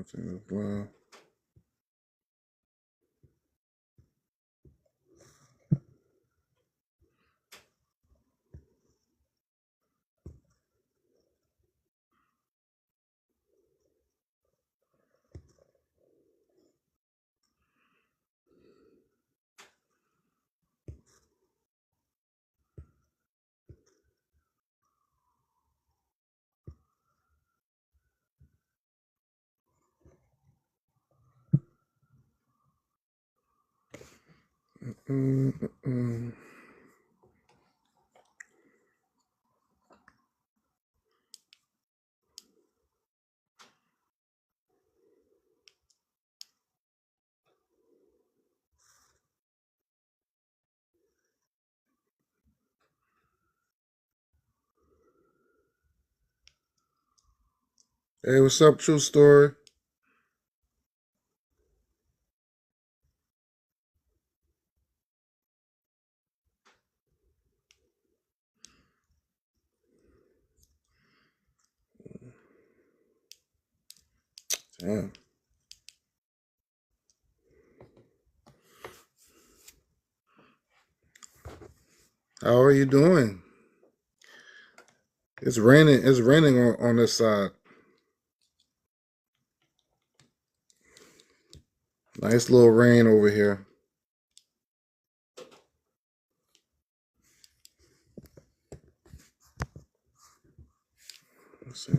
something as well. Mm-mm. Hey, what's up, True Story? Damn. How are you doing? It's raining. It's raining on this side. Nice little rain over here. Let's see.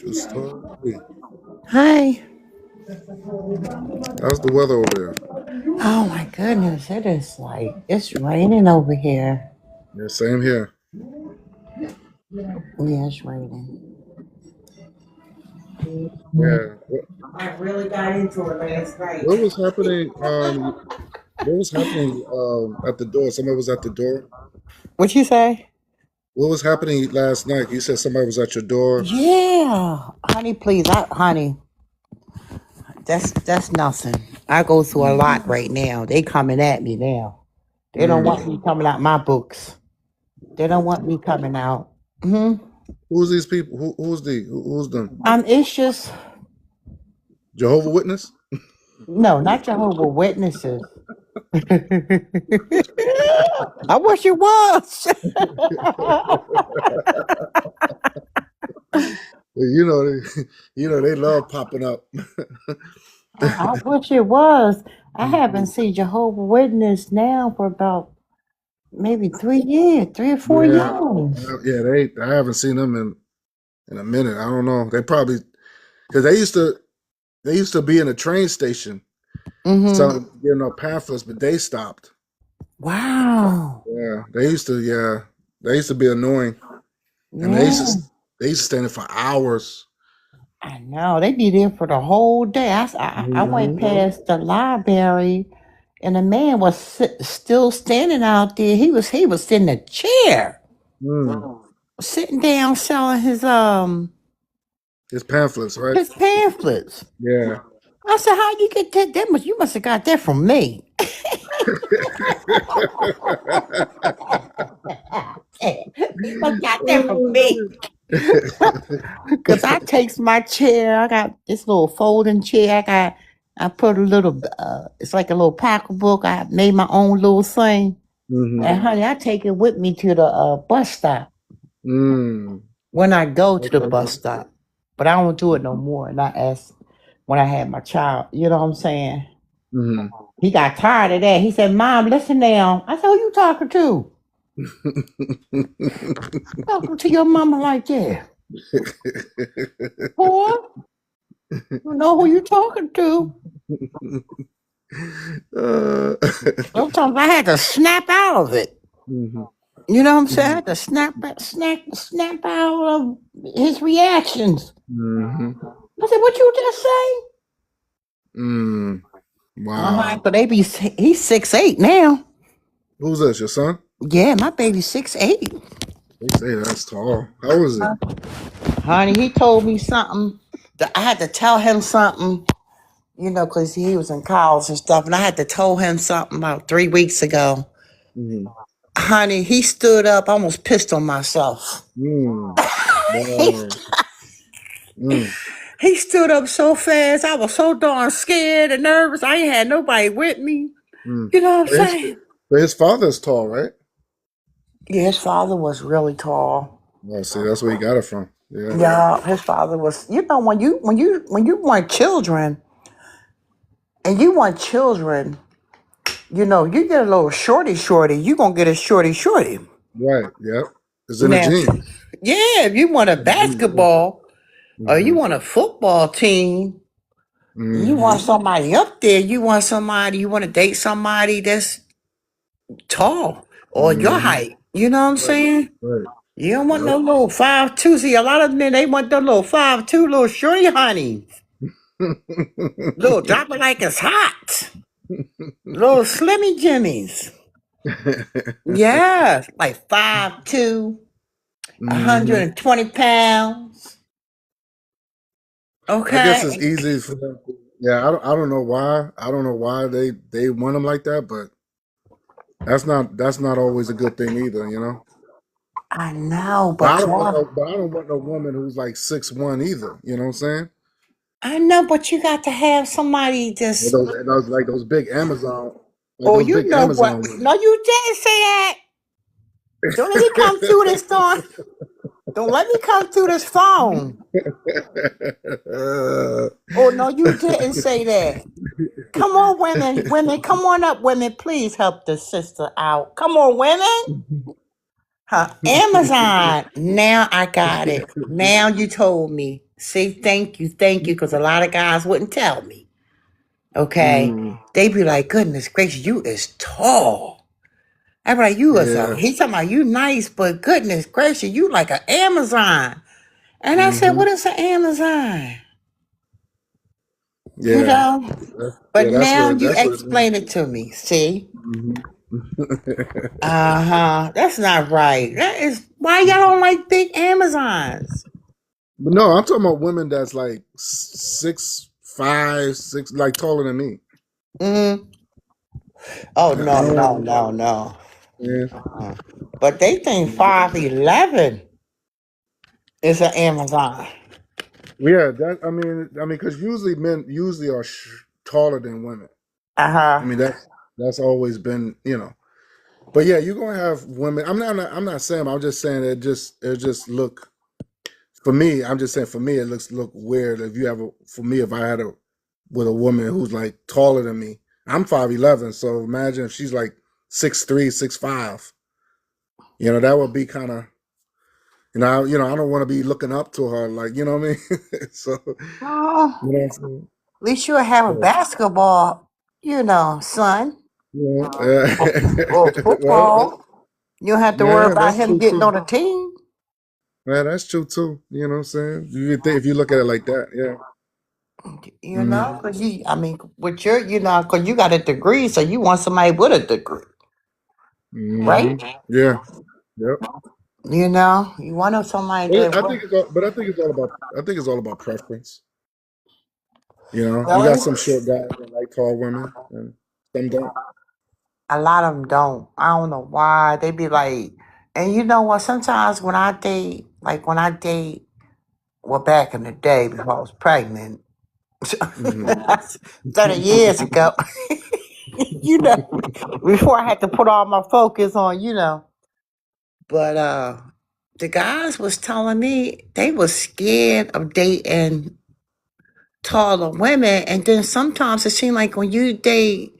True Story. Hi. How's the weather over there? Oh my goodness, it is like it's raining over here. Yeah, same here. Yeah, it's raining. Yeah. I really got into it last night. What was happening? What was happening at the door? Somebody was at the door. What you say? What was happening last night? You said somebody was at your door. Yeah, honey, please, honey, that's nothing. I go through a lot right now. They coming at me now. They don't want Mm. me coming out my books. They don't want me coming out. Hmm. Who's these people? Who's them? It's just Jehovah Witness? no, not Jehovah Witnesses. I wish it was. You know, they love popping up. I wish it was. I haven't seen Jehovah Witness now for about maybe 3 years, 3 or 4 Yeah, years. yeah. I haven't seen them in a minute. I don't know. They probably because they used to be in a train station, Mm-hmm. selling getting up pamphlets, but they stopped. Wow. Yeah, they used to. Yeah, they used to be annoying. I mean, Yeah, they used to stand there for hours. I know. They be there for the whole day. I went Hmm. past the library, and a man was still standing out there. He was in a chair, Mm. sitting down, selling It's pamphlets, right? his pamphlets. Yeah. I said, "How you get that? You must have got that from me." You must got that from me. Cause I takes my chair. I got this little folding chair. I put a little. It's like a little pocketbook. I made my own little thing. Hmm. And honey, I take it with me to the bus stop Mm. when I go to the Okay. bus stop. But I don't do it no more. Not as when I had my child. You know what I'm saying? Hmm. He got tired of that. He said, "Mom, listen now." I said, "Who you talking to? Talking to your mama like that, boy? You know who you talking to?" uh, Sometimes I had to snap out of it. mhm. You know what I'm saying? I had to snap out of his reactions. Mhm. I said, "What you just say?" Wow. But he's 6'8" now. Who's this? Your son? Yeah, my baby's 6'8". They say that's tall. How was it? Honey, he told me something that I had to tell him something, because he was in college and stuff, and I had to tell him something about 3 weeks ago. Mm. Honey, he stood up, I almost pissed on myself. Wow. He stood up so fast, I was so darn scared and nervous. I ain't had nobody with me. You know what I'm saying? But his father's tall, right? Yeah, his father was really tall. Well, see, that's where he got it from. Yeah. Yeah, his father was. When you want children, and you want children, you get a little shorty. You gonna get a shorty. Right. Yep. It's in the Now, gene. yeah, if you want a basketball or you want a football team, you want somebody up there. You want to date somebody that's tall or your height. You know what I'm saying? Right. You don't want no little 5'2". See, a lot of men, they want the little 5'2", little shorty honey. Little drop it like it's hot. Little slimmy jimmies. Yeah, like 5'2", 120 pounds. Okay. I guess it's easy for them. Yeah, I don't know why. I don't know why they want them like that, but that's not always a good thing either, I know, But but I don't want no woman who's like 6'1" either. You know what I'm saying? I know, but you got to have somebody just. Those big Amazon, Oh, those you big know what? Amazon women. No, you didn't say that. Don't let me come through this door. Don't let me come through this phone. Oh, no, you didn't say that. Come on, women, come on up, women. Please help the sister out. Come on, women. Amazon. Now I got it. Now you told me. See, thank you, because a lot of guys wouldn't tell me. Okay, they be like, goodness gracious, you is tall. I'm like, he's talking about you nice, but goodness gracious, you like an Amazon. And I said, what is an Amazon? Yeah. But now you that's what explain it to me. See? That's not right. That is why y'all don't like big Amazons. But no, I'm talking about women that's like 6'5", 6, like taller than me. Oh no. Yeah. But they think 5'11" is an Amazon. Yeah, I mean, because usually men are taller than women. I mean, that's always been, But yeah, you're gonna have women. I'm not saying. I'm just saying it just look. For me, I'm just saying. For me, it look weird if you have For me, if I had with a woman who's like taller than me, I'm 5'11". So imagine if she's like 6'3", 6'5". That would be kind of. I don't want to be looking up to her, like, you know what I mean. So, At least you'll have a basketball, son. Yeah. Or football. You don't have to worry about him getting on a team. Yeah, that's true too. You know what I'm saying? If you look at it like that, yeah. Because with your, because you got a degree, so you want somebody with a degree, right? Yeah. Yep. You want somebody that. I think it's all about preference. You Really? got some short guys that like tall women, and some don't. A lot of them don't. I don't know why. They be like, and you know what? Sometimes when I date, well, back in the day before I was pregnant, 30 years ago, before I had to put all my focus on, But the guys was telling me they was scared of dating taller women, and then sometimes it seemed like when you date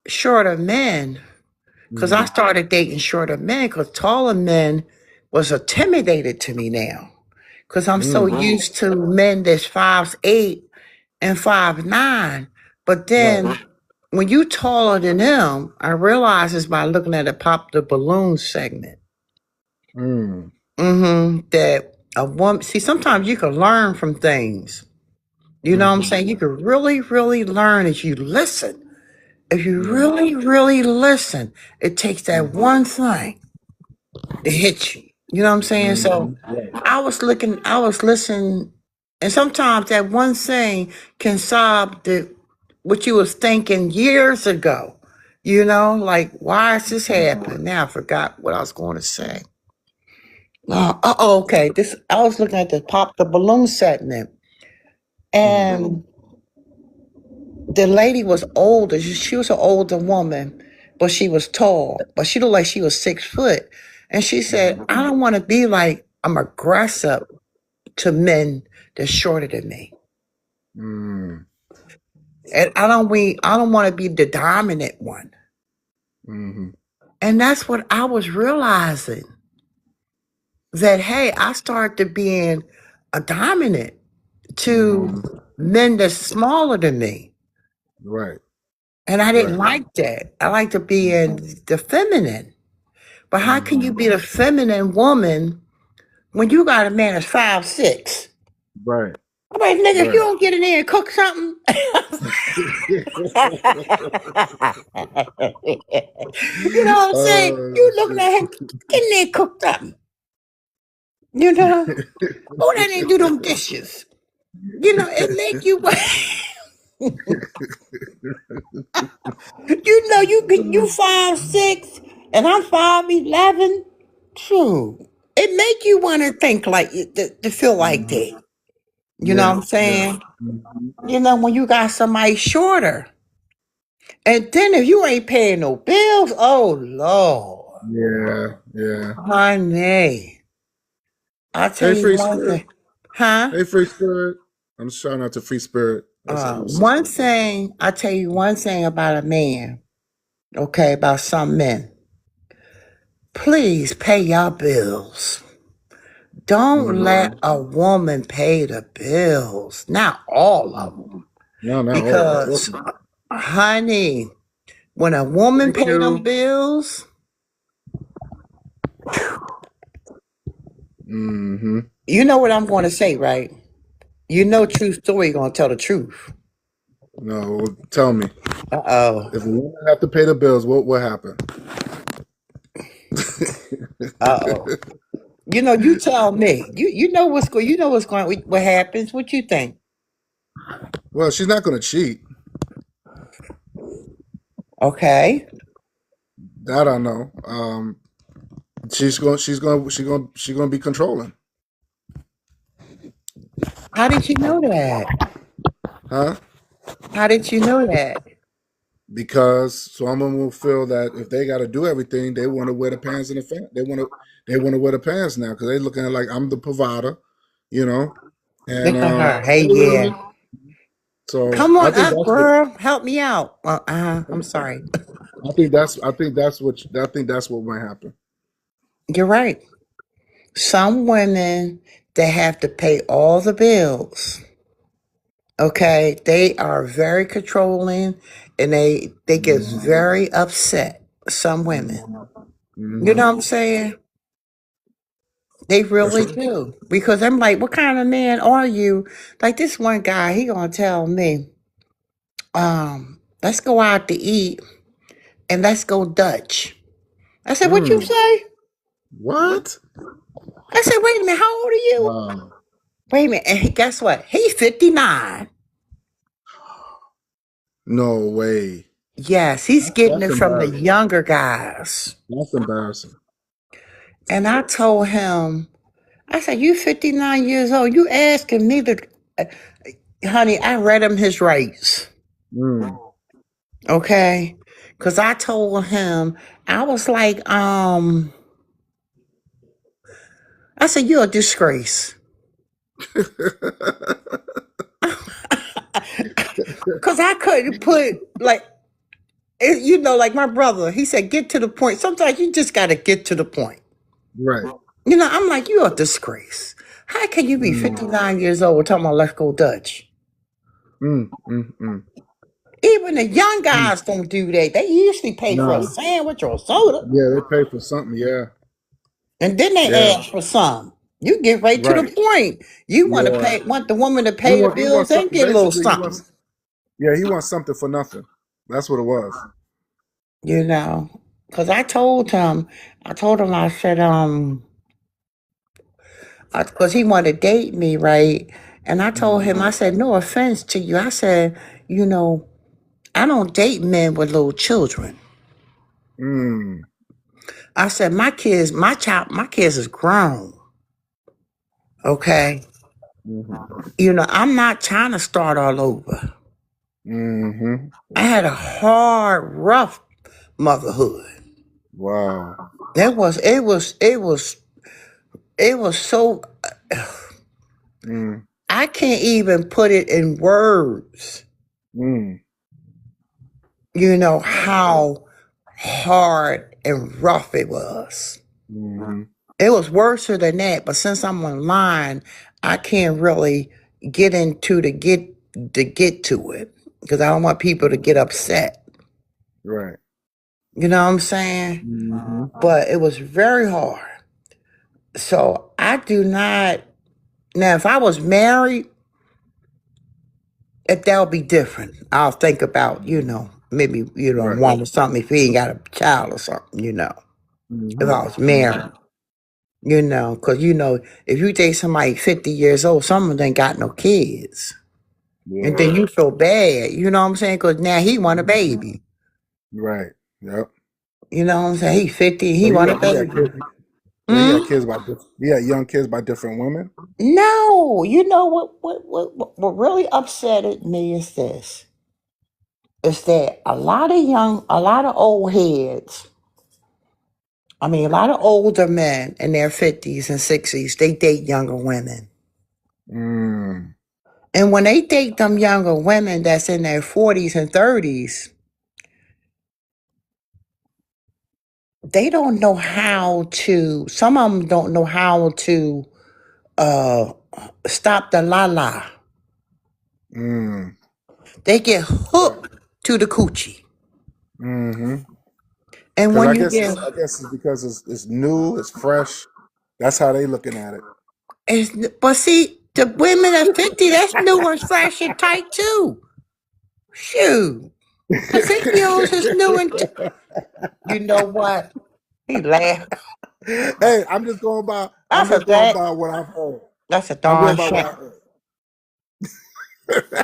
shorter men, because I started dating shorter men, because taller men was intimidated to me now, because I'm so used to men that's 5'8" and 5'9", but then when you taller than them, I realize it's by looking at the balloon segment. That a woman, see, sometimes you can learn from things. You know what I'm saying? You can really, really learn if you listen. If you really, really listen, it takes that one thing to hit you. You know what I'm saying? So I was listening, and sometimes that one thing can solve what you was thinking years ago. You know, like, why is this happening? Now I forgot what I was going to say. Okay. I was looking at the balloon setting, and the lady was older. She was an older woman, but she was tall. But she looked like she was 6 foot. And she said, I don't want to be like I'm aggressive to men that's shorter than me. And I don't want to be the dominant one. And that's what I was realizing. That, hey, I started being a dominant to men that's smaller than me. Right. And I didn't like that. I like to be in the feminine. But how can you be the feminine woman when you got a man that's 5'6"? Right. I'm like, nigga, if you don't get in there and cook something. You know what I'm saying? You looking at him, get in there and cook something. You know? Go down there and do them dishes. You know, it make you you know, you 5'6" and I'm 5'11". True. It make you want to think like to feel like that. You know what I'm saying? You know, when you got somebody shorter. And then if you ain't paying no bills, oh Lord. Yeah. Honey. I'll tell you one thing. Huh? Hey, Free Spirit. I'm just trying not to Free Spirit. One thing, I'll tell you one thing about a man. Okay, about some men. Please pay your bills. Don't let a woman pay the bills. Not all of them. No, not because, all. Honey, when a woman pay them bills, you know what I'm going to say, right? You know, true story, going to tell the truth. No, tell me. Uh-oh. If a woman have to pay the bills, what happened? Uh-oh. You know, you tell me. You know what's going. You know what's going. What happens? What you think? Well, she's not going to cheat. Okay. That I know. She's going to be controlling. How did you know that? Huh? How did you know that? Because some women will feel that if they got to do everything, they want to wear the pants in the front. They want to wear the pants now because they're looking at like I'm the provider, you know. And look at her. Hey, yeah. So come on up, girl. Help me out. I'm sorry. I think that's what might happen. You're right. Some women, they have to pay all the bills. Okay, they are very controlling, and they get very upset. Some women, you know what I'm saying? They really do, because I'm like, what kind of man are you? Like this one guy, he gonna tell me, let's go out to eat and let's go Dutch. I said, what you say? What? I said, wait a minute, how old are you? Wow. Wait a minute, and guess what? He's 59. No way. Yes, he's getting it from the younger guys. That's embarrassing. And I told him, I said, you 59 years old, you asking me to, honey, I read him his rights. Okay? Because I told him, I was like, I said, you're a disgrace. Because I couldn't put, like, you know, like my brother, he said, get to the point. Sometimes you just got to get to the point. Right. You know, I'm like, you're a disgrace. How can you be 59 years old talking about let's go Dutch? Even the young guys don't do that. They usually pay for a sandwich or a soda. Yeah, they pay for something, yeah. And then they ask for some. You get right to the Right. point. You want Yeah. the woman to He pay the want he bills wants and something. get a little Basically, something. he wants something for nothing. That's what it was. You know, because I told him, I said, because he wanted to date me, right? And I told him, I said, no offense to you. I said, you know, I don't date men with little children. Mm. I said, my kids is grown. Okay. Mm-hmm. You know, I'm not trying to start all over. Mm-hmm. I had a hard, rough motherhood. Wow. It was so, Mm. I can't even put it in words, Mm. you know, how hard and rough it was. Mm-hmm. It was worse than that, but since I'm online, I can't really get into to get to it because I don't want people to get upset. Right. You know what I'm saying? Mm-hmm. But it was very hard. So I do not now if I was married, if that would be different. I'll think about, you know, maybe, you know, Right. one or something if he ain't got a child or something, you know. If Mm-hmm. I was married. You know, because, you know, if you date somebody 50 years old, some of them ain't got no kids. And Yeah. then you feel bad, you know what I'm saying? Because now he want a baby. Right. Yep. You know what I'm saying? He 50, So he want a baby. he Hmm? had kids by he had young kids by different women. No, you know what really upsetted me is this. Is that a lot of old heads, I mean, a lot of older men in their 50s and 60s, they date younger women. Mm. And when they date them younger women that's in their 40s and 30s, they don't know how to, some of them don't know how to uh, stop the la. Mm. They get Right. hooked to the coochie. Mm-hmm. And Because when you get, I guess it's because it's new, it's fresh. That's how they looking at it. but see, the women at 50, that's new and fresh and tight too. Shoot. The 50-year-olds is new and, you know what? He laughed. Hey, I'm That's a just going that. by what I've heard. That's a I'm going darn by what shame. I heard.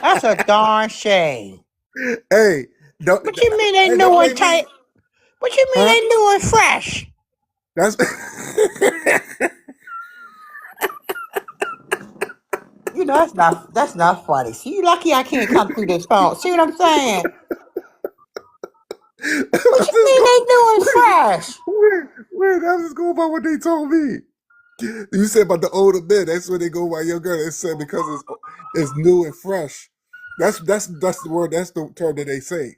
That's a darn shame. Hey, don't What you mean they hey, new don't and make me, tight? What you mean huh? they new and fresh? That's You know that's not funny. See, you lucky I can't come through this phone. See what I'm saying? What I'm you just mean going they new and fresh? wait, I'm just going by what they told me. You said about the older men, that's where they go by younger. They said because it's new and fresh. That's the word, that's the term that they say.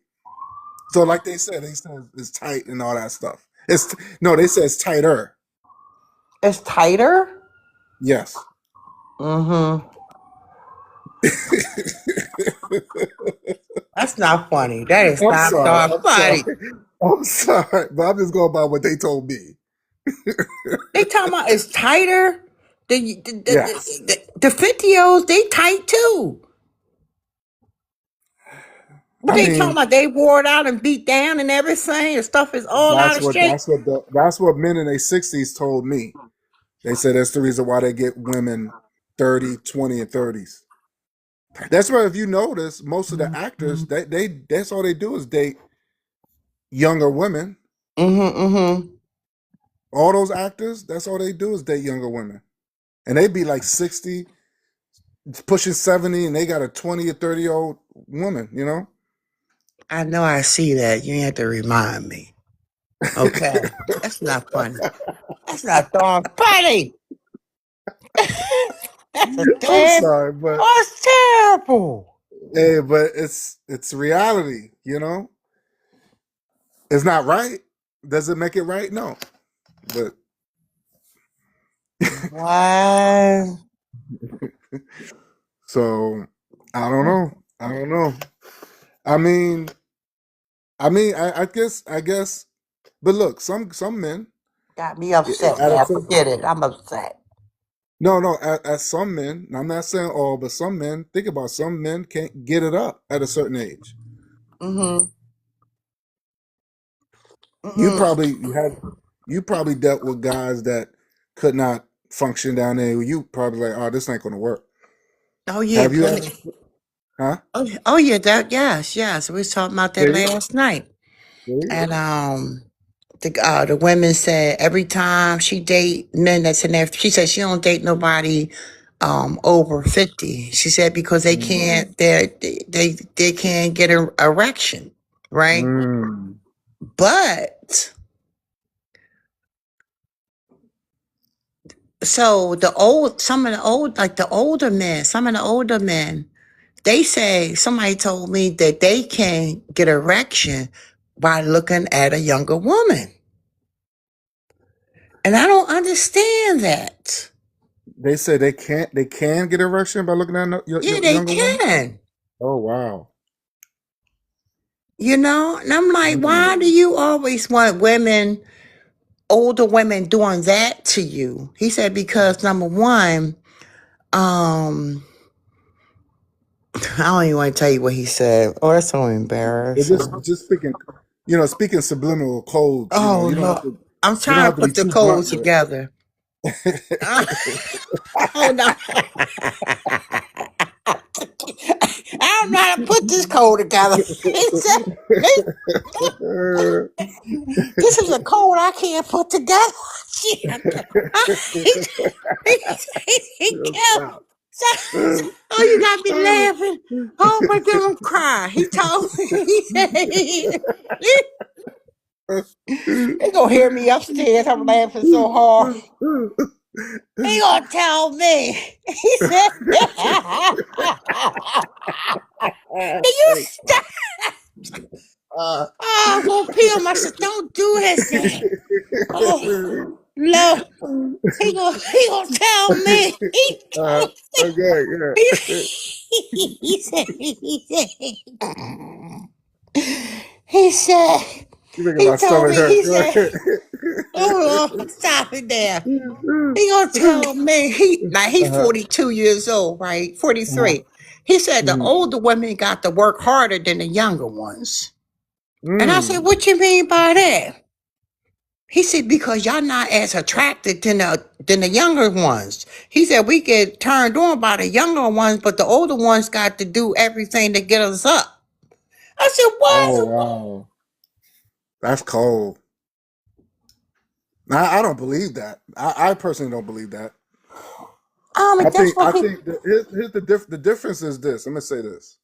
So like they said it's tight and all that stuff. It's no, they said it's tighter. It's tighter. Yes. Mm-hmm. That's not funny. That is I'm not sorry. darn I'm sorry. funny. I'm sorry, but I'm just going by what they told me. They talking about it's tighter. Yes. The 50-year-olds, they tight too. But I they talking mean, about they wore it out and beat down and everything. The stuff is all out of shape. that's what men in their 60s told me. They said that's the reason why they get women 30, 20, and 30s. That's why if you notice, most of the actors, they that's all they do is date younger women. Mm-hmm, mm-hmm. All those actors, that's all they do is date younger women. And they be like 60, pushing 70, and they got a 20 or 30-year-old woman, you know? I know I see that. You have to remind me. Okay. That's not funny. That's not darn funny. That's a I'm damn. sorry, but Oh, it's terrible. hey, but it's reality, you know? It's not right. Does it make it right? No. But What? so I don't know. I don't know. I mean, I guess, but look, some men Got me upset at a now. certain, Forget it. I'm upset. No. At some men, I'm not saying all, but some men. Think about some men can't get it up at a certain age. Mm-hmm. You Mm-hmm. probably you probably dealt with guys that could not function down there. You probably like, oh, this ain't gonna work. Oh yeah, Have you plenty. ever? Huh? Oh yeah, yes. We was talking about that See, last night. see. And the women said every time she date men that's in there, she said she don't date nobody over 50. She said because they Mm. can't they can't get an erection, right? Mm. But so some of the old like the older men, some of the older men, they say somebody told me that they can get erection by looking at a younger woman. And I don't understand that. They say they can get erection by looking at Yeah, your they younger woman. can. Oh wow. And I'm like, why do Mm. you always want older women doing that to you? He said, because number one, um, I don't even want to tell you what he said. Oh, that's so But embarrassing. just speaking, speaking subliminal codes. Oh, You don't have Lord. to. I'm You don't trying have to to be put the too codes blunt with together. it. Hold on. I don't know how to put this code together. He said, this is a code I can't put together. He kept, Stop. oh, you got me laughing. Oh my God, I'm crying. He told me, he said, they gonna hear me upstairs. I'm laughing so hard. He gonna tell me. He said, can you stop? Oh, I'm gonna peel myself. Don't do this thing. Oh, Lord. He gonna tell me. He told me. Okay, yeah. He said, You making he my told stomach me, hurt. he Go said, ahead. oh Lord, stop it there. He gonna tell me, he's Uh-huh. 42 years old, right? Uh-huh. 43. He said the Mhm. older women got to work harder than the younger ones. And I said, Mm. what you mean by that? He said, because y'all not as attracted than the younger ones. He said, we get turned on by the younger ones, but the older ones got to do everything to get us up. I said, Oh what? wow. That's cold. I don't believe that. I personally don't believe that. That's I what he. think here's the difference is this. I'm gonna say this.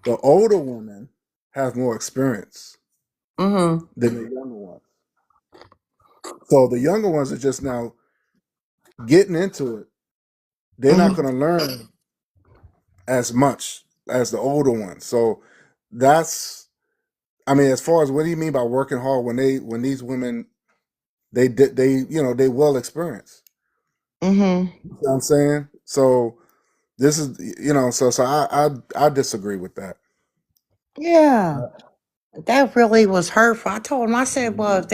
The older women have more experience Mm-hmm. than the younger ones. So the younger ones are just now getting into it. They're not Mm-hmm. gonna learn as much as the older ones. So that's I mean, as far as what do you mean by working hard when these women they well experienced. Mm-hmm. You know what I'm saying? So this is so I disagree with that. Yeah. That really was hurtful. I told him, I said, well,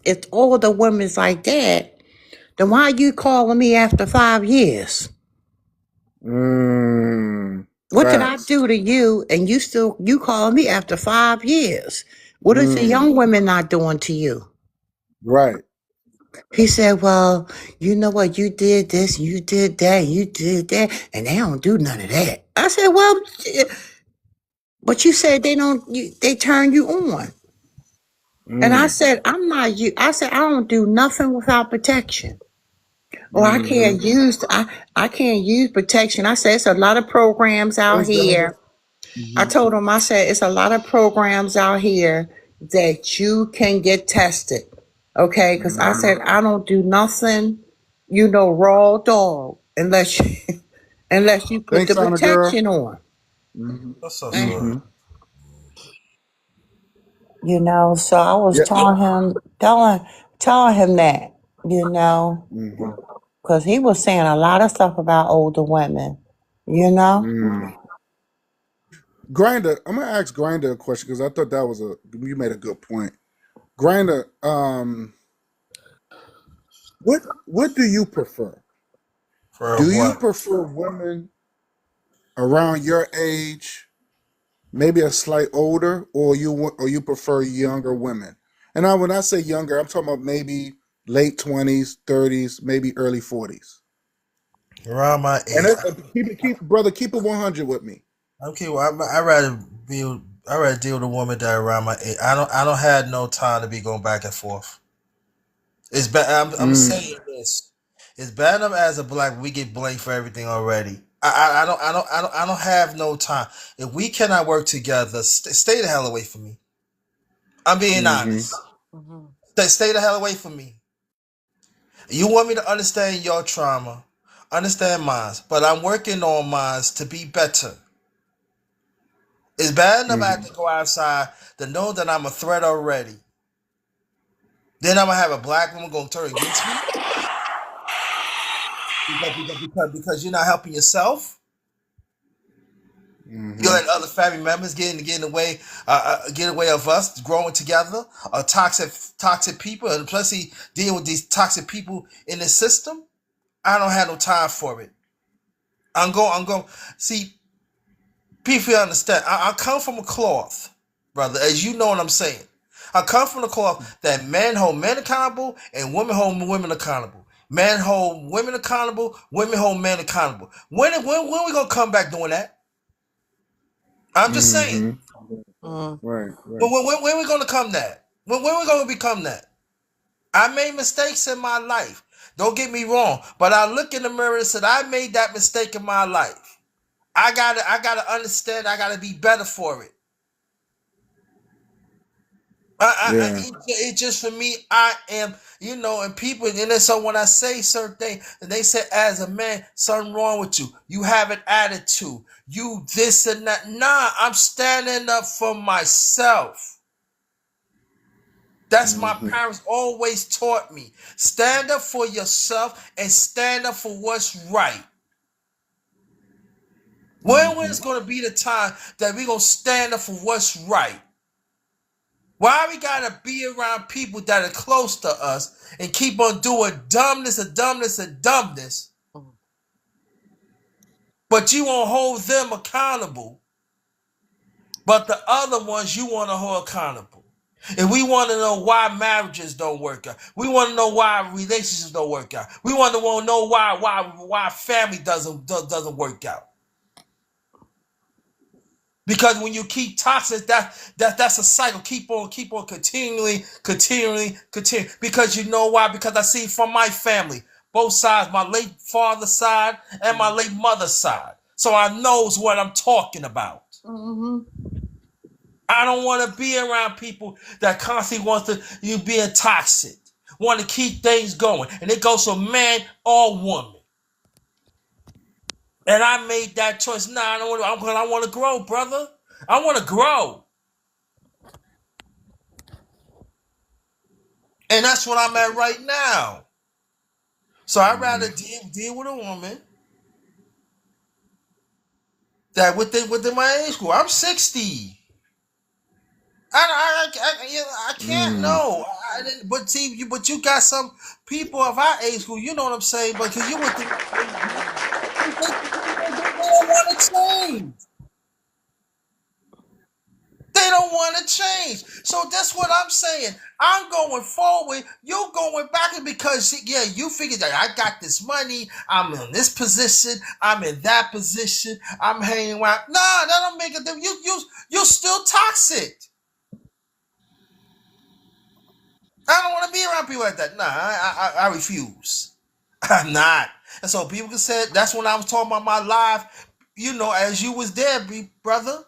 if all the women's like that, then why you calling me after 5 years? What did I Facts. do to you and you calling me after 5 years? What is the Mm, young women not doing to you? right. He said, well, you know what? You did this, you did that, and they don't do none of that. I said, well, but you said they turn you on. And I Mm, said, I'm not you. I said, I don't do nothing without protection. Or mm-hmm. I can't use protection. I said, it's a lot of programs out here. I Mm-hmm. told him, I said, it's a lot of programs out here that you can get tested. Okay. Cause I Mm-hmm. said, I don't do nothing, raw dog unless you put Thanks, the Santa girl. protection on. Mm-hmm. That's so And, sad. Mm-hmm. so I was Yeah. telling him that, you know. Mm-hmm. Because he was saying a lot of stuff about older women, you know? Mm. Grinder, I'm gonna ask Grinder a question because I thought that was you made a good point. Grinder, what do you prefer? For Do you what? prefer women around your age, maybe a slight older, or you prefer younger women? And when I say younger, I'm talking about maybe late 20s, 30s, maybe early 40s. Around my And age. keep it 100 with me. Okay, well, I rather be. I rather deal with a woman that around my age. I don't have no time to be going back and forth. It's bad. I'm Mm, saying this. It's bad enough as a black we get blamed for everything already. I don't have no time. If we cannot work together, stay the hell away from me. I'm being mm-hmm, honest. Stay the hell away from me. You want me to understand your trauma, understand mine, but I'm working on mine to be better. It's bad enough I have mm-hmm, to go outside to know that I'm a threat already. Then I'm gonna have a black woman gonna turn against me because you're not helping yourself. You mm-hmm, let other family members get in the way, get away of us growing together. Toxic people, and plus he deal with these toxic people in the system. I don't have no time for it. I'm going. See, people understand. I come from a cloth, brother, as you know what I'm saying. I come from the cloth that men hold men accountable and women hold women accountable. Men hold women accountable, women hold men accountable. When we gonna come back doing that? I'm just saying. mm-hmm. Right, But right. when we gonna come that? When we gonna become that? I made mistakes in my life. Don't get me wrong, but I look in the mirror and said I made that mistake in my life. I gotta understand. I gotta be better for it. Yeah. It just for me, I am, and people, and then so when I say certain things, and they say, as a man, something wrong with you. You have an attitude. You this and that. Nah, I'm standing up for myself. That's my Mm-hmm, parents always taught me. Stand up for yourself and stand up for what's right. When mm-hmm, is going to be the time that we're going to stand up for what's right? Why we gotta be around people that are close to us and keep on doing dumbness and dumbness and dumbness, but you won't hold them accountable, but the other ones you want to hold accountable. And we want to know why marriages don't work out. We want to know why relationships don't work out. We want to know why family doesn't work out. Because when you keep toxic, that's a cycle. Keep on continuing. Because you know why? Because I see from my family, both sides, my late father's side and my late mother's side. So I knows what I'm talking about. I don't want to be around people that constantly wants to you being toxic, want to keep things going, and it goes from man or woman. And I made that choice. Nah, I don't want to. I want to grow, brother. I want to grow. And that's what I'm at right now. So I'd rather mm-hmm. deal with a woman that within my age group. I'm 60. I can't Mm. know. But see, you got some people of our age group. You know what I'm saying? But because you with they don't want to change. They don't want to change. So that's what I'm saying. I'm going forward. You're going backward because, yeah, you figured that I got this money. I'm in this position. I'm in that position. I'm hanging around. Nah, that don't make a difference. You're still toxic. I don't want to be around people like that. Nah, I refuse. I'm not. And so people can say that's when I was talking about my life. As you was there, brother.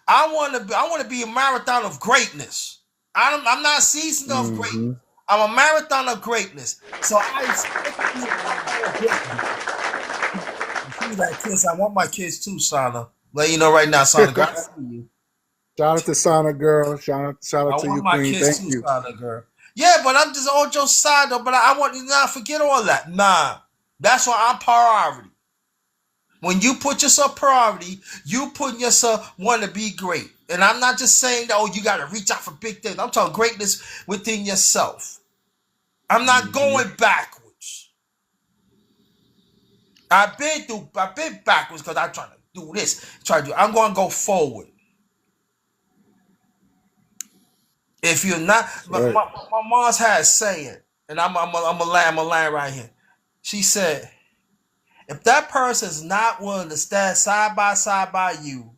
I want to be a marathon of greatness. I'm not seasoned of greatness. Mm-hmm. I'm a marathon of greatness. So I expect to be a marathon of greatness. You see that kids? I want my kids too, Sana. Let you know right now, Sana. Girl, I see you. Shout out to Sana girl. Shout I out to want you, my Queen. kids Thank too, you. Sana, girl. Yeah, but I'm just all your side though. But I want you to not forget all that. Nah, that's why I'm priority. When you put yourself priority, you putting yourself want to be great. And I'm not just saying that, oh, you got to reach out for big things. I'm talking greatness within yourself. I'm not Mm-hmm. going backwards. I've been backwards because I'm trying to do this. I'm going to go forward. If you're not, Right. my mom's had a saying, and I'm a land right here. She said, if that person's not willing to stand side by you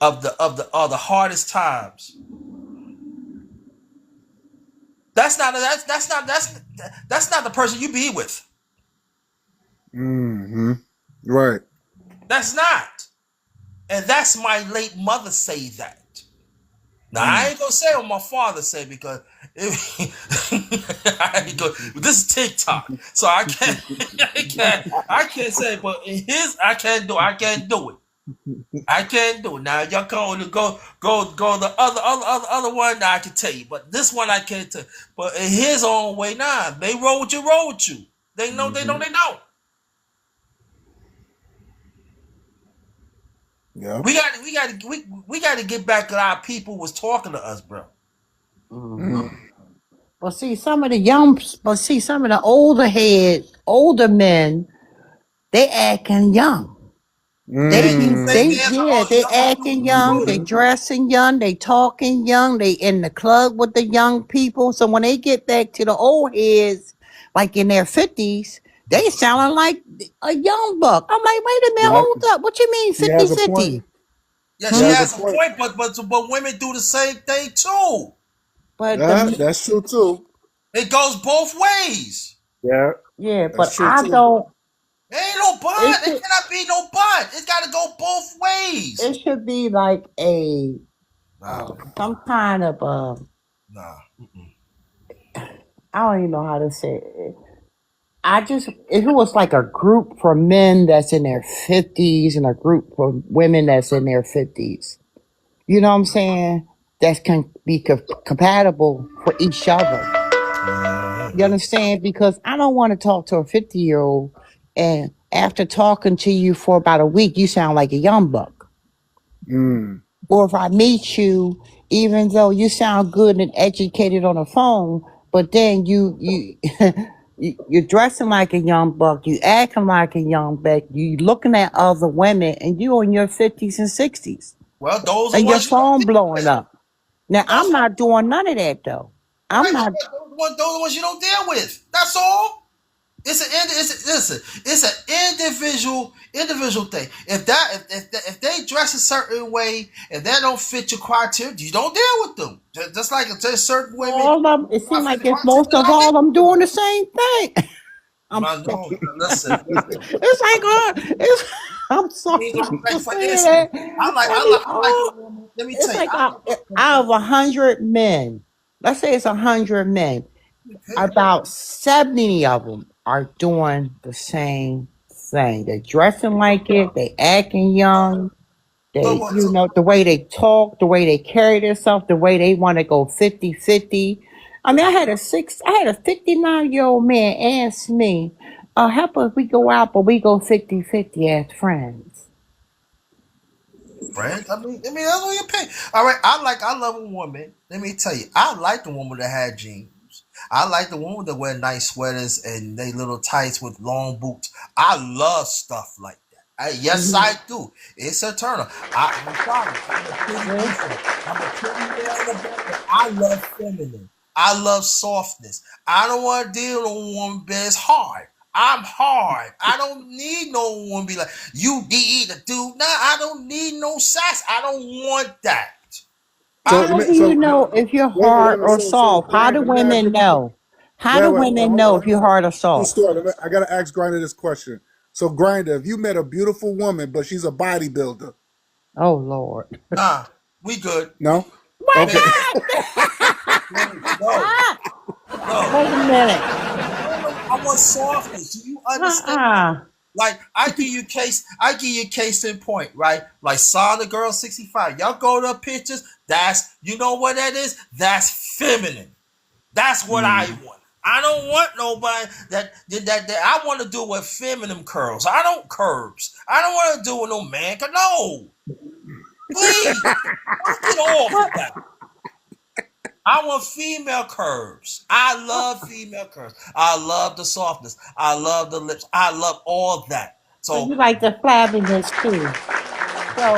of the hardest times, that's not the person you be with. Mm-hmm. Right. That's not. And that's my late mother say that. Now I ain't gonna say what my father said because this is TikTok, so I can't say it, but in his I can't do it. I can't do it. Now y'all go the other one. Now I can tell you, but this one I can't tell. But in his own way, nah, they roll with you. They know, they know. Yeah. We got to get back to our people was talking to us, bro. But see, some of the older men, they acting young. They acting young, they dressing young, they talking young, they in the club with the young people. So when they get back to the old heads, like in their 50s, they sounding like a young buck. I'm like, wait a minute, hold up. What you mean He 50, has a 50? point. Yeah, she has a point, but women do the same thing too. But that's true too. It goes both ways. Yeah. But I don't. There ain't no but. It cannot be no but. It's got to go both ways. It should be like some kind of I don't even know how to say it. If it was like a group for men that's in their 50s and a group for women that's in their 50s, you know what I'm saying? That can be compatible for each other. You understand? Because I don't want to talk to a 50-year-old and after talking to you for about a week, you sound like a young buck. Or if I meet you, even though you sound good and educated on the phone, but then you're dressing like a young buck, you acting like a young buck, you looking at other women, and you in your 50s and 60s. Well, those and are your phone blowing up. Now I'm not doing none of that though. I'm not. Those are the ones you don't deal with. That's all. It's an individual thing. If they dress a certain way, if that don't fit your criteria, you don't deal with them. Just like there's certain women. All of them, it seems like it's most of all of them doing the same thing. Listen. It's like I'm sorry to say that. Let me tell you. Out of 100 men, let's say it's 100 men, about 70 of them are doing the same thing. They're dressing like it. They acting young. The way they talk, the way they carry themselves, the way they want to go 50-50. I mean, I had a 59-year-old man ask me, how about we go out, but we go 50-50 as friends? Friends? I mean, that's what you pay. All right, I love a woman. Let me tell you, I like the woman that had jeans. I like the woman that wear nice sweaters and they little tights with long boots. I love stuff like that. Yes, I do. It's a turn on. I'm sorry. I love feminine. I love softness. I don't want to deal with a woman that's hard. I'm hard. I don't need no one be like, you need to do. Nah, I don't need no sass. I don't want that. How do you know if you're hard or soft? How do women know? How do women know if you're hard or soft? I got to ask Grinder this question. So, Grinder, if you met a beautiful woman, but she's a bodybuilder. Oh, Lord. Nah, we good. No? Why not? No. Wait a minute. I want softness. Do you understand? Like I give you case in point, right? Like Sauna Girl 65. Y'all go to her pictures. That's you know what that is? That's feminine. That's what I want. I don't want nobody that I want to do with feminine curls. I don't curves. I don't want to do with no man. No. Please. Get off of that. I want female curves. I love female curves. I love the softness. I love the lips. I love all that. So you So like the flabbiness too. So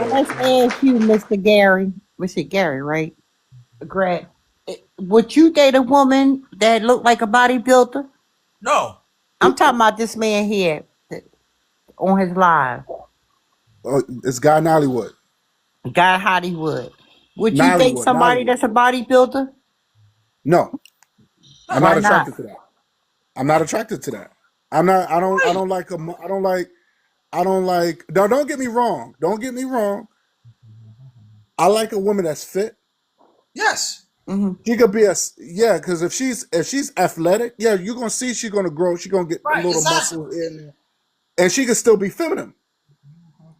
let's ask you, Mr. Gary. Mr. Gary, right? Greg. Would you date a woman that looked like a bodybuilder? no. I'm talking about this man here on his live. It's Guy Nollywood. Guy Hollywood. Would you date somebody that's a bodybuilder? No, I'm Why not not? attracted to that. I'm not attracted to that. I'm not. I don't like. I don't like. No, don't get me wrong. Don't get me wrong. I like a woman that's fit. Yes. She could be because if she's athletic, yeah, you're gonna see she's gonna grow. She's gonna get a little muscle in there, and she can still be feminine.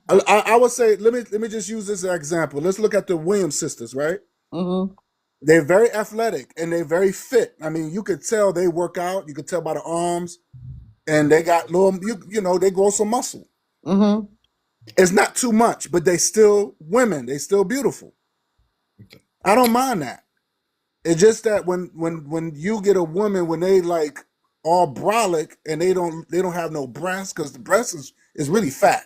I would say let me just use this as an example. Let's look at the Williams sisters, right? They're very athletic and they're very fit. I mean, you could tell they work out. You could tell by the arms, and they got little. You know, they grow some muscle. It's not too much, but they still women. They still beautiful. I don't mind that. It's just that when you get a woman when they like all brolic and they don't have no breast, because the breast is really fat,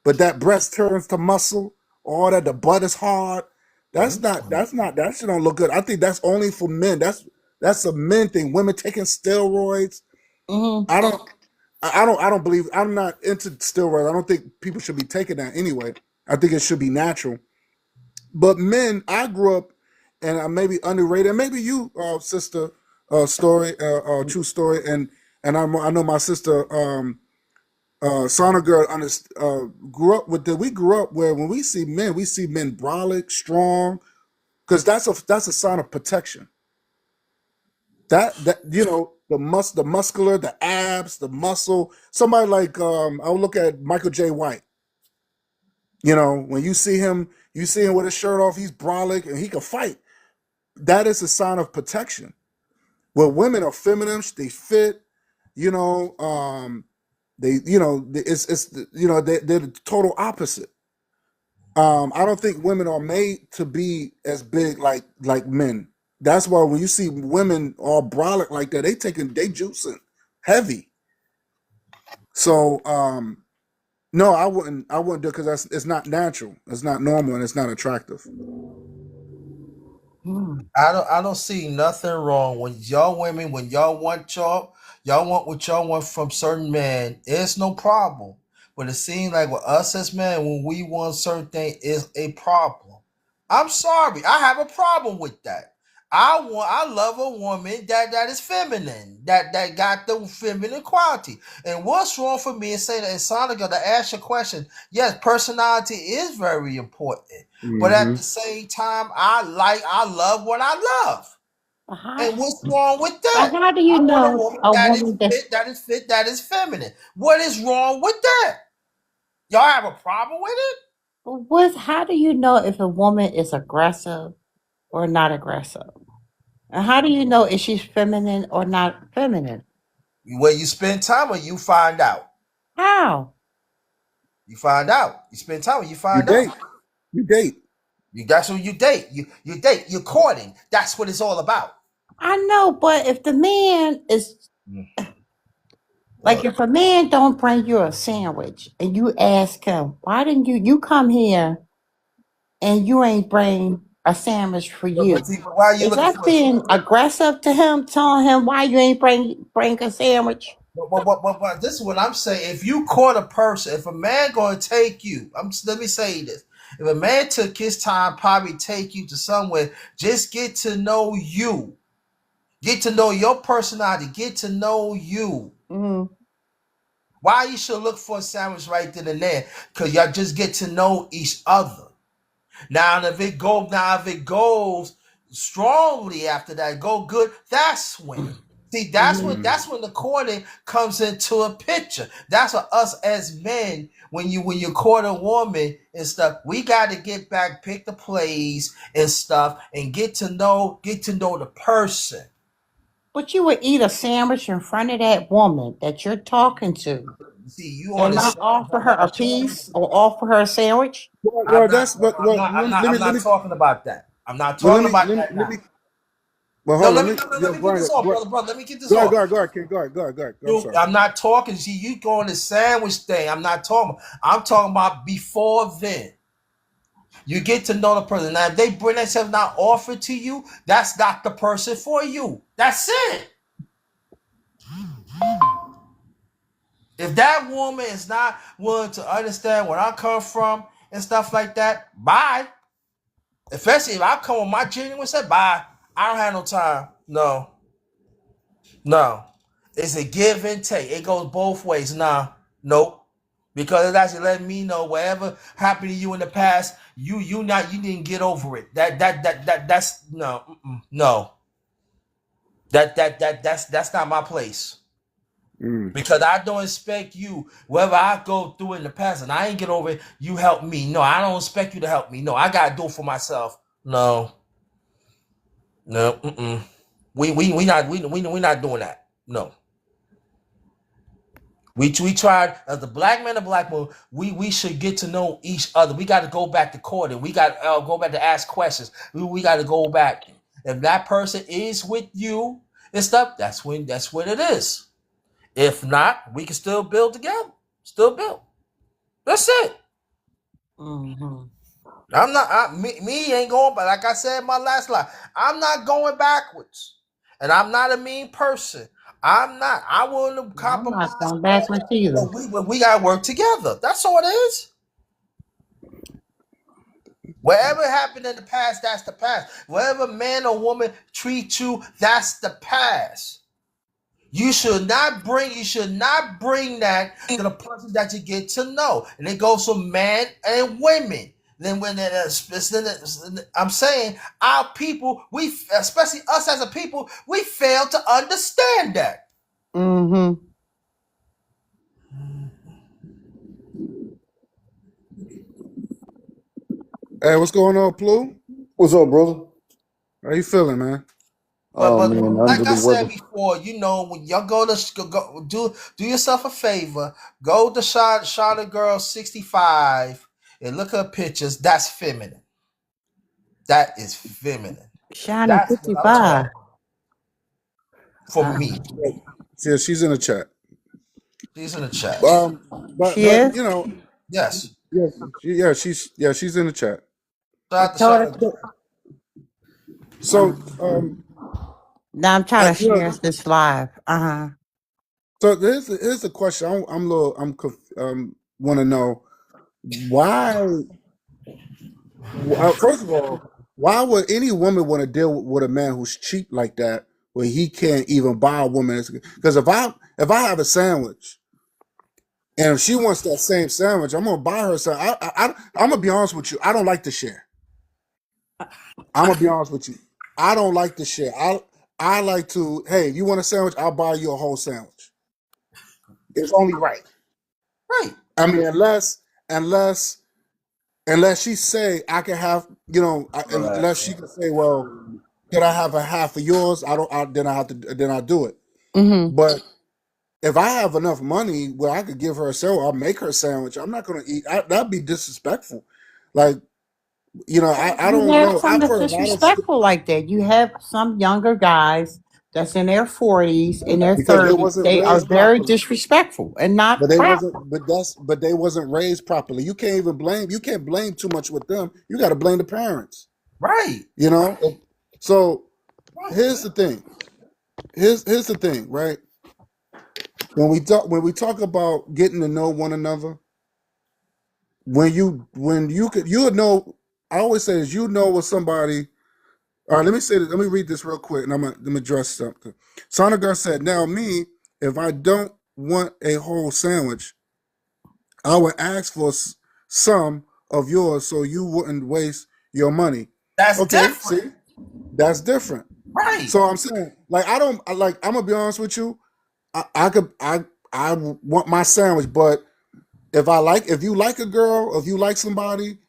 but that breast turns to muscle, all that the butt is hard. That shit don't look good. I think that's only for men. That's a men thing. Women taking steroids. I don't believe. I'm not into steroids. I don't think people should be taking that anyway. I think it should be natural. But men, I grew up, and I may be underrated. And maybe you, sister, story, true story, and I know my sister, Sana girl, grew up with we grew up where when we see men brolic, strong, because that's a sign of protection. That you know the muscular, the abs, the muscle. Somebody like I would look at Michael J. White. You know, when you see him with his shirt off, he's brolic and he can fight. That is a sign of protection. Where women are feminine, they fit. You know, they're the total opposite. I don't think women are made to be as big like men. That's why when you see women all brolic like that, they juicing heavy. So no, I wouldn't do it because it's not natural. It's not normal and it's not attractive. I don't see nothing wrong when y'all women, when y'all want what y'all want from certain men, it's no problem. But it seems like with us as men, when we want certain thing, is a problem. I'm sorry, I have a problem with that. I love a woman that is feminine, that got the feminine quality. And what's wrong for me in saying that in Sonica to ask your question? Yes, personality is very important. But at the same time, I love what I love. And what's wrong with that? How do you know a woman a that is woman fit, that is feminine? What is wrong with that? Y'all have a problem with it? How do you know if a woman is aggressive or not aggressive? And how do you know if she's feminine or not feminine? When you spend time with, you find out. How? You find out. You spend time with, you find out. You date. That's what you date. You date. You're courting. That's what it's all about. I know, but if the man is like, if a man don't bring you a sandwich and you ask him, why didn't you come here and you ain't bring a sandwich for you? Why are you is that being aggressive to him, telling him why you ain't bring a sandwich? But this is what I'm saying. If you caught a person, if a man going to take you, let me say this. If a man took his time, probably take you to somewhere, just get to know you. Get to know your personality. Get to know you. Why you should look for a sandwich right then and there? Because y'all just get to know each other. Now, if it goes strongly after that, go good, that's when. See, that's when the courting comes into a picture. That's what us as men, when you court a woman and stuff, we got to get back, pick the place and stuff, and get to know the person. But you would eat a sandwich in front of that woman that you're talking to. See, you and not offer her a piece or offer her a sandwich? I'm not talking about that. I'm not Well, talking about that let now. me. Well, No, hold on. let me get this off, Go brother. Let me get this ahead, off. go ahead. I'm sorry. I'm not talking. See, you going the sandwich thing. I'm not talking. I'm talking about before then. You get to know the person. Now, if they bring themselves not offered to you, that's not the person for you. That's it. If that woman is not willing to understand where I come from and stuff like that, bye. Especially if I come with my genuine self, bye. I don't have no time. No. It's a give and take. It goes both ways. Nah, nope. Because it's actually letting me know whatever happened to you in the past, you didn't get over it. That's no. That's not my place. Because I don't expect you, whether I go through it in the past and I ain't get over it, you help me. No, I don't expect you to help me. No, I gotta do it for myself. No. We not doing that. No. We tried as the black man and black woman. We should get to know each other. We got to go back to court and we got to go back to ask questions. We got to go back. If that person is with you and stuff, that's what it is. If not, we can still build together. Still build. That's it. Mm-hmm. I'm not me ain't going, but like I said in my last life, I'm not going backwards, and I'm not a mean person. I'm not. I want to I'm compromise. not going backwards either. We gotta work together. That's all it is. Whatever happened in the past, that's the past. Whatever man or woman treats you, that's the past. You should not bring that to the person that you get to know. And it goes for men and women. Then I'm saying our people, especially us as a people, we fail to understand that. Mm-hmm. Hey, what's going on, Plu? What's up, brother? How you feeling, man? Oh But man, under like I the said weather. before, when y'all go do yourself a favor, go to Shawty Girl 65 and look at her pictures. That's feminine. That is feminine. Shining That's what I'm 55. talking for me. Yeah, she's in the chat. She's in the chat. She But is? you know, Yes. she's in the chat. Shout out to Told her Shawty. to- So Now I'm trying to you share know, this live. Uh-huh. so here's the question. Want to know why. First of all, why would any woman want to deal with a man who's cheap like that, where he can't even buy a woman? Because if I have a sandwich and if she wants that same sandwich, I'm gonna buy her some. I'm gonna be honest with you. I don't like to share. I'm gonna be honest with you. I don't like to share. I like to. Hey, you want a sandwich? I'll buy you a whole sandwich. It's only right. Right. I mean, unless she say I can have, unless she can say, well, can I have a half of yours? Then I do it. Mm-hmm. But if I have enough money where I could give her a sandwich, I'll make her a sandwich. I'm not gonna eat. That'd be disrespectful. Like, I You don't have know. some I've that's heard a lot of disrespectful like that. You have some younger guys that's in their 40s, in their because they 30s. wasn't They are raised very properly. disrespectful and not But they proper. wasn't raised properly. You can't blame too much with them. You got to blame the parents. Right. You know. So here's the thing. Here's the thing, right? When we talk about getting to know one another, you would know. I always say is with somebody. All right, let me say this. Let me read this real quick, and let me address something. Sonagar said, "Now me, if I don't want a whole sandwich, I would ask for some of yours so you wouldn't waste your money." That's Okay, different. see, that's different. Right. So I'm saying, I'm gonna be honest with you. I want my sandwich, but if you like a girl, if you like somebody,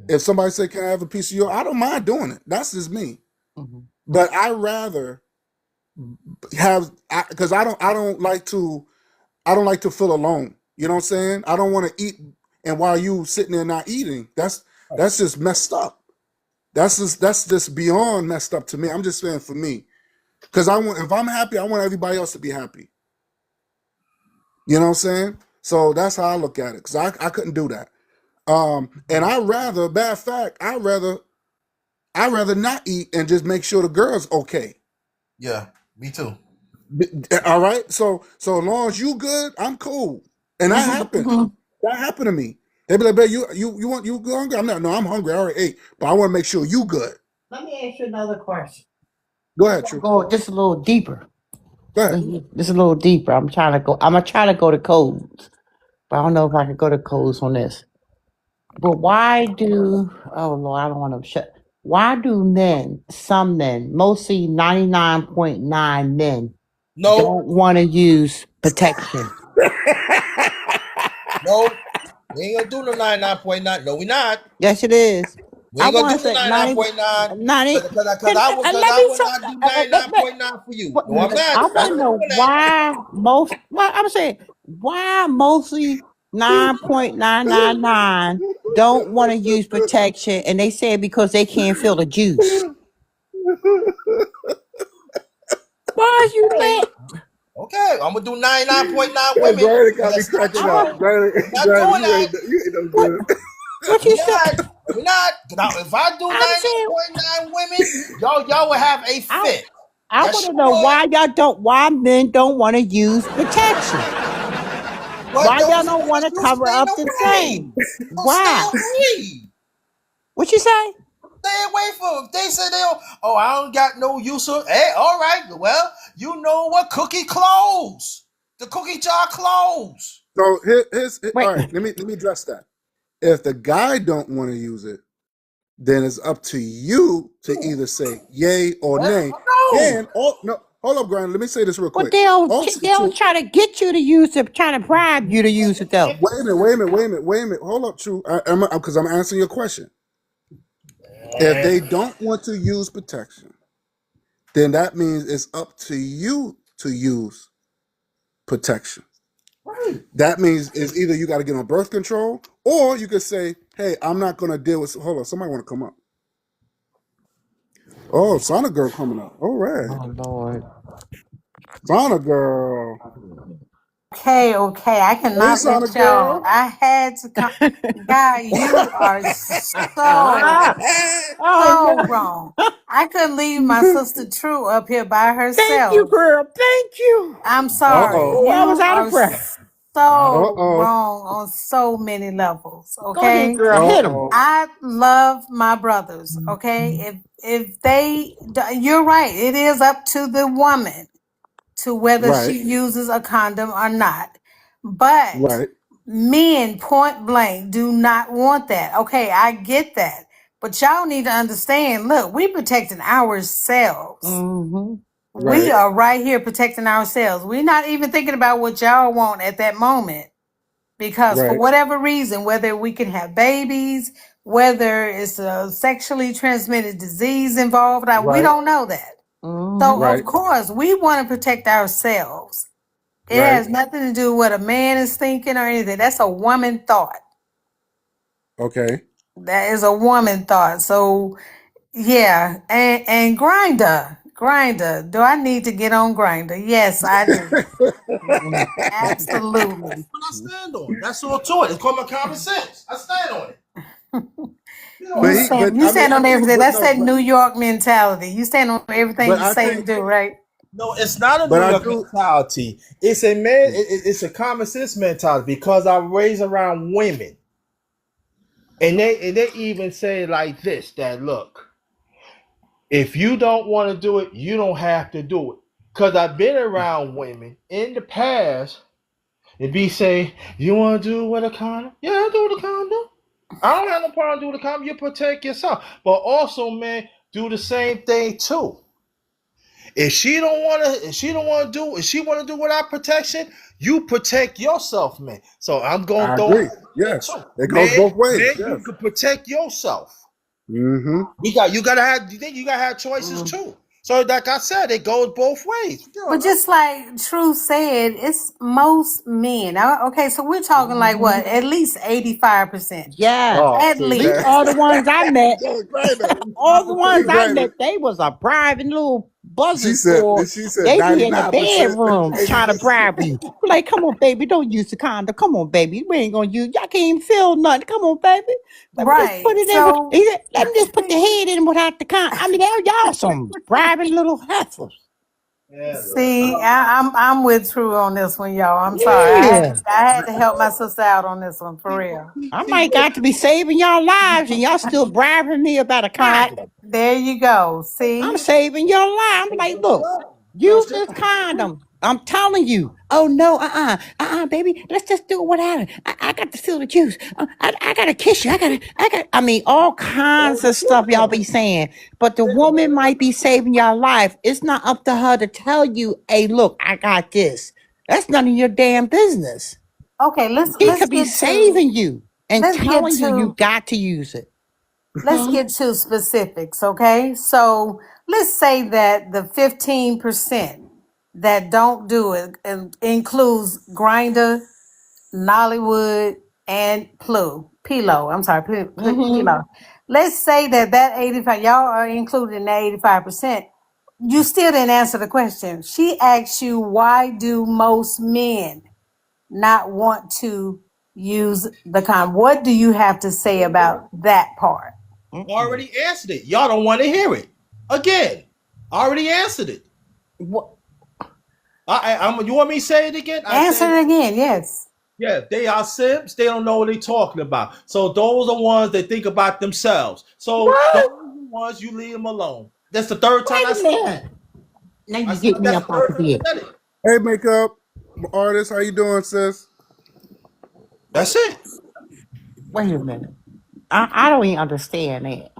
if somebody say, "Can I have a piece of your?" I don't mind doing it. That's just me. Mm-hmm. But I rather have because I don't like to feel alone. You know what I'm saying? I don't want to eat and while you sitting there not eating. That's just messed up. That's just beyond messed up to me. I'm just saying for me, because if I'm happy, I want everybody else to be happy. You know what I'm saying? So that's how I look at it. Because I couldn't do that. And I'd rather not eat and just make sure the girl's okay. Yeah, me too. All right. So as long as you good, I'm cool. And that happened. That happened to me. They be like, "Babe, you hungry?" I'm hungry. I already ate, but I want to make sure you good. Let me ask you another question. Go ahead, True. Go just a little deeper. Go ahead. Just a little deeper. I'm gonna try to go to codes, but I don't know if I can go to codes on this. But why do? Oh Lord, I don't want to shut. Why do some men, mostly 99.9 men, don't want to use protection? No, we ain't gonna do no 99.9. No, we not. Yes, it is. We ain't gonna do the 99.9 because I will not do 99.9 for you. No, I'm not. I want to know why I'm saying why mostly 9.999 don't want to use protection, and they say because they can't feel the juice. Why you lit? Okay, I'm gonna do 99.9 women. Granny got me cracking up. Granny, you ain't no good. What you said? We're not. If I do 99.9 women, y'all will have a fit. I want to know why men don't want to use protection. Why y'all don't want to cover up the thing? Why? What you say? Stay away from them. They say I don't got no use of. Hey, all right. Well, you know what? Cookie close. The cookie jar close. So here's all right. Let me address that. If the guy don't want to use it, then it's up to you to either say yay or nay. And no, hold up, Granny. Let me say this real quick. But they'll try to get you to use it, trying to bribe you to use it, though. Wait a minute. Hold up, True. Because I'm answering your question. If they don't want to use protection, then that means it's up to you to use protection. Right. That means it's either you got to get on birth control, or you could say, "Hey, I'm not going to deal with." Hold on, somebody want to come up. Oh, Sonic Girl coming up. All right. Oh Lord. Sonic Girl. Okay, I cannot let y'all. I had to come. God, you are so wrong. I couldn't leave my sister True up here by herself. Thank you, girl. Thank you. I'm sorry. I was out of breath. So wrong on so many levels. Okay, go ahead, girl. Hit them. I love my brothers. Okay, if they, you're right. It is up to the woman to whether she uses a condom or not. But men, point blank, do not want that. Okay, I get that. But y'all need to understand, look, we protecting ourselves. Mm-hmm. We are right here protecting ourselves. We're not even thinking about what y'all want at that moment. Because for whatever reason, whether we can have babies, whether it's a sexually transmitted disease involved, we don't know that. So, of course, we want to protect ourselves. It has nothing to do with what a man is thinking or anything. That's a woman thought. Okay. That is a woman thought. So, yeah. And Grindr. Do I need to get on Grindr? Yes, I do. Absolutely. That's what I stand on. That's all to it. It's called my common sense. I stand on it. You stand on everything. That's that New York mentality. You stand on everything you say and do, right? No, it's not a New York mentality. It's a man. It's a common sense mentality because I was raised around women, and they even say like this: that look, if you don't want to do it, you don't have to do it. Because I've been around women in the past, and be say, you want to do it with a condom? Yeah, I'll do it with a condom. I don't have no problem doing the condom. You protect yourself, but also, man, do the same thing too. If she want to do without protection, you protect yourself, man. So I'm going to agree. Yes, it goes both ways. You can protect yourself. Mm-hmm. You gotta have choices too. So, like I said, it goes both ways. But just like True said, it's most men. Okay, so we're talking like what? At least 85%. Yeah. Oh, At see, At least least. all the ones I met, all the ones I Right. met, they was a private little She buzzers said for. she said They be in the 99%. bedroom trying to bribe you. Like, come on, baby, don't use the condom. Come on, baby, we ain't gonna use. Y'all can't even feel nothing. Come on, baby. Let me just Right. put it in. So Let me just put the head in without the condom. I mean, y'all some bribing little heifers. Yeah, see, I'm with True on this one, y'all. I'm sorry. Yeah. I had to help my sister out on this one for real. I might got to be saving y'all lives, and y'all still bribing me about a condom. There you go. See? I'm saving your life. I'm like, look, use this condom. I'm telling you. Oh no, baby. Let's just do it without it. I got to feel the juice. I gotta kiss you. I mean, all kinds of stuff y'all be saying. But the woman might be saving your life. It's not up to her to tell you, hey, look, I got this. That's none of your damn business. Okay, let's He could be get to saving you and let's get telling you to got to use it. let's get to specifics, okay? So let's say that the 15% that don't do it includes Grinder, Nollywood, and Pilo. I'm sorry, Pilo. Let's say that 85, y'all are included in that 85%. You still didn't answer the question. She asked you, why do most men not want to use the condom? What do you have to say about that part? already answered it. Y'all don't want to hear it. Again, I already answered it. What? You want me to say it again? Answer it again, yes. Yeah, they are simps. They don't know what they're talking about. So those are ones that think about themselves. So those are the ones you leave them alone. That's the third time I said it. Now you get me up out of here. Hey, makeup artist, how you doing, sis? That's it. Wait a minute. I don't even understand that.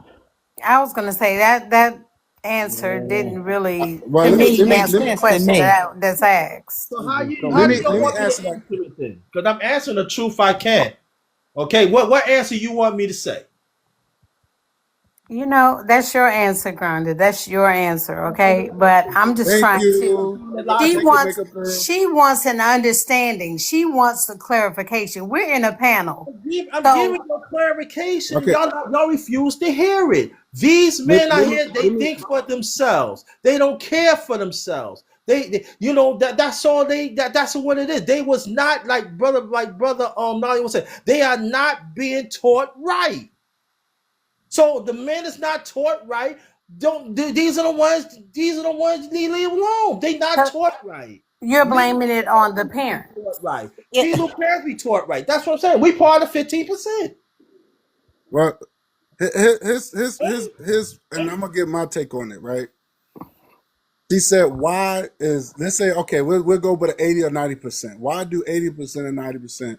I was gonna say that answer didn't really Well, To let me, me answer the sense to question me. that's asked. So how do you let me want me answer to that. answer it then? Because I'm answering the truth I can. Okay, what answer you want me to say? You know, that's your answer, Granda. That's your answer, okay? But I'm just Thank trying to. you. She Thank you, wants. makeup girl. She wants an understanding. She wants the clarification. We're in a panel, I'm so giving you clarification. Okay. Y'all refuse to hear it. These men out here, they think for themselves. They don't care for themselves. They you know that's all that's what it is. They was not like brother Nolly was saying. They are not being taught right. So the man is not taught right. These are the ones you leave alone. They not taught right. you're blaming it on the parent. Taught right. These little parents be taught right. That's what I'm saying. We part of 15%. Well, his, and I'm gonna give my take on it, right? She said, why is, let's say, okay, we'll go with an 80 or 90%. Why do 80% and 90%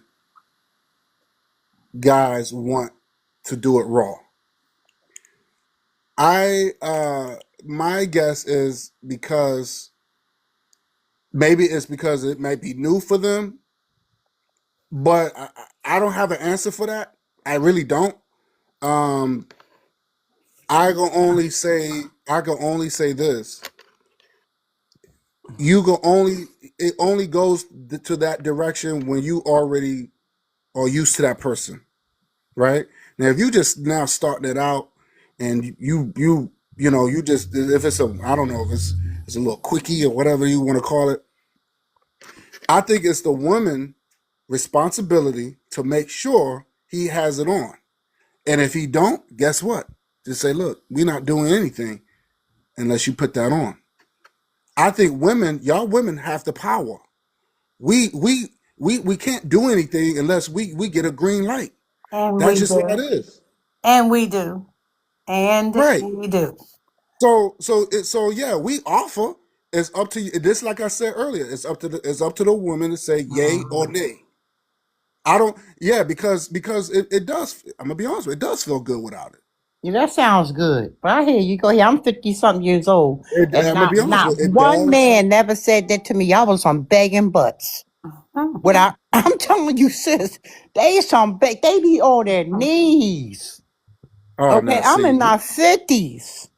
guys want to do it raw? My guess is because maybe it's because it might be new for them, but I don't have an answer for that. I really don't. I can only say this. It only goes to that direction when you already are used to that person, right? Now, if you just now starting it out and you just, if it's I don't know if it's a little quickie or whatever you want to call it. I think it's the woman responsibility to make sure he has it on. And if he don't, guess what? Just say, look, we're not doing anything unless you put that on. I think y'all women have the power. We can't do anything unless we get a green light. And That's we just do. what it is. And we do. And Right. we do. So yeah, we offer. It's up to you. This, like I said earlier, it's up to the woman to say yay or nay. I don't. Yeah, because it does. I'm gonna be honest with you, it does feel good without it. Yeah, that sounds good. But I hear you go here. I'm 50-something years old. I'm gonna be honest Not with you, it one does. man never said that to me. Y'all was some begging butts. I'm telling you, sis, they be on their knees. Oh, Okay, now, I'm see, in my 50s.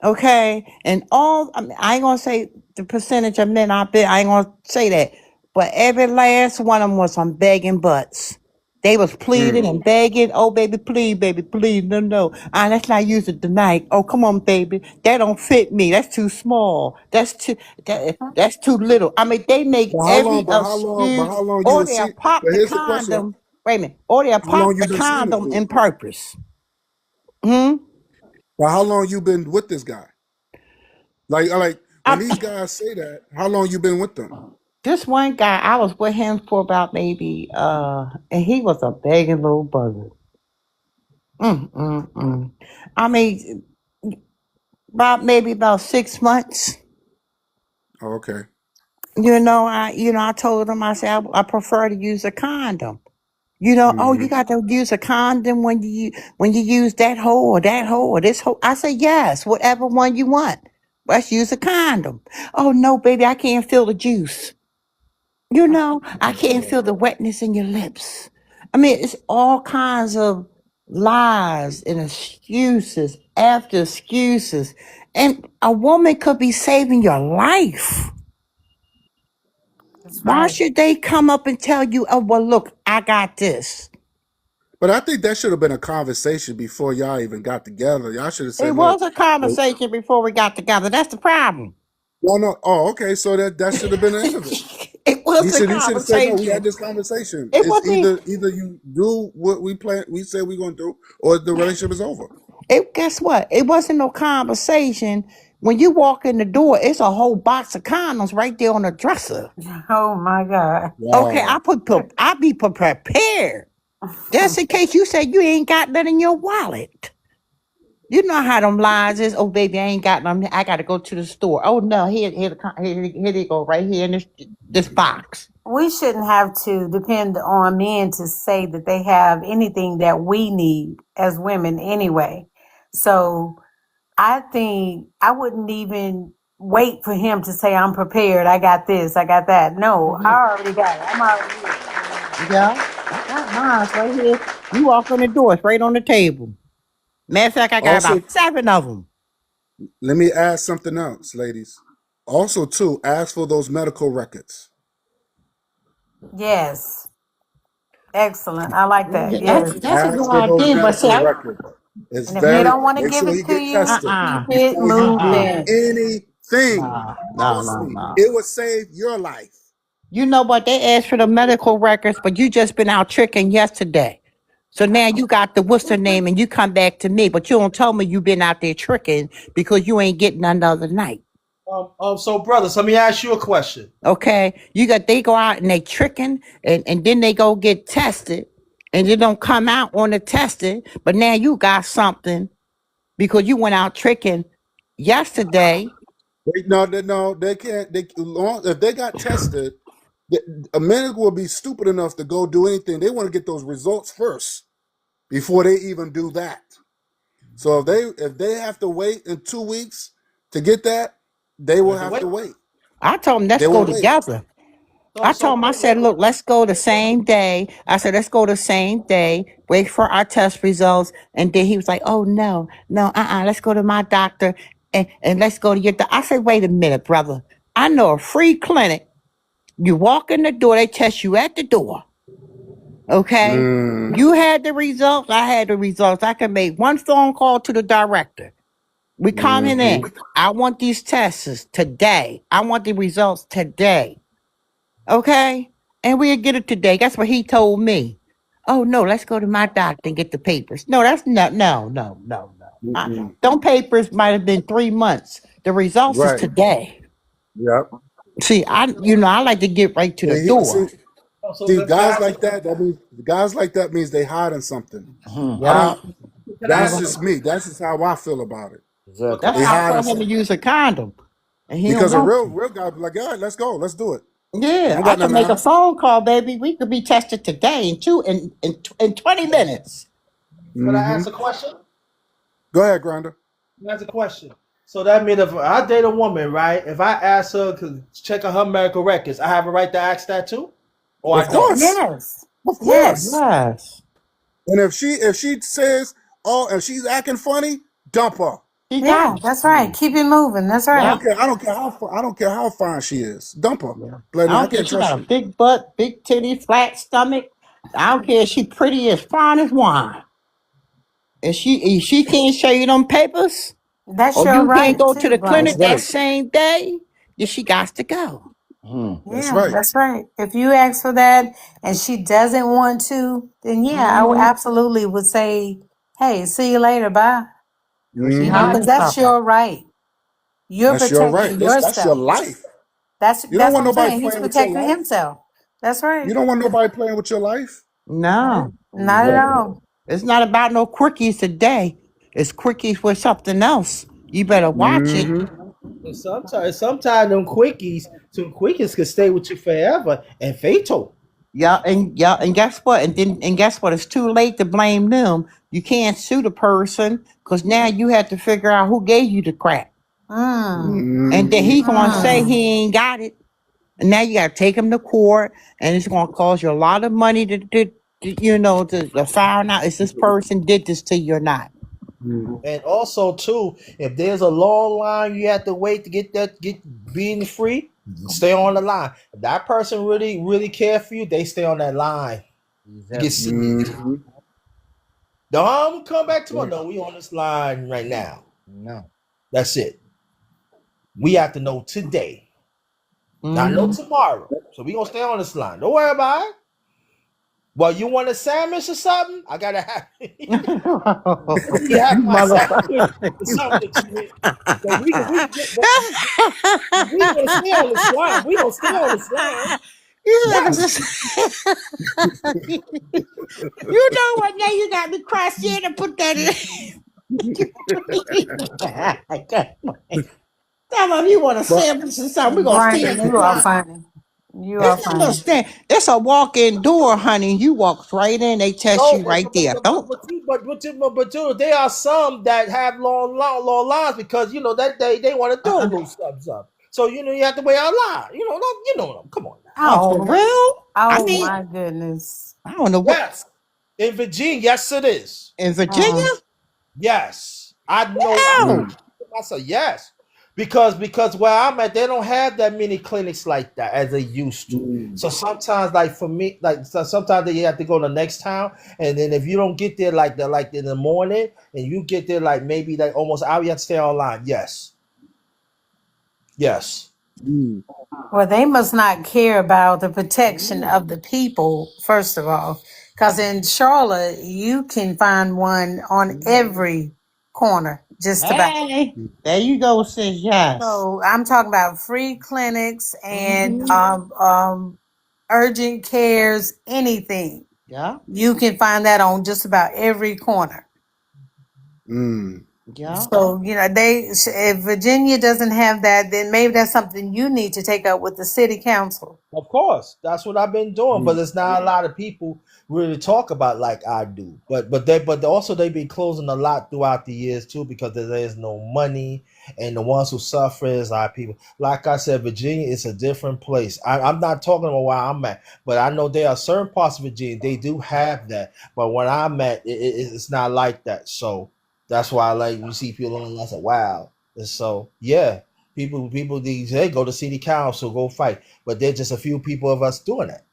Okay, and I mean, I ain't gonna say the percentage of men I bet. I ain't gonna say that, but every last one of them was on begging butts. They was pleading and begging. Oh, baby, please, no, no. Let's not use it tonight. Oh, come on, baby. That don't fit me. That's too small. That's too little. I mean, they make every But excuse, how long you or would they'll see? pop But the here's the question: condom. Wait a minute. Or they'll how long pop you the been seeing this condom dude? in purpose. Hmm. But how long you been with this guy? Like when I, these guys say that, how long you been with them? This one guy, I was with him for about maybe, and he was a begging little bugger. I mean, about 6 months. Oh, okay. I told him, I said, I prefer to use a condom. Oh, you got to use a condom when you use that hole or that hole or this hole. I said, yes, whatever one you want. Let's use a condom. Oh no, baby, I can't feel the juice. I can't feel the wetness in your lips. I mean, it's all kinds of lies and excuses after excuses. And a woman could be saving your life. That's Why right. should they come up and tell you, oh, well, look, I got this? But I think that should have been a conversation before y'all even got together. Y'all should have It said, "Look, was a conversation before we got together. That's the problem. no. Oh, okay. So that should have been the end of it. It You was a should have said, no. We had conversation. this conversation. It It's wasn't. either you do what we said we're gonna do, or the relationship is over." Guess what? It wasn't no conversation. When you walk in the door, it's a whole box of condoms right there on the dresser. Oh my God. Okay, Wow. I be prepared just in case you say you ain't got that in your wallet. You know how them lies is. Oh, baby, I ain't got them. I got to go to the store. Oh no, here they go right here in this box. We shouldn't have to depend on men to say that they have anything that we need as women anyway. So I think I wouldn't even wait for him to say, I'm prepared. I got this. I got that. No, I already got it. I'm already here. Yeah, I got mine right here. You walk in the door, it's right on the table. Matter of fact, I got Also, about 7 of them. let me add something else, ladies. Also, too, ask for those medical records. Yes. Excellent. I like that. That's Yes. a Ask good for those idea, but see, medical records. It's And if they don't want to make give sure it you to get you, tested uh-uh, keep it before you do moving. anything. no, Trust me, no. it will save your life. You know what? They asked for the medical records, but you just been out tricking yesterday. So now you got the what's her name, and you come back to me, but you don't tell me you been out there tricking because you ain't getting another night. So brothers, let me ask you a question. Okay, they go out and they tricking, and then they go get tested, and they don't come out on the testing. But now you got something because you went out tricking yesterday. No, they can't. If they got tested, a man will be stupid enough to go do anything. They want to get those results first before they even do that. So if they have to wait in 2 weeks to get that, they will have to wait. I told them, let's They go will wait. together. I told him, I said, look, let's go the same day. I said, let's go the same day, wait for our test results. And then he was like, oh, no, let's go to my doctor and let's go to your doctor. I said, wait a minute, brother. I know a free clinic. You walk in the door, they test you at the door. Okay? You had the results, I had the results. I can make one phone call to the director. We coming in. I want these tests today. I want the results today. Okay? And we'll get it today. That's what he told me. Oh no, let's go to my doctor and get the papers. No, that's no. Them papers might have been 3 months. The results is Right. today. Yep. See, I like to get right to the door. See, guys like that means they hiding something. Yeah. That's just me. That's just how I feel about it. That's They why I hiding told him to something. use a condom. And he Because a don't want real guy be like, all right, let's go, let's do it. Yeah, don't I got can nothing make to a phone call, baby. We could be tested today in 20 minutes. Can I ask a question? Go ahead, Grinder. That's a question. So that means if I date a woman, right? If I ask her to check on her medical records, I have a right to ask that too? Or Of course. Yes. Of course. Yes. And if she says, oh, and she's acting funny, dump her. Yeah, that's right. Keep it moving. That's I right. don't care. I don't care how fine she is. Dump her. Yeah. Like, I I don't care. can't She got trust a you. big butt, big titty, flat stomach. I don't care if she pretty as fine as wine. If she can't show you them papers, That's or your you can't right go to too, the That's clinic Brian. that right. same day, then she got to go. That's Yeah, right. that's right. If you ask for that and she doesn't want to, then yeah, I would absolutely would say, "Hey, see you later, bye." She You know, not because Mm-hmm. that's your right. You're That's your right. protecting That's your yourself. life. That's You don't what want I'm nobody saying. He's playing with your protecting life. himself. That's right. You don't want nobody playing with your life. No, Not at all. it's not about no quickies today. It's quickies with something else. You better watch it. Mm-hmm. And sometimes them quickies can stay with you forever and fatal. Yeah, and guess what? And guess what? It's too late to blame them. You can't sue the person because now you have to figure out who gave you the crap. Mm. And then he gonna say Mm. he ain't got it. And now you gotta take him to court, and it's gonna cost you a lot of money to find out if this person did this to you or not. And also too, if there's a long line you have to wait to get being free, stay on the line. If that person really care for you, they stay on that line. Get Mm-hmm. don't come back tomorrow. No, we on this line right now. No. That's it. We have to know today, not know Mhm. tomorrow. So we gonna stay on this line. Don't worry about it. Well, you want a sandwich or something? I gotta have. You have my sandwich or something. So we gonna stay on this line. We gonna stay on this line. You Yes. you know what? Now you got me cross-eyed to put that in. Tell them you want a But sandwich or something. We're gonna stay in Brian, the you are line. funny. You are It's not no funny. stand. It's a walk-in door, honey. You walk right in, they test No, you right there. Don't. but there are some that have long lines because that they want to do a little something. So you have to wait out line. Come on now. Oh, for real? I Oh mean, my goodness. I don't know what Yes, in Virginia, yes it is. in Virginia. Yes, I know. Oh, I said yes, because where I'm at, they don't have that many clinics like that as they used to. So sometimes, like for me, sometimes they have to go to the next town, and then if you don't get there like in the morning, and you get there like maybe like almost hour, you have to stay online. Yes. Well, they must not care about the protection of the people, first of all. Because in Charlotte, you can find one on every corner, just about. hey, there you go, sis. Yes. So I'm talking about free clinics and urgent cares, anything. Yeah. You can find that on just about every corner. Yeah. So, if Virginia doesn't have that, then maybe that's something you need to take up with the city council. Of course, that's what I've been doing, but there's not a lot of people really talk about like I do. But also they've been closing a lot throughout the years too because there is no money, and the ones who suffer is our people. Like I said, Virginia is a different place. I'm not talking about where I'm at, but I know there are certain parts of Virginia they do have that, but when I'm at, it's not like that. So that's why you see people on I said, wow. And so yeah. People these hey go to city council, go fight, but there's just a few people of us doing that,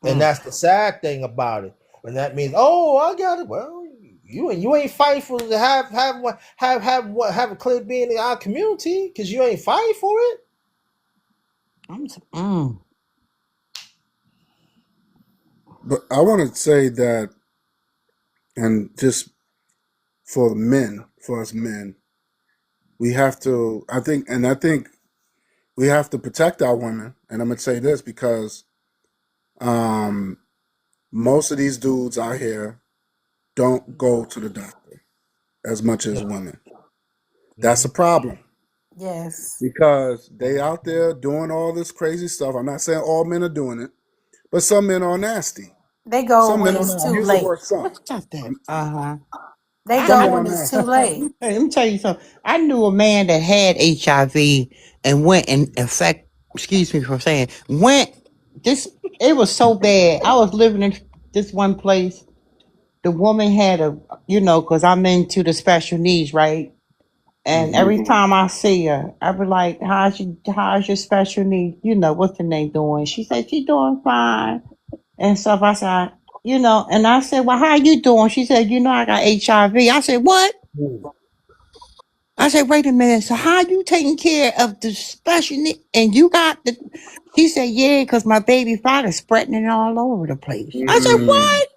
and that's the sad thing about it. And that means, oh, I got it. Well, you ain't fighting for to have a clear being in our community because you ain't fighting for it. But I want to say that, and just for us men, we have to. I think we have to protect our women. And I'm gonna say this because most of these dudes out here don't go to the doctor as much as women. That's a problem. Yes. Because they out there doing all this crazy stuff. I'm not saying all men are doing it, but some men are nasty. They go Some when men are it's nasty. too Use late. the word some. What's that? They Some go men are when it's nasty. too late. Let me tell you something. I knew a man that had HIV and went and in fact, excuse me for saying, went this. It was so bad. I was living in this one place, the woman had a, because I'm into the special needs, right? And every time I see her, I be like, how's your special needs? What's the name doing? She said, she doing fine and stuff. I said, and I said, well, how you doing? She said, I got HIV. I said, what? I said, wait a minute. So how you taking care of the special need? And you got the, she said, yeah, because my baby father spreading it all over the place. I said, what?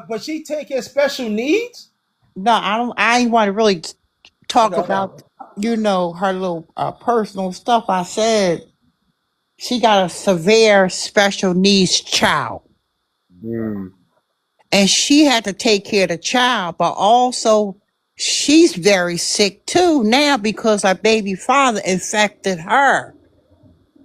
But she take care of special needs? No, I ain't want to really talk about, her little personal stuff. I said, she got a severe special needs child. And she had to take care of the child, but also she's very sick too now because her baby father infected her.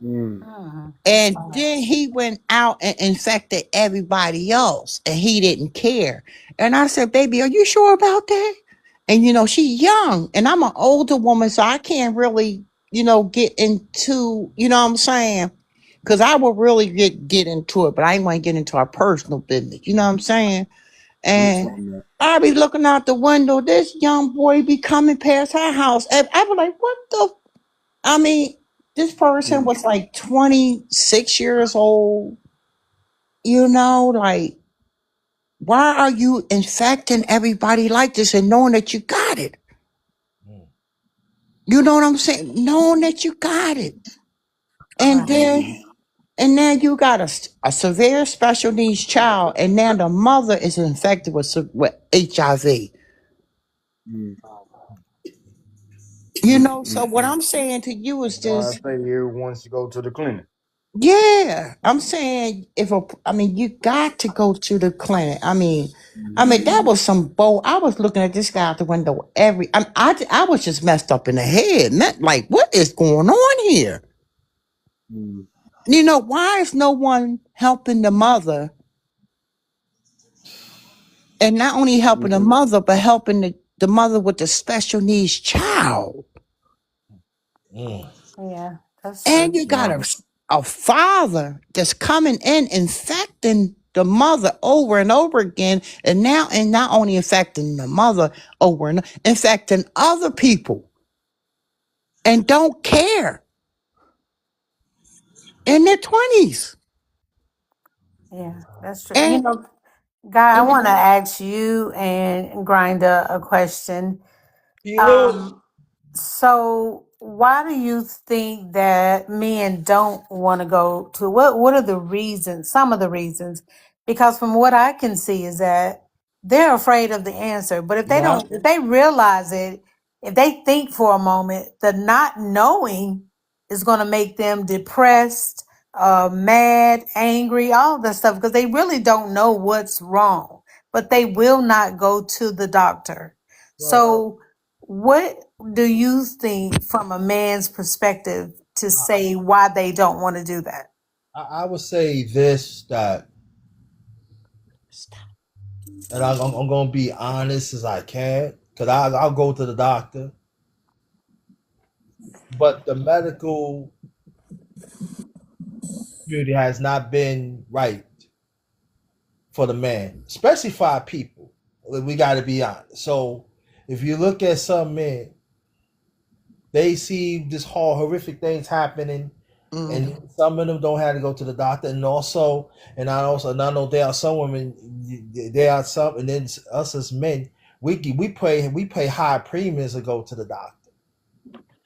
And then he went out and infected everybody else and he didn't care. And I said, baby, are you sure about that? And she's young and I'm an older woman, so I can't really, get into, what I'm saying? Because I would really get into it, but I ain't want to get into our personal business. You know what I'm saying? And I be looking out the window. This young boy be coming past her house. And I be like, what the? I mean, this person was like 26 years old. Like, why are you infecting everybody like this and knowing that you got it? You know what I'm saying? Knowing that you got it. And then you got a severe special needs child, and now the mother is infected with HIV. So what I'm saying to you is I this. say everyone should go to the clinic. Yeah, I'm saying you got to go to the clinic. I mean, that was some bold. I was looking at this guy out the window I was just messed up in the head. Like, what is going on here? Why is no one helping the mother? And not only helping the mother, but helping the mother with the special needs child. Yeah, that's true. And you got a father that's coming in infecting the mother over and over again, and not only infecting the mother over and infecting other people, and don't care in their 20s. Yeah, that's true. And, Guy, I want to ask you and Grinder a question. So why do you think that men don't want to go to what are the reasons, some of the reasons? Because from what I can see is that they're afraid of the answer. But if they realize it, if they think for a moment, the not knowing is going to make them depressed, mad, angry, all of that stuff, because they really don't know what's wrong, but they will not go to the doctor. So what do you think from a man's perspective to say why they don't want to do that? I would say this, that, and I'm going to be honest as I can, because I'll go to the doctor. But the medical community has not been right for the man, especially for our people. We got to be honest. So if you look at some men, they see this whole horrific things happening, and some of them don't have to go to the doctor. And I know there are some women, there are some, and then us as men, we pay high premiums to go to the doctor.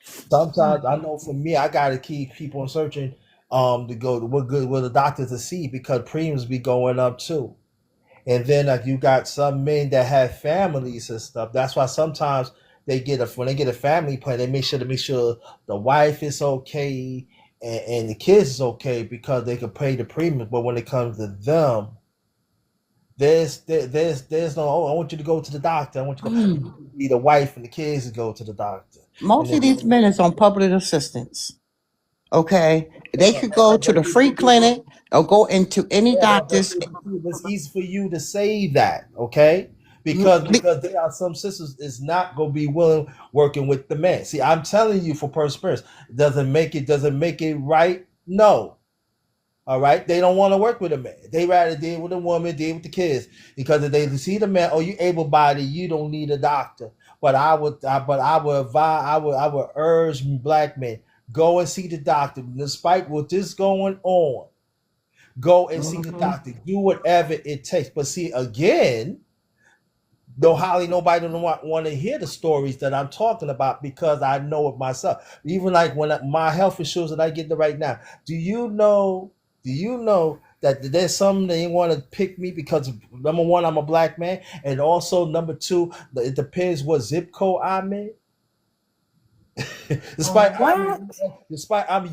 Sometimes I know for me, I gotta keep people searching to go to what the doctor to see, because premiums be going up too. And then you got some men that have families and stuff. That's why sometimes when they get a family plan, they make sure the wife is okay and the kids is okay, because they can pay the premium. But when it comes to them, there's no, I want you to go to the doctor. I want you to be the wife and the kids to go to the doctor. Most of these men is on public assistance. Okay, they could go to the free clinic or go into any doctor's. It's easy for you to say that, okay? Because there are some sisters is not gonna be willing working with the man. See, I'm telling you, for perseverance, doesn't make it right. No, All right, they don't want to work with a man. They rather deal with a woman, deal with the kids, because if they see the man, oh, you able bodied, you don't need a doctor. But I would advise, I would urge black men, go and see the doctor. Despite what is going on, go and see the doctor. Do whatever it takes. But see, again, though hardly nobody don't want to hear the stories that I'm talking about because I know it myself. Even like when my health issues that I get to right now. Do you know that there's some they want to pick me because number one, I'm a black man, and also number two, it depends what zip code I'm in. despite I'm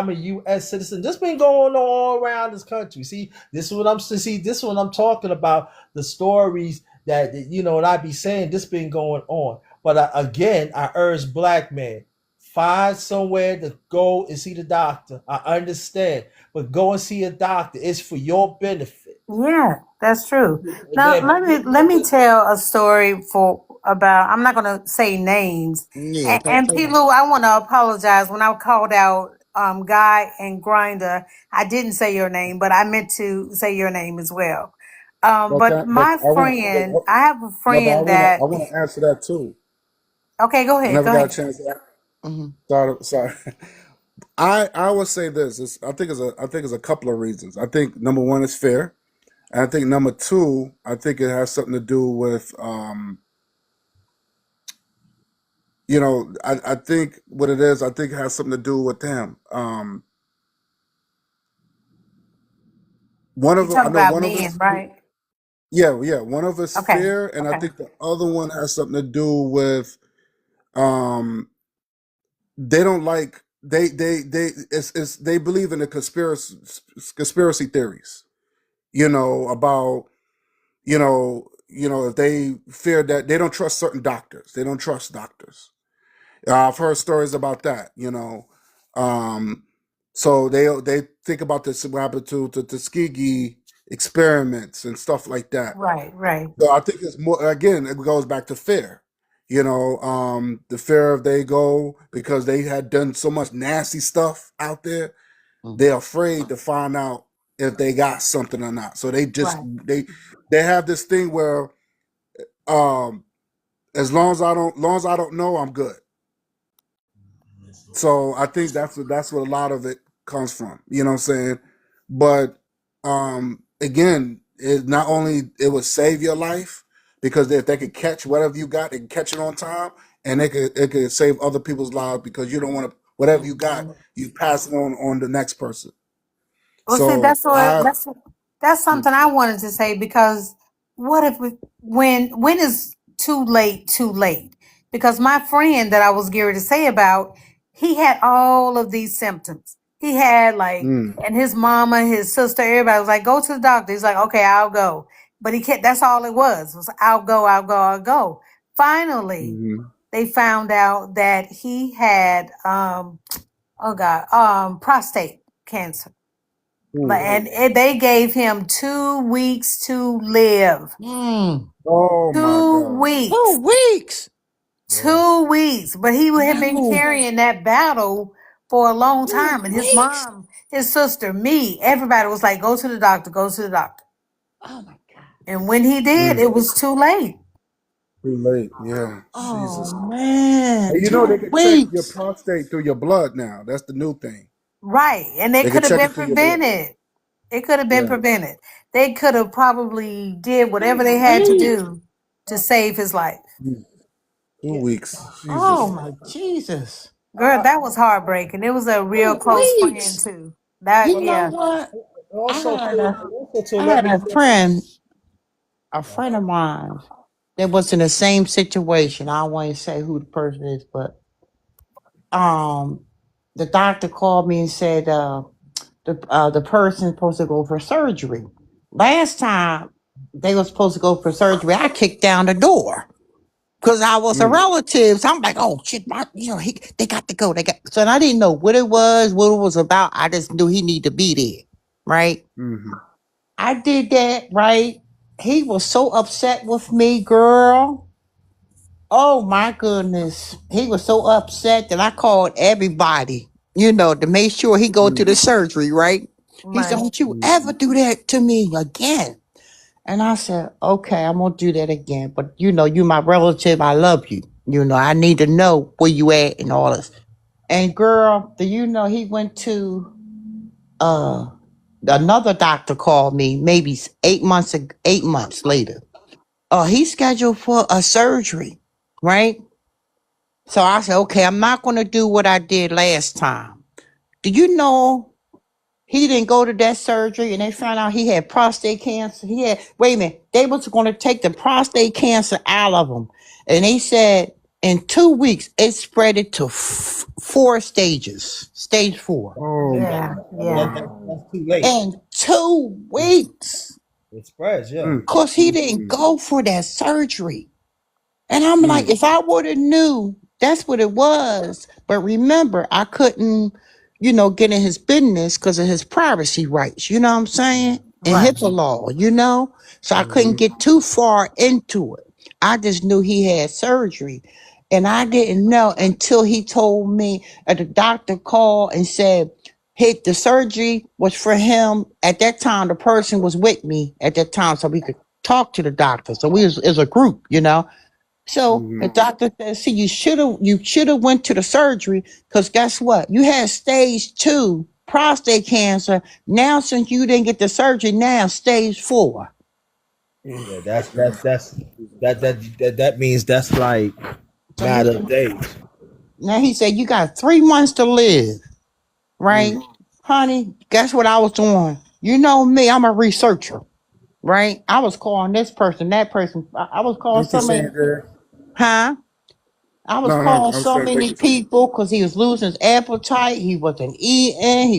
a U.S. citizen. This been going on all around this country. This is what I'm talking about. The stories that and I be saying this been going on. But again, I urge black men, find somewhere to go and see the doctor. I understand, but go and see a doctor. It's for your benefit. Yeah, that's true. Now let me tell a story about. I'm not going to say names. Yeah, And P. Lou, I want to apologize when I called out Guy and Grinder. I didn't say your name, but I meant to say your name as well. But my friend, I have a friend that. I want to answer that too. Okay, go I ahead. never Go got ahead. a chance to. Sorry. I would say this. I think it's a couple of reasons. I think number one is fair, and I think number two, I think it has something to do with I think what it is. I think it has something to do with them. One of You them, I talk know about one of men, us. right? Yeah. One of us Okay. fair, and I think the other one has something to do with they don't like they believe in the conspiracy theories. About if they fear that they don't trust certain doctors. They don't trust doctors. I've heard stories about that. So they think about this what happened to the Tuskegee experiments and stuff like that. Right. So I think it's more, again, it goes back to fear. The fear of they go because they had done so much nasty stuff out there. They're afraid to find out if they got something or not. So they just they have this thing where as long as I don't know, I'm good. So I think that's what a lot of it comes from. You know what I'm saying? But again, it not only it would save your life because if they could catch whatever you got, they can catch it on time, and it could save other people's lives because you don't want to whatever you got, you pass it on the next person. Well, see, that's something I wanted to say because what if when is too late? Too late? Because my friend that I was geared to say about, he had all of these symptoms. He had and his mama, his sister, everybody was like, "Go to the doctor." He's like, "Okay, I'll go," but he can't. That's all it was "I'll go." Finally, they found out that he had prostate cancer. And they gave him 2 weeks to live. Oh 2 weeks. 2 weeks. 2 weeks. But he had been carrying that battle for a long time. And his mom, his sister, me, everybody was like, go to the doctor, go to the doctor. Oh my God. And when he did, it was too late. Too late, yeah. Oh Jesus. man. And they can check your prostate through your blood now. That's the new thing. Right. And they could have been prevented. It could have been prevented. They could have probably did whatever they had to do to save his life. 2 weeks. Jesus. Oh my Jesus. Girl, that was heartbreaking. It was a real close friend too. You know what? I had a friend of mine that was in the same situation. I don't want to say who the person is, but the doctor called me and said the person's supposed to go for surgery. Last time they were supposed to go for surgery, I kicked down the door because I was a relative. So I'm like, oh shit, they got to go. So I didn't know what it was about. I just knew he needed to be there, right? I did that, right? He was so upset with me, girl. Oh my goodness. He was so upset that I called everybody, to make sure he go to the surgery, right? He said, Right. don't you ever do that to me again. And I said, okay, I'm gonna do that again. But you know, you my relative, I love you. You know, I need to know where you at and all this. And girl, do you know he went to uh another doctor called me maybe 8 months later. He's scheduled for a surgery, right? So I said, okay, I'm not gonna do what I did last time. Do you know he didn't go to that surgery and they found out he had prostate cancer? Wait a minute, they was going to take the prostate cancer out of him. And they said in 2 weeks, it spread it to 4 stages, stage 4. Oh my Yeah. Yeah. God. That's too late. In 2 weeks, It spreads, yeah. Mm, because he mm, didn't mm, go for that surgery. And I'm like, mm. if I would have knew that's what it was, but remember, I couldn't, get in his business because of his privacy rights. You know what I'm saying? And Right. HIPAA law, so I couldn't Mhm. get too far into it. I just knew he had surgery. And I didn't know until he told me the doctor called and said, hey, the surgery was for him. At that time, the person was with me at that time, so we could talk to the doctor. So we was as a group, So the Mhm. doctor said, see, you should have went to the surgery because guess what? You had stage 2 prostate cancer. Now, since you didn't get the surgery, now stage 4. Yeah, that means that's like So he matter said, of days. now he said, you got 3 months to live, right? Mm. Honey, guess what I was doing? You know me, I'm a researcher, right? I was calling this person, that person. I was calling You can say somebody, it there. huh? I was No, no, calling I'm so sorry. many people because he was losing his appetite. He wasn't eating.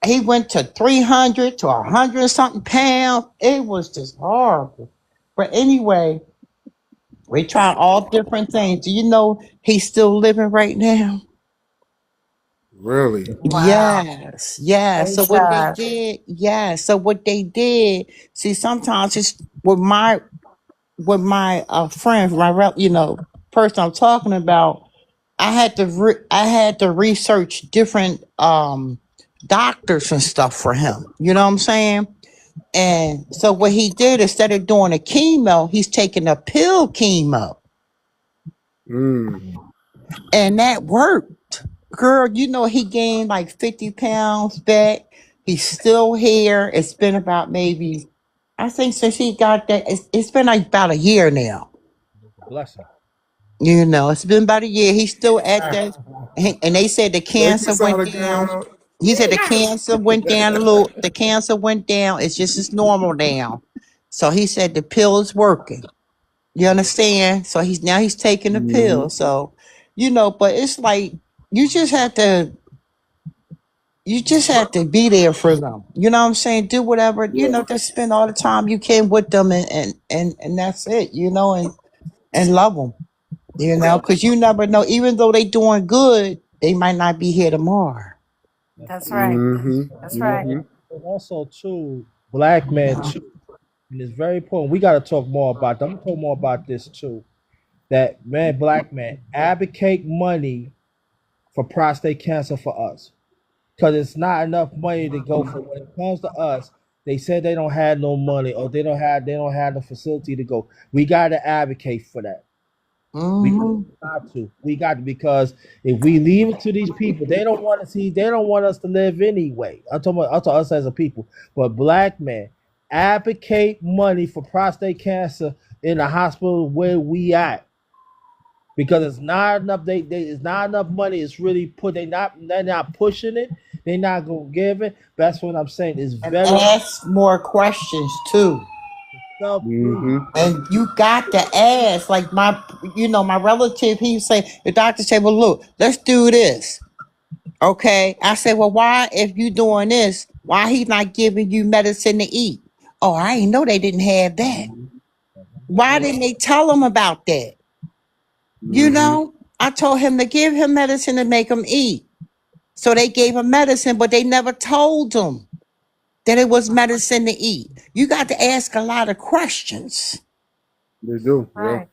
He went to 300 to 100 and something pounds. It was just horrible. But anyway, we tried all different things. Do you know he's still living right now? Really? Wow. Yes, yes. So Praise what they God. did, yes. So what they did, see, sometimes it's with my friend, person I'm talking about. I had to research different doctors and stuff for him. You know what I'm saying? And so what he did, instead of doing a chemo, he's taking a pill chemo, Mm. and that worked. Girl, he gained like 50 pounds back. He's still here. It's been about maybe, I think since he got that, it's been like about a year now. Blessing. It's been about a year. He's still at that, and they said the Make it cancer sound went again, down. Arnold. He said the cancer went down a little. The cancer went down. It's just as normal now. So he said the pill is working. You understand? So he's taking the Mhm. pill. So, but it's like you just have to be there for them. You know what I'm saying? Do whatever, Yeah. just spend all the time you can with them and that's it, and love them. Because you never know. Even though they doing good, they might not be here tomorrow. That's right. Mhm. That's right. Mhm. And also too, black men too. And it's very important. We gotta talk more about that. I'm gonna talk more about this too. That man, black man, advocate money for prostate cancer for us. Because it's not enough money to go for when it comes to us. They said they don't have no money or they don't have the facility to go. We gotta advocate for that. We Hmm. got to. We got to because if we leave it to these people, they don't want to see. They don't want us to live anyway. I'm talking us as a people. But black men advocate money for prostate cancer in the hospital where we at because it's not enough. It's not enough money. It's really put. They're not pushing it. They're not gonna give it. That's what I'm saying. It's And very ask more questions too. tough. Mhm. And you got to ask. Like my relative, he say the doctor said, "Well, look, let's do this." Okay. I said, "Well, why, if you doing this, why he not giving you medicine to eat?" Oh, I didn't know they didn't have that. Why didn't they tell him about that? Mhm. I told him to give him medicine to make him eat. So they gave him medicine, but they never told him that it was medicine to eat. You got to ask a lot of questions. They do. Yeah. Right.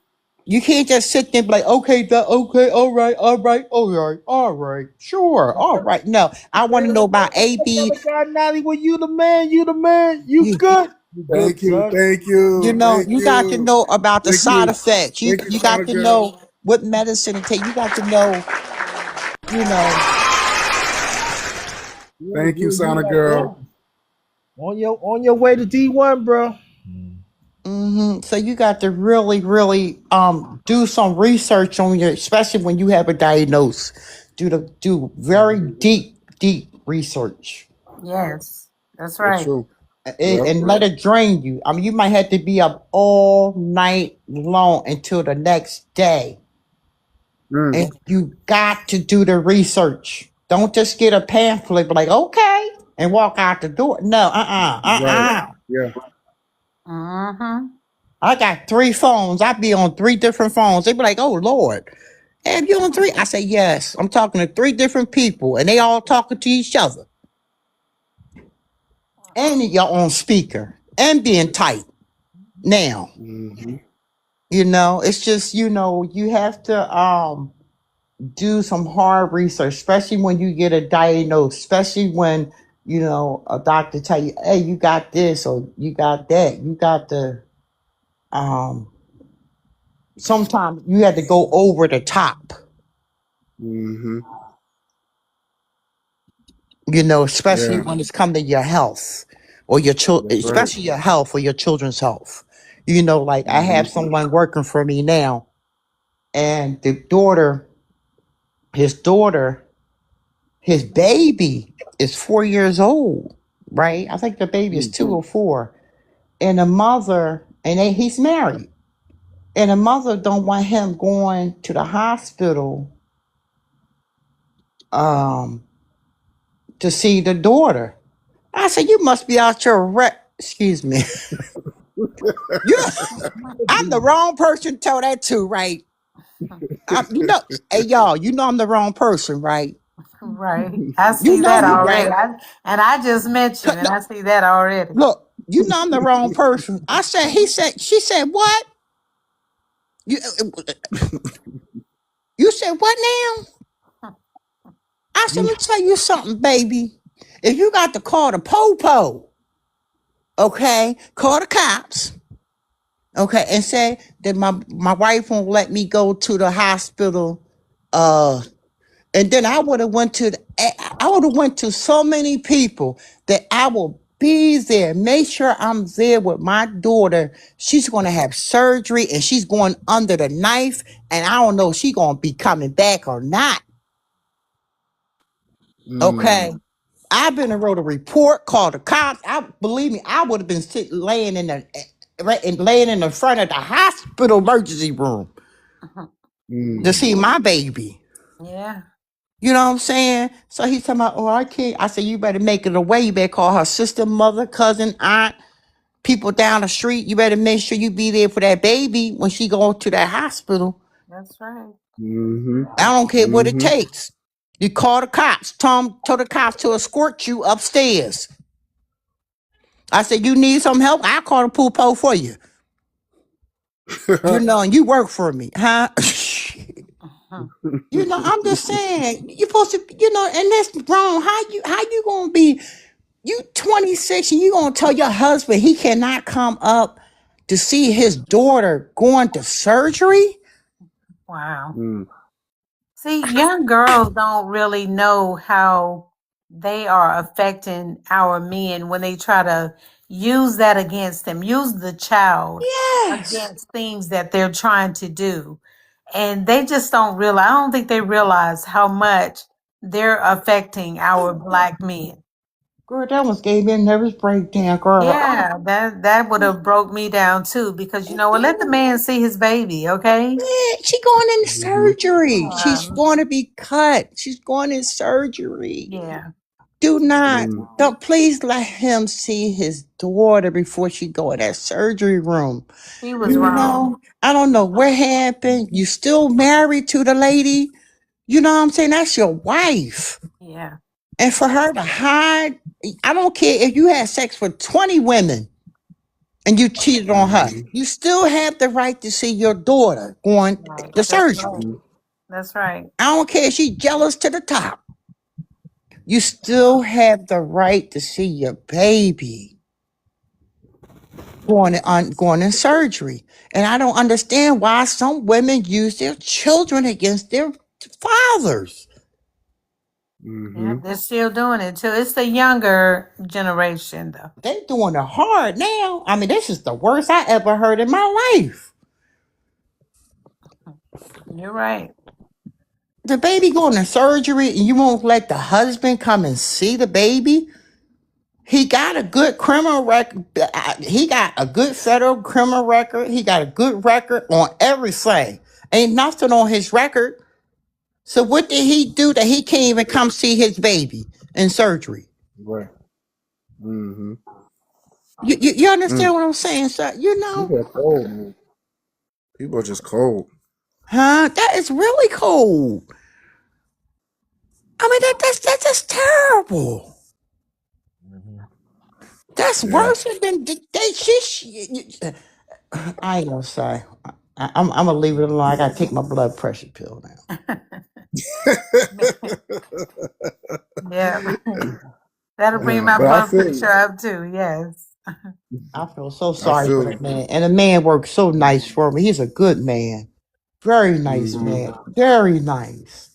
You can't just sit there and be like, okay, okay, all right, sure, all right. No, I want to know about AB. God, Nolly, well, you the man, you the man. You You, good. You good, Thank you, son. thank you you, know, thank you got to you, know about the thank side you, effects. You thank you, you got Sonic to girl. know what medicine to take. You got to know, you know. Yeah, Thank you, you Sonic like, girl. yeah. On your way to D1, bro. So you got to really, really do some research on your, especially when you have a diagnosis. Do very deep research. Yes, that's That's right. true. And, Yep. and let it drain you. I mean, you might have to be up all night long until the next day. Mm, And you got to do the research. Don't just get a pamphlet, be like, okay, and walk out the door. No, right. Yeah. Mm-hmm. I got 3 phones. I be on 3 different phones. They be like, oh Lord. Have you on 3? I say, yes. I'm talking to 3 different people, and they all talking to each other. And you're on speaker and being tight. Now, Mm-hmm. it's just, you have to do some hard research, especially when you get a diagnosis, especially when, a doctor tell you, hey, you got this or you got that. You got to sometimes you have to go over the top, Mm-hmm. especially Yeah. when it's come to your health or your children, That's right. especially your health or your children's health. Like I Mm-hmm. have someone working for me now, and his daughter, his baby is 4 years old, right? I think the baby is 2 or 4, and the mother, he's married, and the mother don't want him going to the hospital um to see the daughter. I said, you must be out your excuse me. you, I'm the wrong person to tell that to, right? Hey y'all, I'm the wrong person, right? Right. I You see know that me, already. right? I just met you, and No, I see that already. look, I'm the wrong person. She said, what? You, you said what now? I said, let me tell you something, baby. If you got to call the po-po, okay, call the cops, okay, and say that my wife won't let me go to the hospital, and then I would have went to so many people that I will be there, make sure I'm there with my daughter. She's going to have surgery and she's going under the knife, and I don't know if she's going to be coming back or not. Okay. I've been and wrote a report, called the cops. Believe me, I would have been laying in the front of the hospital emergency room to see my baby. Yeah. You know what I'm saying? So he's talking about, oh, I can't. I said, you better make it away. You better call her sister, mother, cousin, aunt, people down the street. You better make sure you be there for that baby when she go to that hospital. That's right. Mm-hmm. I don't care what it Mm-hmm. takes. You call the cops. Tell the cops to escort you upstairs. I said, you need some help? I'll call the poo-po for you. And you work for me, huh? I'm just saying, you're supposed to, and that's wrong. How you gonna be, you 26 and you gonna tell your husband he cannot come up to see his daughter going to surgery? Wow. Mm. See, young girls don't really know how they are affecting our men when they try to use that against them, use the child Yes. against things that they're trying to do. And they just don't realize, I don't think they realize how much they're affecting our Black men. Girl, that almost gave me a nervous breakdown, girl. Yeah, that would have broke me down too, because let the man see his baby, okay? She going in Mm-hmm. surgery. She's going to be cut. She's going in surgery. Yeah. Don't please let him see his daughter before she go in that surgery room. He was wrong. I don't know what happened. You still married to the lady. You know what I'm saying? That's your wife. Yeah. And for her to hide, I don't care if you had sex with 20 women. and you cheated on her, Mm-hmm. you still have the right to see your daughter going Right. to That's surgery. right. Mm-hmm. That's right. I don't care if she's jealous to the top. You still have the right to see your baby going in surgery. And I don't understand why some women use their children against their fathers. Yeah, Mm-hmm. they're still doing it too. It's the younger generation though. They doing it hard now. I mean, this is the worst I ever heard in my life. You're right. The baby going to surgery and you won't let the husband come and see the baby? He got a good criminal record. He got a good federal criminal record. He got a good record on everything. Ain't nothing on his record. So what did he do that he can't even come see his baby in surgery? Right. Mm-hmm. You understand what I'm saying, sir? You know? People are cold, man. People are just cold. Huh? That is really cold. I mean, that's just terrible. That's Yeah. worse than I ain't gonna say. I'm gonna leave it alone. I gotta take my blood pressure pill now. Yeah. That'll bring my But I blood feel you. pressure up too. Yes. I feel so I sorry for feel the you. man. And the man worked so nice for me. He's a good man. Very nice Mm-hmm. man. Very nice.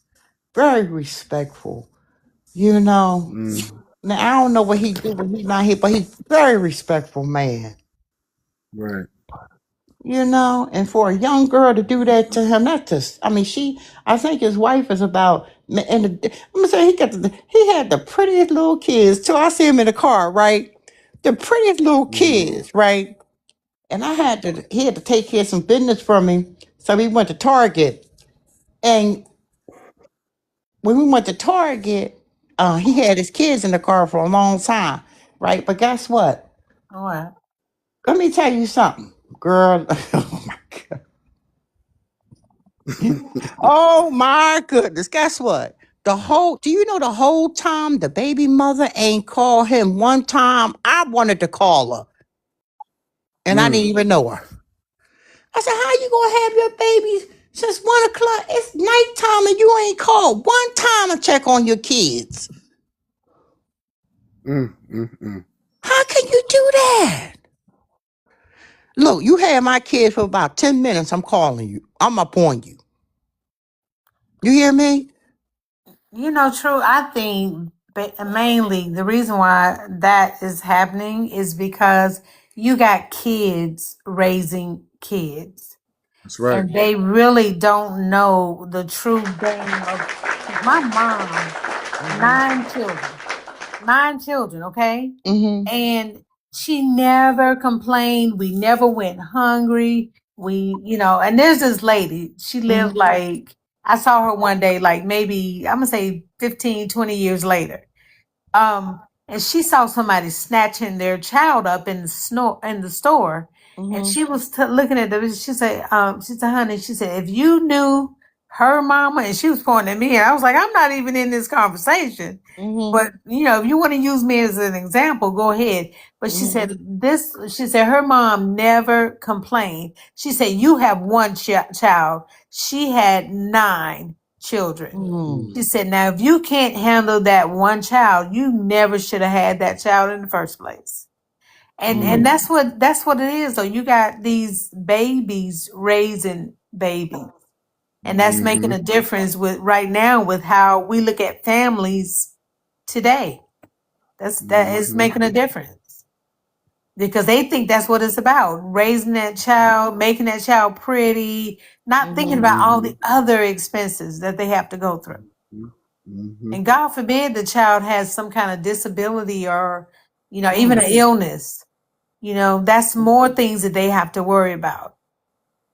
Very respectful. You know. Mm-hmm. Now I don't know what he do when he's not here, but he's very respectful man. Right. You know, and for a young girl to do that to him, that's just, I mean, I think his wife is about, and I'm gonna say he had the prettiest little kids too. I see him in the car, right? The prettiest little Mm-hmm. kids, right? And he had to take care of some business for me. So we went to Target. And when we went to Target, he had his kids in the car for a long time, right? But guess what? What? Let me tell you something, girl. Oh my God. Oh my goodness. Guess what? Do you know the whole time the baby mother ain't called him one time? I wanted to call her and I didn't even know her. I said, how you gonna have your babies since 1 o'clock? It's nighttime and you ain't called one time to check on your kids. How can you do that? Look, you had my kids for about 10 minutes. I'm calling you. I'm up on you. You hear me? You know, true. I think mainly the reason why that is happening is because you got kids raising kids. That's right. And they really don't know the true game of my mom, 9 children, okay? Mm-hmm. And she never complained. We never went hungry. And there's this lady, she lived like, I saw her one day, like maybe, I'm gonna say 15, 20 years later. And she saw somebody snatching their child up in the store, and she was looking at them. She said, honey, she said, if you knew her mama, and she was pointing at me, and I was like, I'm not even in this conversation. But if you want to use me as an example, go ahead. But she said her mom never complained. She said, you have one child. She had 9 children. She said, now if you can't handle that one child, you never should have had that child in the first place. And that's what it is though. You got these babies raising babies. And that's making a difference with right now with how we look at families today. That is making a difference. Because they think that's what it's about. Raising that child, making that child pretty, not thinking about all the other expenses that they have to go through. And God forbid the child has some kind of disability or, even an illness. That's more things that they have to worry about.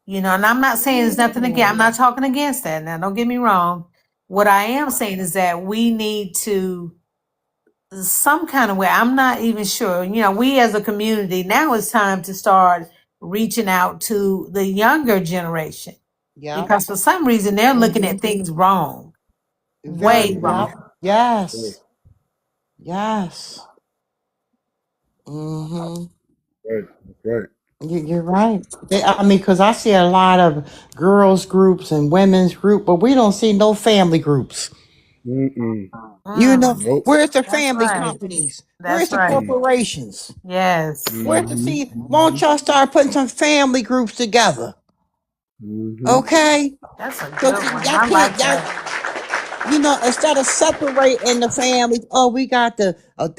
And I'm not saying there's nothing again. I'm not talking against that. Now, don't get me wrong. What I am saying is that we need to, some kind of way, I'm not even sure, we as a community, now it's time to start reaching out to the younger generation. Yeah. Because for some reason, they're looking at things wrong. Way wrong. Yes. Yes. Right. Right. You're right. I mean, because I see a lot of girls groups and women's group, but we don't see no family groups. Mm-mm. You know, Mm, Nope. where's the that's family right. companies? Where's That's the right. Mm. corporations? Yes. Where's the Mm-hmm. see? Won't y'all start putting some family groups together? Mm-hmm. Okay, That's a because good one. y'all I can't. like Y'all, that. instead of separating the families, oh, we got the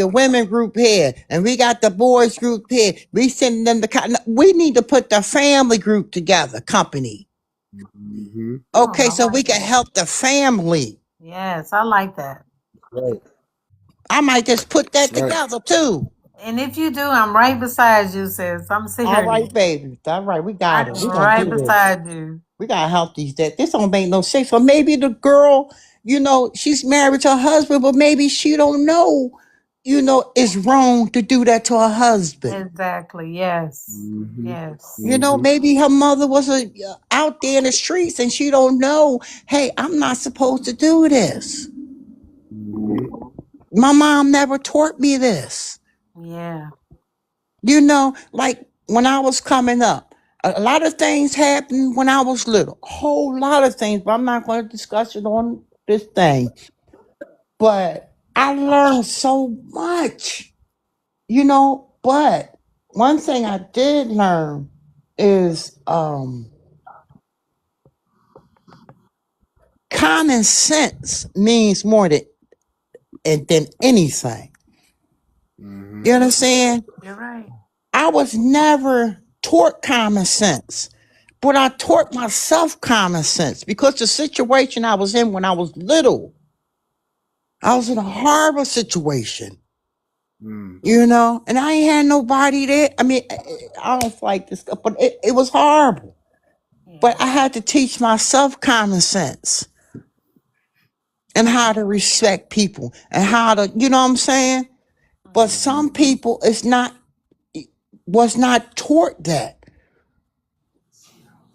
women group here, and we got the boys group here. We send them no, we need to put the family group together, company. Mm-hmm. Oh, Okay, I so we like can that. help the family. Yes, I like that. Right. I might just put that Right. together too. And if you do, I'm right beside you, sis. I'm All serious. right, baby. All right, we got it. I'm We gonna right do this. beside you. We gotta help these that this don't make no sense. So maybe the girl, she's married to her husband, but maybe she don't know, it's wrong to do that to her husband. Exactly. Yes. Mm-hmm. Yes. Mm-hmm. Maybe her mother was out there in the streets and she don't know, hey, I'm not supposed to do this. Mm-hmm. My mom never taught me this. Yeah. Like when I was coming up, a lot of things happened when I was little. A whole lot of things, but I'm not going to discuss it on this thing. But I learned so much, but one thing I did learn is common sense means more than anything. Mm-hmm. You understand? You're right. I was never taught common sense, but I taught myself common sense because the situation I was in when I was little, I was in a horrible situation, Mm. and I ain't had nobody there. I mean, I don't like this stuff, but it was horrible. But Yeah. I had to teach myself common sense and how to respect people and how to, you know what I'm saying? But Mm-hmm. some people, was not taught that.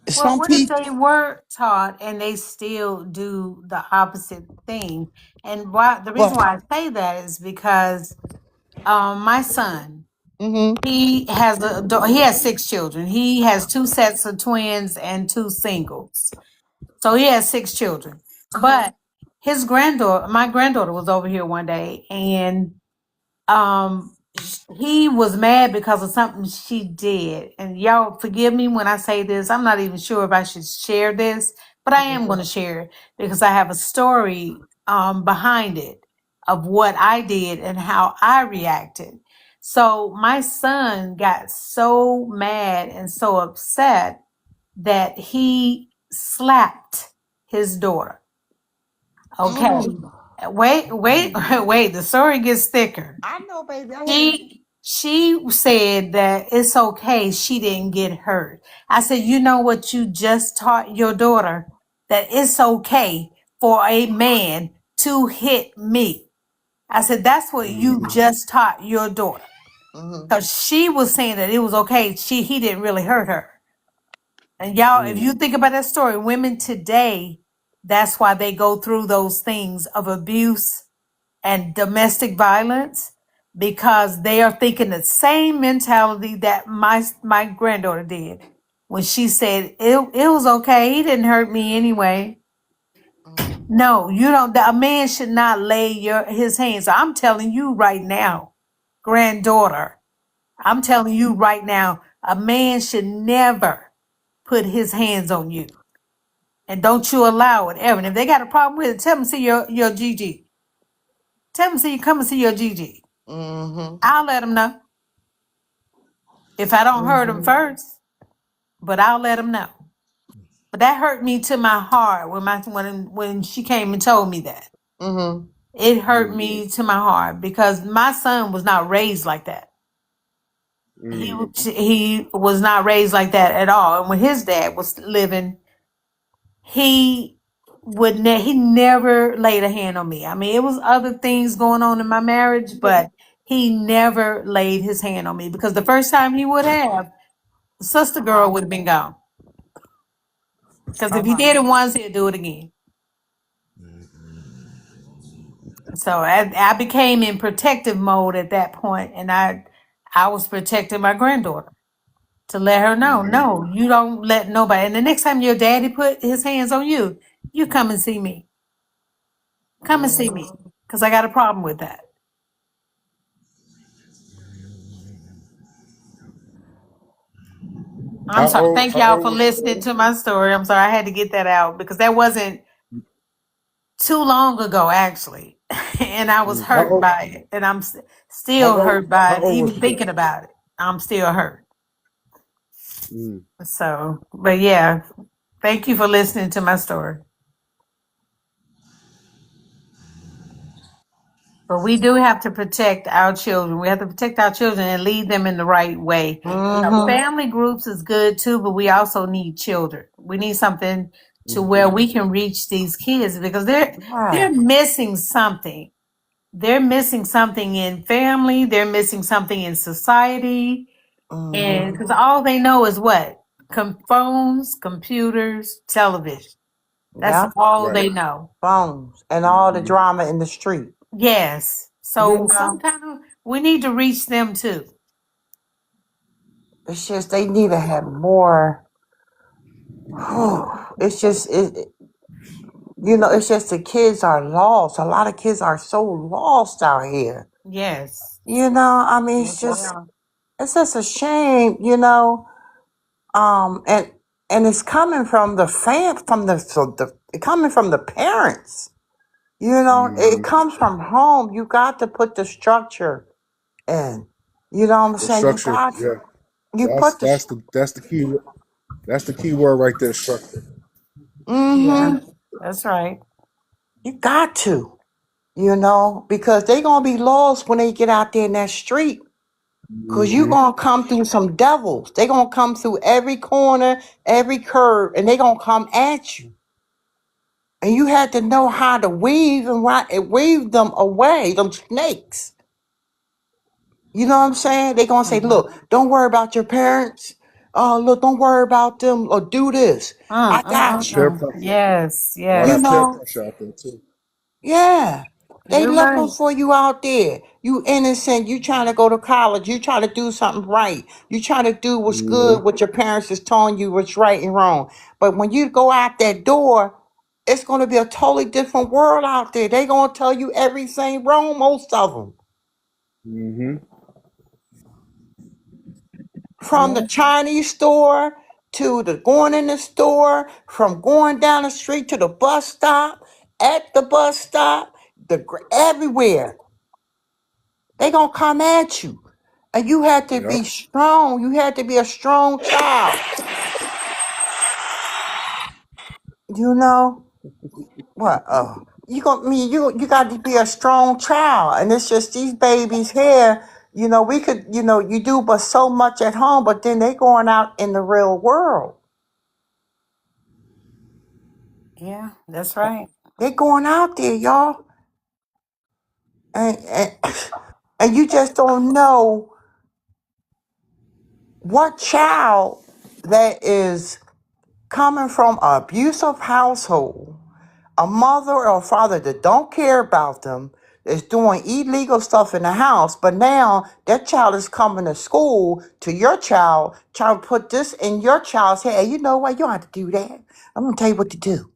Well, Some what if people, they were taught and they still do the opposite thing? And why the reason well, why I say that is because my son, mm-hmm, he has 6 children. He has 2 sets of twins and 2 singles. So he has 6 children. But my granddaughter was over here one day, and he was mad because of something she did. And y'all forgive me when I say this. I'm not even sure if I should share this, but I am going to share it because I have a story behind it of what I did and how I reacted. So my son got so mad and so upset that he slapped his daughter. Okay. mm-hmm. Wait. The story gets thicker. I know, baby. I hear you. She said that it's okay. She didn't get hurt. I said, you know what you just taught your daughter? That it's okay for a man to hit me. I said, that's what you Mm-hmm. just taught your daughter. Mm-hmm. Because she was saying that it was okay. He didn't really hurt her. And y'all, if Mm. you think about that story, women today, that's why they go through those things of abuse and domestic violence, because they are thinking the same mentality that my granddaughter did when she said it was okay. He didn't hurt me anyway. No, you don't. A man should not lay his hands. I'm telling you right now, granddaughter. I'm telling you right now, a man should never put his hands on you. And don't you allow it ever. And if they got a problem with it, tell them to see your GG. Tell them to see you come and see your GG. Mm-hmm. I'll let them know if I don't hurt them first, but I'll let them know. But that hurt me to my heart when she came and told me that. Mm-hmm. It hurt Mm. me to my heart because my son was not raised like that. Mm. He was not raised like that at all. And when his dad was living, he he never laid a hand on me. I mean, it was other things going on in my marriage, but he never laid his hand on me because the first time he would have, sister girl would have been gone. Because if he did it once, he'll do it again. So I became in protective mode at that point, and I I was protecting my granddaughter to let her know, no, you don't let nobody. And the next time your daddy put his hands on you, you come and see me. Come and see me, because I got a problem with that. I'm How sorry. old? Thank How y'all old for was your listening daughter? to my story. I'm sorry I had to get that out because that wasn't too long ago, actually. And I was How hurt old? by it. And I'm How still old? hurt by How it. old was Even your thinking daughter? about it, I'm still hurt. Mm. So, but yeah, thank you for listening to my story. But we do have to protect our children. We have to protect our children and lead them in the right way. Family groups is good too, but we also need children. We need something to where we can reach these kids because they're missing something. They're missing something in family. They're missing something in society. And because all they know is what? Phones, computers, television. That's all Right. they know. Phones and all the drama in the street. Yes. So sometimes we need to reach them too. It's just they need to have more. It's just it's just the kids are lost. A lot of kids are so lost out here. Yes. I mean, it's just a shame. And it's coming from the coming from the parents. It comes from home. You got to put the structure in. You know what I'm The saying? structure. Yeah. You That's put the. that's the that's the key. That's the key word right there. Structure. Yeah. That's right. You got to. Because they gonna be lost when they get out there in that street. Cause you gonna come through some devils. They gonna come through every corner, every curve, and they gonna come at you. And you had to know how to weave and weave them away, them snakes. You know what I'm saying? They gonna say, look, don't worry about your parents. Oh, look, don't worry about them or do this. I got you. Peer pressure. Yes. All Yes. that peer pressure out there too. Yeah. They You're looking right. for you out there. You innocent. You trying to go to college. You trying to do something right. You trying to do what's good, what your parents is telling you what's right and wrong. But when you go out that door, it's going to be a totally different world out there. They going to tell you everything wrong, most of them. From the Chinese store to the going in the store, from going down the street to the bus stop, at the bus stop, everywhere. They gonna come at you. And you had to be Yep. strong. You had to be a strong child. You know? What? You got to be a strong child. And it's just these babies here, we could, you do but so much at home, but then they going out in the real world. Yeah, that's right. They going out there, y'all. And, and you just don't know what child that is coming from an abusive household, a mother or a father that don't care about them, is doing illegal stuff in the house, but now that child is coming to school to your child, trying to put this in your child's head. Hey, you know what? You don't have to do that. I'm gonna tell you what to do.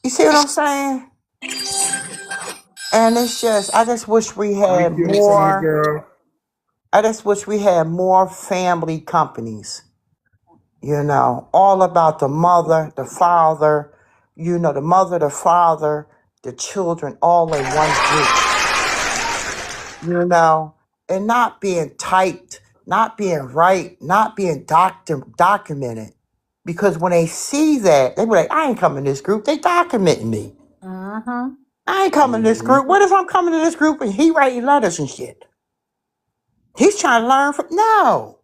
You see what I'm saying? And it's just, I just wish we Thank had you, Ty more. girl. I just wish we had more family companies. All about the mother, the father, the mother, the father, the children, all in one group, and not being typed, not being right, not being documented. Because when they see that, they be like, I ain't coming to this group. They documenting me. I ain't coming to this group. What if I'm coming to this group and he writing letters and shit? He's trying to learn from, no.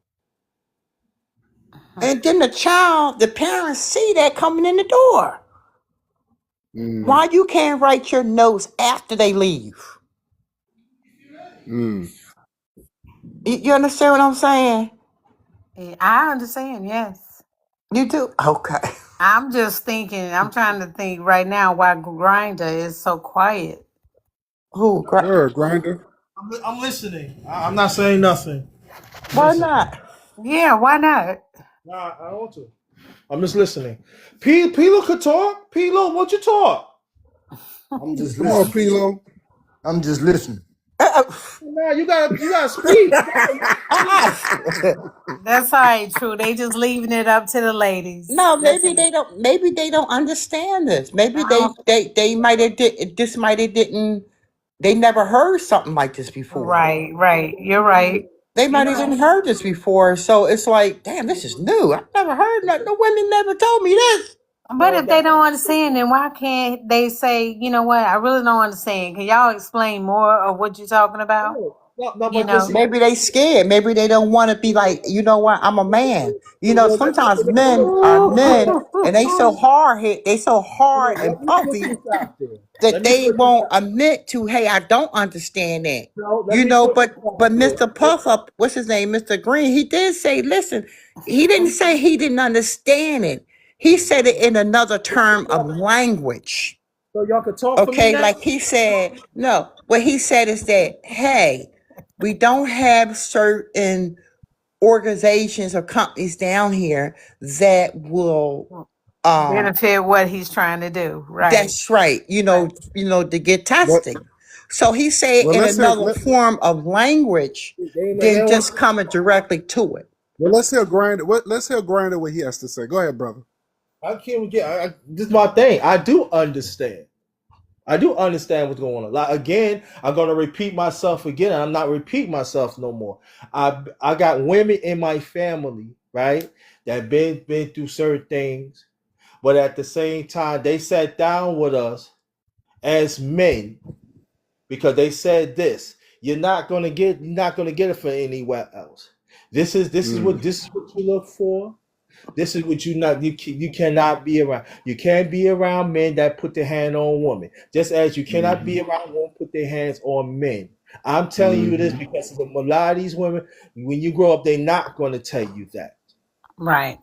And then the parents see that coming in the door. Why you can't write your notes after they leave? You understand what I'm saying? I understand. Yes. You do? Okay. I'm just thinking. I'm trying to think right now why Grinder is so quiet. Who? Sure, Grinder. I'm listening. I'm not saying nothing. Why not? Yeah, why not? Nah, I don't want to. I'm just listening. Pilo could talk. Pilo, what you talk? I'm just Come on, listening. Pilo. I'm just listening. Uh, Nah, you gotta speak. That's all right, true. They just leaving it up to the ladies. no, That's maybe it. they don't. Maybe they don't understand this. Maybe Oh, they might have this might have didn't. They never heard something like this before. right, right. You're right. They You're might have right. even heard this before. So it's like, damn, this is new. I've never heard that. No women never told me this. But if they don't understand, then why can't they say, you know what? I really don't understand. Can y'all explain more of what you're talking about? No, You but know. see, Maybe they scared. Maybe they don't want to be like, you know what? I'm a man. You know, well, sometimes men are men and they so hard hit, they so hard let and me put puffy this out there. that Let me they put this won't out. admit to, hey, I don't understand that. No, let You me know, put this but out there. Mr. Puff Up, what's his name, Mr. Green, he did say, listen, he didn't say he didn't understand it. He said it in another term of language. So y'all can talk for me Okay, now. like he said, no, what he said is that, hey, we don't have certain organizations or companies down here that will Benefit what he's trying to do. Right. that's right, Right. to get But testing. So he said well, in let's hear another form of language They than don't want. just coming directly to it. let's hear Grinder. Let's hear Grinder what he has to say. Go ahead, brother. I can't get. This is my thing. I do understand. I do understand what's going on. Like again, I'm gonna repeat myself again. I'm not repeat myself no more. I got women in my family, right, that been through certain things, but at the same time, they sat down with us as men because they said this: you're not gonna get it from anywhere else. This is what you look for. This is what you cannot be around. You can't be around men that put their hand on women, just as you cannot be around women put their hands on men. I'm telling you this because a lot of these women, when you grow up, they're not going to tell you that. Right.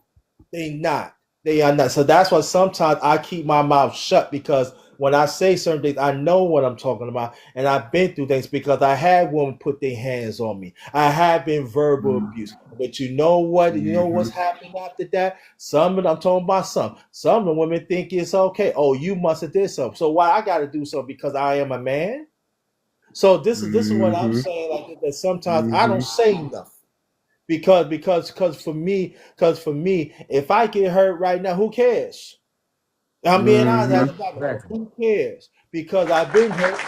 They not. They are not. So that's why sometimes I keep my mouth shut because when I say certain things, I know what I'm talking about, and I've been through things because I had women put their hands on me. I have been verbal abuse, but you know what? You know what's happened after that? Some of them, I'm talking about some. Some of the women think it's okay. Oh, you must have did something. So why I got to do something because I am a man? So this is what I'm saying. Like that sometimes I don't say nothing because for me, if I get hurt right now, who cares? I'm being honest as a brother. Exactly. Who cares? Because I've been hurt.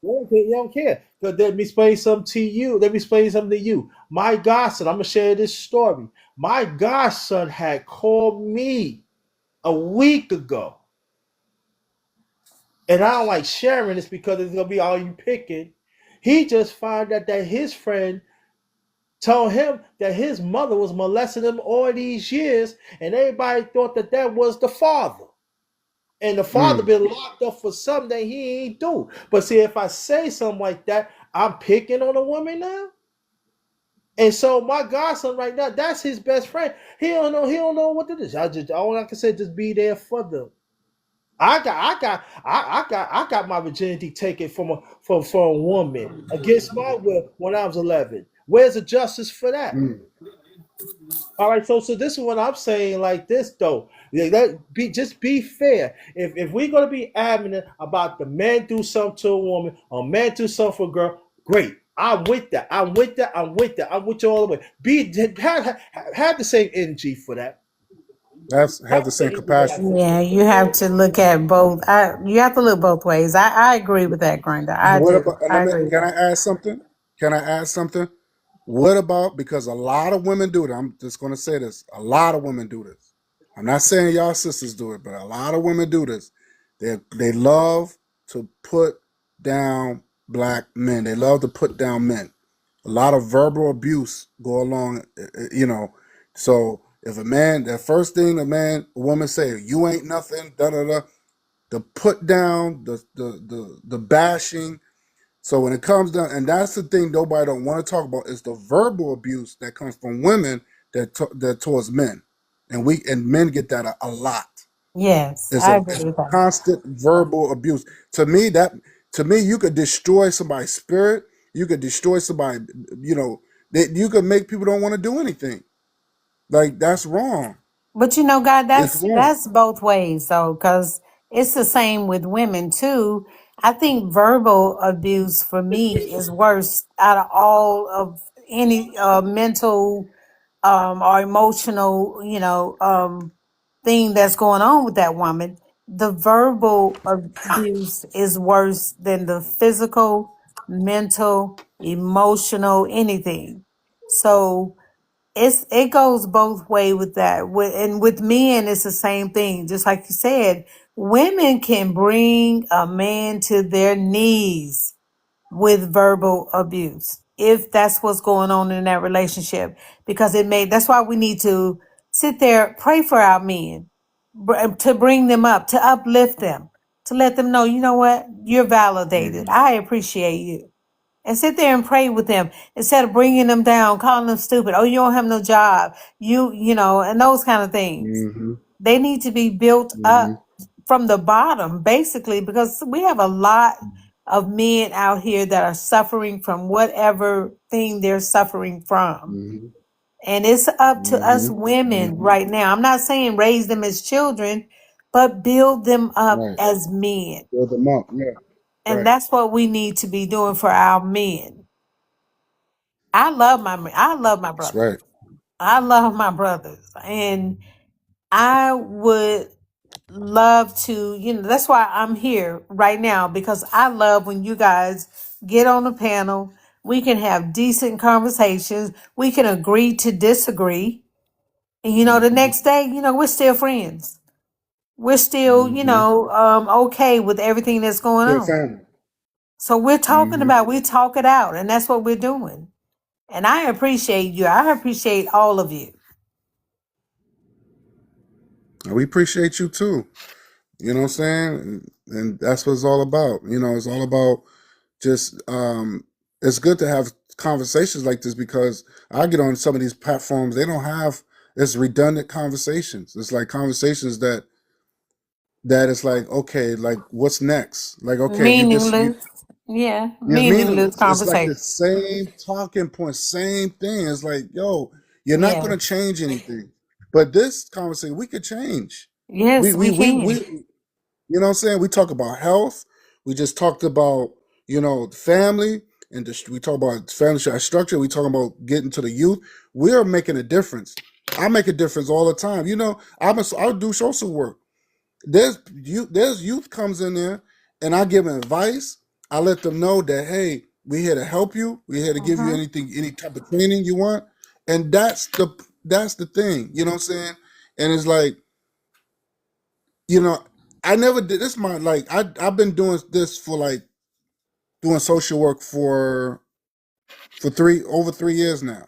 You don't care. Because let me explain something to you. Let me explain something to you. My godson, I'm gonna share this story. My godson had called me a week ago, and I don't like sharing this because it's gonna be all you picking. He just found out that his friend told him that his mother was molesting him all these years, and everybody thought that that was the father. And the father been locked up for something that he ain't do. But see, if I say something like that, I'm picking on a woman now. And so my godson right now, that's his best friend. He don't know what to do. All I can say, just be there for them. I got my virginity taken from a woman against my will when I was 11. Where's the justice for that? All right, so this is what I'm saying. Like this though, just be fair. If we're gonna be adamant about the man do something to a woman or man do something for a girl, great. I'm with that. I'm with that. I'm with that. I'm with you all the way. Have the same energy for that. Have Have the the same same energy for that. capacity. Yeah, you have to look at both. You have to look both ways. I agree with that, Grinder. I What do. about? And I agree with can I that. add something? Can I add something? What about, because a lot of women do it. I'm just going to say this. A lot of women do this. I'm not saying y'all sisters do it, but a lot of women do this. They love to put down black men. They love to put down men. A lot of verbal abuse go along, So if a man, the first thing a woman say, you ain't nothing, da da da, the put down, the bashing. So when it comes down, and that's the thing nobody don't want to talk about, is the verbal abuse that comes from women that towards men, and men get that a lot. Yes, It's I a agree with that. constant verbal abuse. To me, you could destroy somebody's spirit. You could destroy somebody. You know, that you could make people don't want to do anything. Like that's wrong. But you know, God, It's wrong. that's both ways though, because it's the same with women too. I think verbal abuse for me is worse out of all of any mental or emotional, thing that's going on with that woman. The verbal abuse is worse than the physical, mental, emotional, anything. So it goes both way with that. And with men, it's the same thing. Just like you said, women can bring a man to their knees with verbal abuse if that's what's going on in that relationship, because that's why we need to sit there, pray for our men, to bring them up, to uplift them, to let them know, you know what, you're validated, I appreciate you, and sit there and pray with them instead of bringing them down, calling them stupid, oh, you don't have no job, and those kind of things. Mm-hmm. They need to be built Mm-hmm. up from the bottom, basically, because we have a lot of men out here that are suffering from whatever thing they're suffering from. Mm-hmm. And it's up to us women Mm-hmm. right now. I'm not saying raise them as children, but build them up Right. as men. Build them up. Yeah. And Right. that's what we need to be doing for our men. I love my That's brothers. right. I love my brothers. And I would love to, that's why I'm here right now, because I love when you guys get on the panel. We can have decent conversations. We can agree to disagree. And, the next day, we're still friends. We're still, okay with everything that's going Still on. family. So we're talking about, we talk it out, and that's what we're doing. And I appreciate you. I appreciate all of you. We appreciate you too. You know what I'm saying? And that's what it's all about. It's all about just it's good to have conversations like this, because I get on some of these platforms, they don't have, it's redundant conversations. It's like conversations that it's like, okay, like what's next? Like, okay, Meaningless. yeah, Meaningless meaningless. It's like the conversation. same talking point, same thing. It's like, yo, you're not Yeah. gonna change anything. But this conversation, we could change. Yes, we can. You know what I'm saying? We talk about health. We just talked about, family, and we talk about family structure. We talk about getting to the youth. We're making a difference. I make a difference all the time. I'll do social work. There's youth comes in there, and I give them advice. I let them know that, hey, we're here to help you. We're here to give you any type of training you want. And that's the thing. You know what I'm saying? And it's like, I never did this. I've been doing this for doing social work for over 3 years now.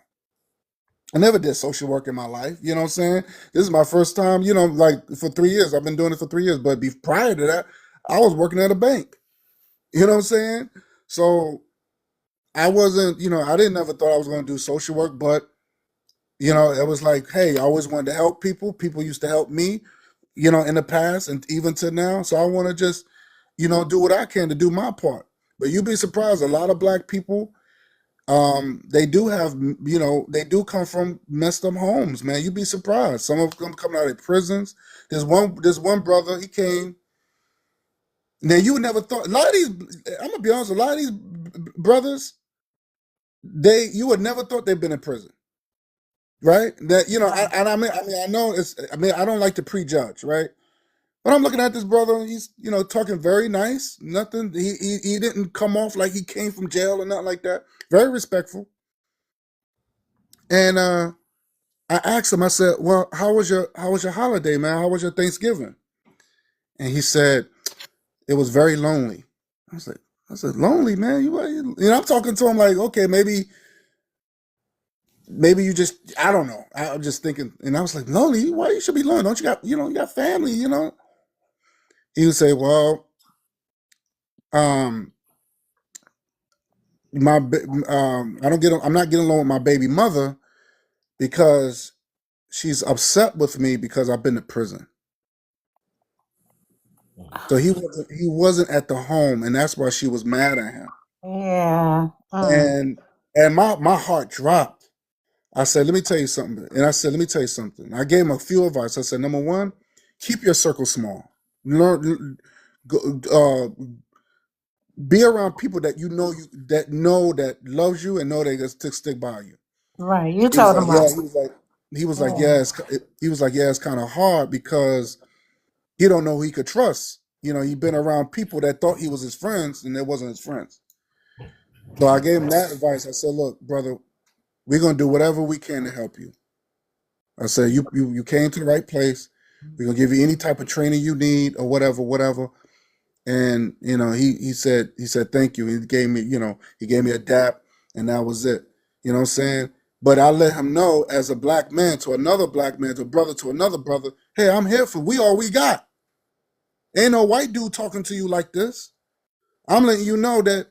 I never did social work in my life. You know what I'm saying? This is my first time. For 3 years, I've been doing it for 3 years. But prior to that, I was working at a bank. You know what I'm saying? So I wasn't. I didn't ever thought I was going to do social work, but it was like, hey, I always wanted to help people. People used to help me, in the past and even to now. So I want to just, do what I can to do my part. But you'd be surprised, a lot of black people, they do have, they do come from messed up homes, man. You'd be surprised. Some of them coming out of prisons. There's one brother, he came. Now you would never thought, a lot of these, I'm gonna be honest, a lot of these brothers, you would never thought they've been in prison. Right? That, I know I don't like to prejudge, right? But I'm looking at this brother. He's, talking very nice. Nothing. He didn't come off like he came from jail or nothing like that. Very respectful. And I asked him. I said, "Well, how was your holiday, man? How was your Thanksgiving?" And he said, "It was very lonely." I said, "Lonely, man? I'm talking to him like, okay, maybe you just, I don't know. I'm just thinking, and I was like, lonely? Why you should be lonely? Don't you got, you got family, He would say, well, um, I'm not getting along with my baby mother because she's upset with me because I've been to prison. So he wasn't at the home, and that's why she was mad at him. Yeah. And my heart dropped. I said, let me tell you something. And I said, let me tell you something. I gave him a few advice. I said, number one, keep your circle small. Learn, be around people that that loves you and know they just stick by you. Right. You He was told like, him yeah. up. He was like, yeah. It's kind of hard because he don't know who he could trust. You know, he'd been around people that thought he was his friends and they wasn't his friends. So I gave him that advice. I said, look, brother, we're gonna do whatever we can to help you. I said, you came to the right place. We're gonna give you any type of training you need or whatever. And you know, he said thank you. He gave me a dap, and that was it. You know what I'm saying? But I let him know, as a black man to another black man, to a brother to another brother, hey, I'm here for we all we got. Ain't no white dude talking to you like this. I'm letting you know that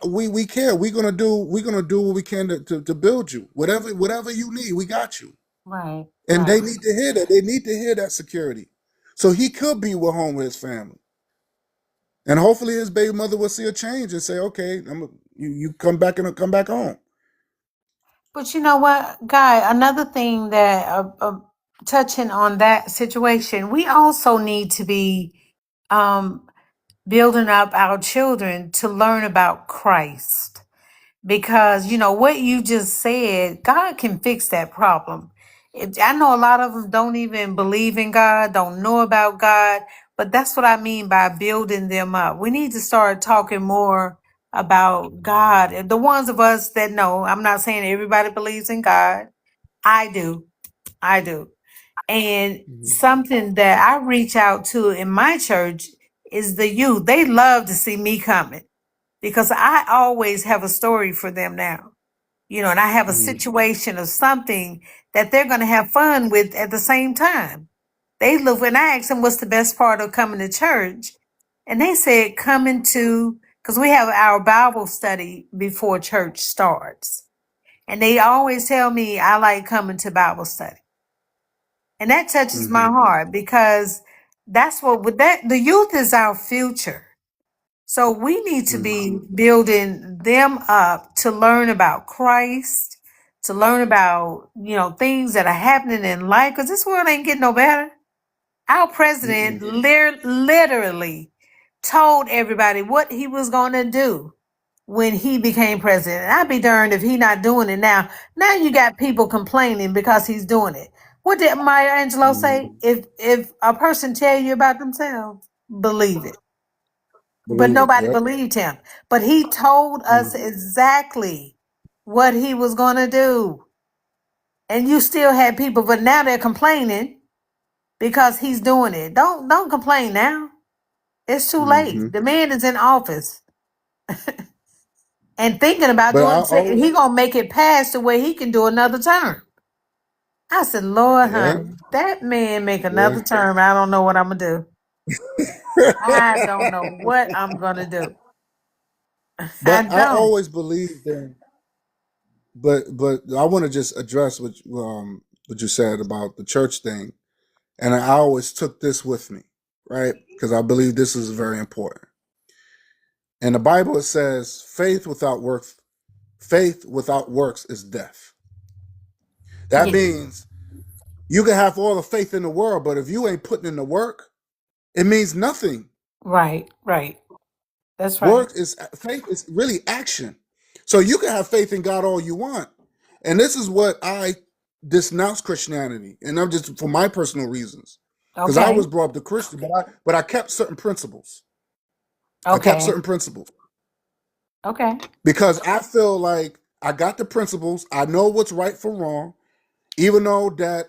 we care. We're gonna do what we can to build you. Whatever you need, we got you. Right. And they need to hear that. They need to hear that security. So he could be home with his family. And hopefully his baby mother will see a change and say, okay, you come back home. But you know what, Guy, another thing that touching on that situation, we also need to be building up our children to learn about Christ. Because, you know, what you just said, God can fix that problem. I know a lot of them don't even believe in God, don't know about God, but that's what I mean by building them up. We need to start talking more about God. And the ones of us that know, I'm not saying everybody believes in God. I do. And something that I reach out to in my church is the youth. They love to see me coming because I always have a story for them now. You know, and I have a situation of something that they're going to have fun with at the same time. They look, when I asked them what's the best part of coming to church, and they said coming to, because we have our Bible study before church starts. And they always tell me I like coming to Bible study. And that touches my heart because that's what with that the youth is our future. So we need to be building them up to learn about Christ, to learn about, you know, things that are happening in life because this world ain't getting no better. Our president literally told everybody what he was going to do when he became president. I'd be darned if he not doing it now. Now you got people complaining because he's doing it. What did Maya Angelou say? If a person tell you about themselves, believe it. But nobody believed him. But he told us exactly what he was going to do. And you still had people, but now they're complaining because he's doing it. Don't complain now. It's too late. The man is in office and thinking about doing. He gonna make it past to where he can do another term. I said, Lord, honey, that man make another term. I don't know what I'm gonna do. I don't know what I'm gonna do. But I always believed in. But I want to just address what you said about the church thing, and I always took this with me, right? Because I believe this is very important. In the Bible, it says, faith without works is death. That means you can have all the faith in the world, but if you ain't putting in the work, it means nothing. Right. That's right. Faith is really action. So you can have faith in God all you want. And this is what I denounce Christianity. And I'm just for my personal reasons. Because I was brought up to Christian, but I kept certain principles. I kept certain principles. Okay. Because I feel like I got the principles. I know what's right from wrong, even though that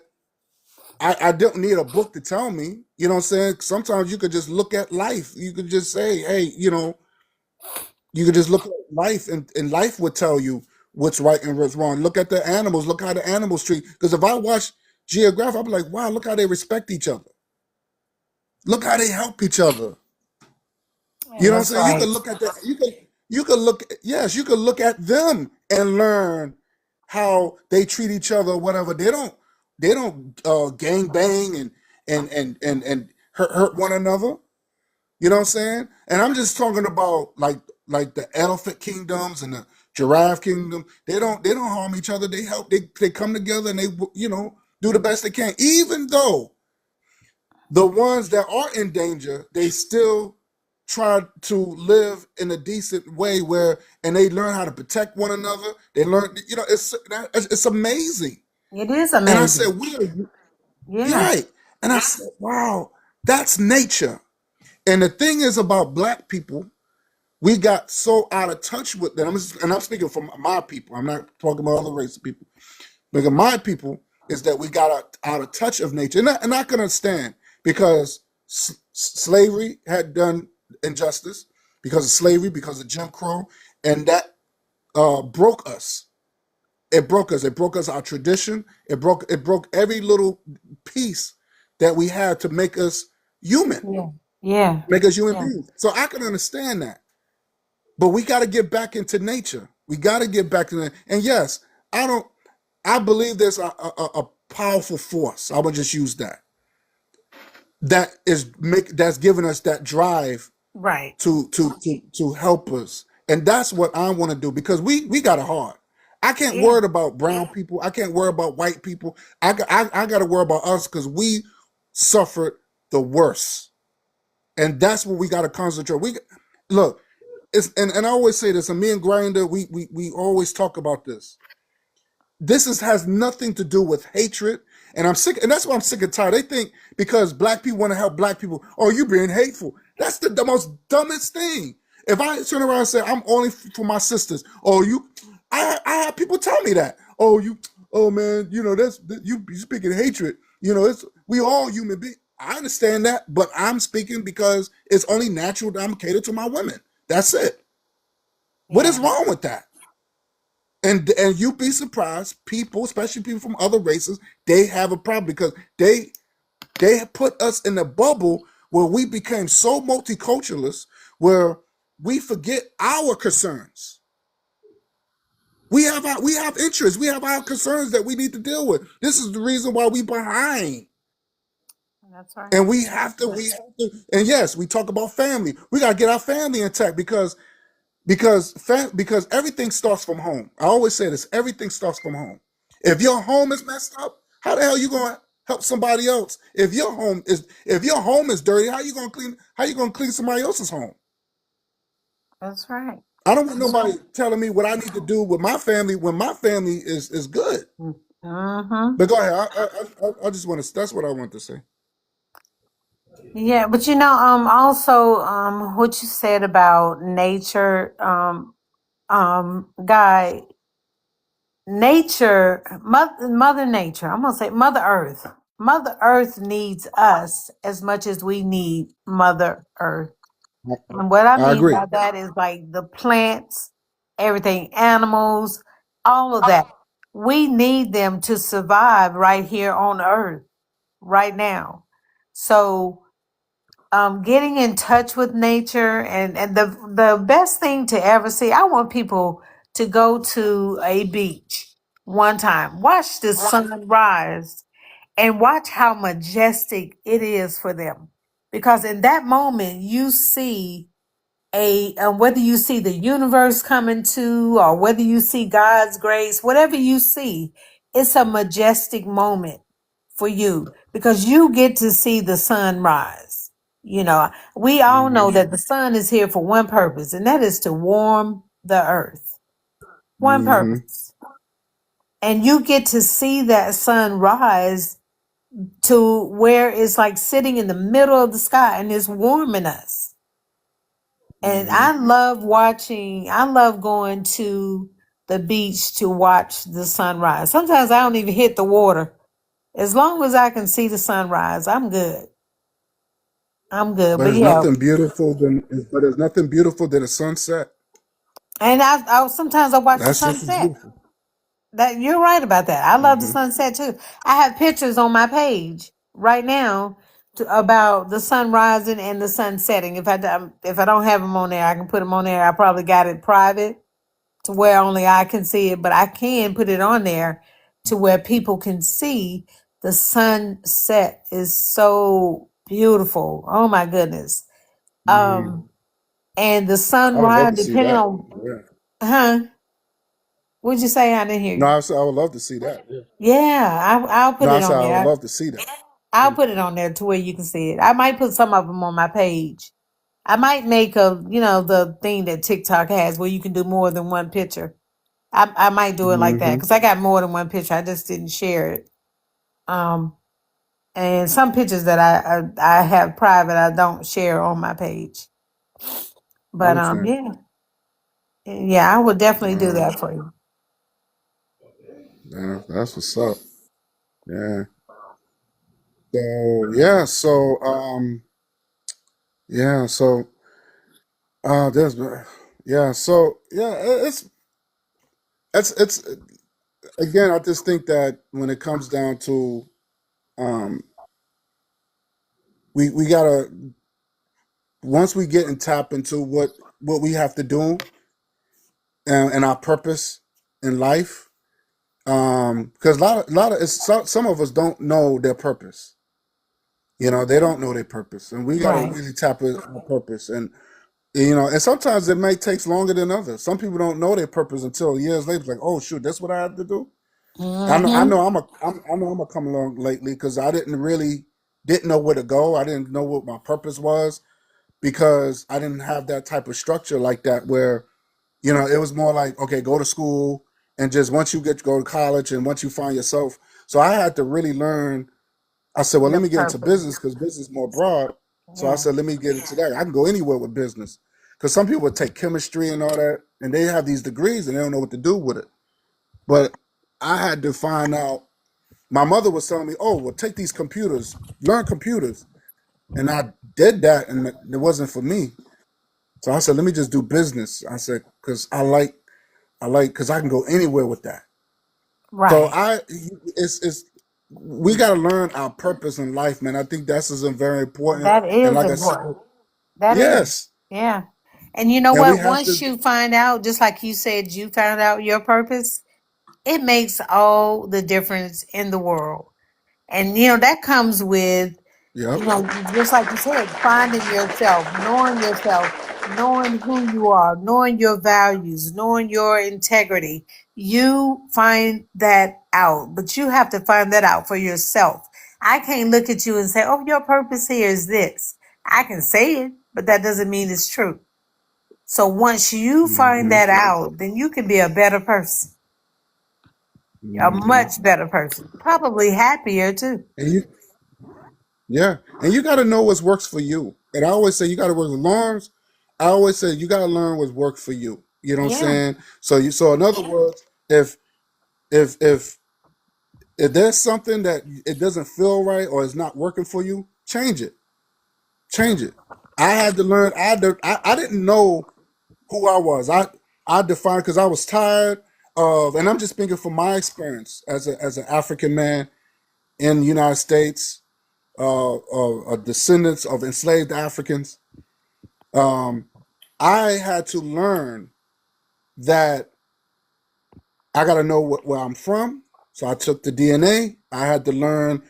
I don't need a book to tell me. You know what I'm saying? Sometimes you could just look at life. You could just say, hey, you know, you could just look at life and life would tell you what's right and what's wrong. Look at the animals. Look how the animals treat. Because if I watch Geographic, I'll be like, wow, look how they respect each other. Look how they help each other. You know what I'm saying? Right. You can look at that. You could look at them and learn how they treat each other or whatever. They don't gang bang and hurt one another. You know what I'm saying? And I'm just talking about like the elephant kingdoms and the giraffe kingdom. They don't harm each other. They help. They come together and they do the best they can. Even though the ones that are in danger, they still try to live in a decent way and they learn how to protect one another. They learn, it's amazing. It is And I amazing. said, Yeah. right. And I said, wow, that's nature. And the thing is about black people, we got so out of touch with them. And I'm speaking from my people. I'm not talking about other race of people. Because my people is that we got out of touch of nature. And I can understand because slavery had done injustice, because of slavery, because of Jim Crow, and that broke us. It broke us. It broke us our tradition. It broke every little piece that we had to make us human. Yeah. Make us human beings. So I can understand that. But we got to get back into nature. We got to get back to that. And yes, I believe there's a powerful force. I would just use that. That's giving us that drive Right. to help us. And that's what I want to do, because we got it hard. I can't worry about brown people. I can't worry about white people. I got to worry about us, because we suffered the worst. And that's what we got to concentrate. Look, and I always say this, and me and Grinder, we always talk about this. This has nothing to do with hatred. And I'm sick, and that's why I'm sick and tired. They think because black people want to help black people, oh, you being hateful. That's the most dumbest thing. If I turn around and say I'm only for my sisters, I have people tell me that. Oh man, that's you speaking hatred. We all human beings. I understand that, but I'm speaking because it's only natural that I'm catered to my women. That's it. What is wrong with that? And you'd be surprised, people, especially people from other races, they have a problem, because they put us in a bubble where we became so multiculturalist, where we forget our concerns. We have interests. We have our concerns that we need to deal with. This is the reason why we behind. That's right. And we have to, and yes, we talk about family. We got to get our family intact, because everything starts from home. I always say this, everything starts from home. If your home is messed up, how the hell are you going to help somebody else? If your home is dirty, how you going to clean somebody else's home? That's right. I don't want nobody telling me what I need to do with my family when my family is good. Mm-hmm. But go ahead. I just want to, that's what I want to say. Yeah, but also what you said about nature, Guy, nature, mother nature, I'm gonna say Mother Earth. Mother Earth needs us as much as we need Mother Earth. And what I mean agree. by that is like the plants, everything, animals, all of that. We need them to survive right here on Earth right now. So getting in touch with nature, and the best thing to ever see, I want people to go to a beach one time, watch the sun rise, and watch how majestic it is for them. Because in that moment, you see whether you see the universe coming to, or whether you see God's grace, whatever you see, it's a majestic moment for you, because you get to see the sun rise. We all know that the sun is here for one purpose, and that is to warm the earth. One purpose. And you get to see that sun rise to where it's like sitting in the middle of the sky, and it's warming us. And I love going to the beach to watch the sunrise. Sometimes I don't even hit the water. As long as I can see the sunrise, I'm good. But But there's yeah. nothing beautiful than a sunset. And I sometimes I watch the That's just as sunset. beautiful. That you're right about that. I love the sunset too. I have pictures on my page right now about the sun rising and the sun setting. If I don't have them on there, I can put them on there. I probably got it private to where only I can see it, but I can put it on there to where people can see the sunset is so Beautiful. Oh my goodness. Mhm. And the I would love sunrise, to see depending that. on, Yeah. huh? What'd you say? I didn't hear No, you. I said I would love to see that. Yeah. Yeah, I'll No, put I it said on I would there. love to see that. I'll put it on there to where you can see it. I might put some of them on my page. I might make the thing that TikTok has where you can do more than one picture. I might do it like that Hmm. because I got more than one picture. I just didn't share it. Um, and some pictures that I have private, I don't share on my page. I But understand. yeah, I would definitely do Uh, that for you. yeah, that's what's up. Yeah. So yeah. Yeah. So there's yeah. So yeah. It's again. I just think that when it comes down to um, we gotta once we get and tap into what we have to do and our purpose in life. Because a lot of some of us don't know their purpose. They don't know their purpose, and we got to Right. really tap into our purpose. And and sometimes it may take longer than others. Some people don't know their purpose until years later. It's like, oh shoot, that's what I have to do. I Mm-hmm. know I know I'm a come along lately because I didn't know where to go. I didn't know what my purpose was because I didn't have that type of structure like that where it was more like, okay, go to school and just once you go to college and once you find yourself. So I had to really learn. I said, well, let Your me get into purpose. business because business is more broad. So I Yeah. said, let me get into that. I can go anywhere with business because some people would take chemistry and all that and they have these degrees and they don't know what to do with it. But I had to find out. My mother was telling me, oh, well, take these computers, learn computers. And I did that and it wasn't for me. So I said, let me just do business. I said, because because I can go anywhere with that. So Right. it's we got to learn our purpose in life, man. I think that's is very important. That And is like I said, important. That is. yes, Yeah. And you know and we what? have Once to. you find out, just like you said, you found out your purpose, it makes all the difference in the world. And that comes with, Yep. just like you said, finding yourself, knowing who you are, knowing your values, knowing your integrity. You find that out, but you have to find that out for yourself. I can't look at you and say, oh, your purpose here is this. I can say it, but that doesn't mean it's true. So once you find Hmm. that out, then you can be a better person, a Hmm. much better person, probably happier too. And yeah, and you got to know what works for you. And I always say you got to work with Lawrence. I always say you got to learn what works for you. You know what I'm Yeah. saying? So in other words, if if if there's something that it doesn't feel right or it's not working for you, change it. Change it. I had to learn. I didn't know who I was. I defined because I was tired of, and I'm just speaking from my experience as an African man in the United States, descendants of enslaved Africans. Um, I had to learn that I got to know where I'm from. So I took the DNA. I had to learn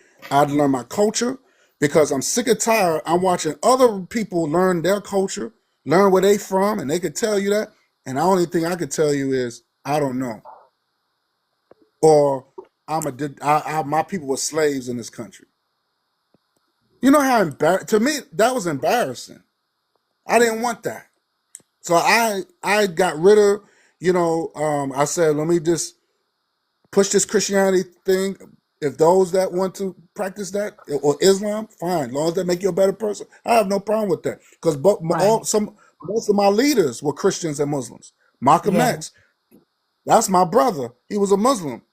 my culture because I'm sick and tired. I'm watching other people learn their culture, learn where they from, and they could tell you that. And the only thing I could tell you is I don't know, or my people were slaves in this country. You know how to me that was embarrassing. I didn't want that, so I got rid of. I said let me just push this Christianity thing. If those that want to practice that or Islam, fine. As long as they make you a better person, I have no problem with that. Because Right. most of my leaders were Christians and Muslims. Malcolm Yeah. X, that's my brother. He was a Muslim,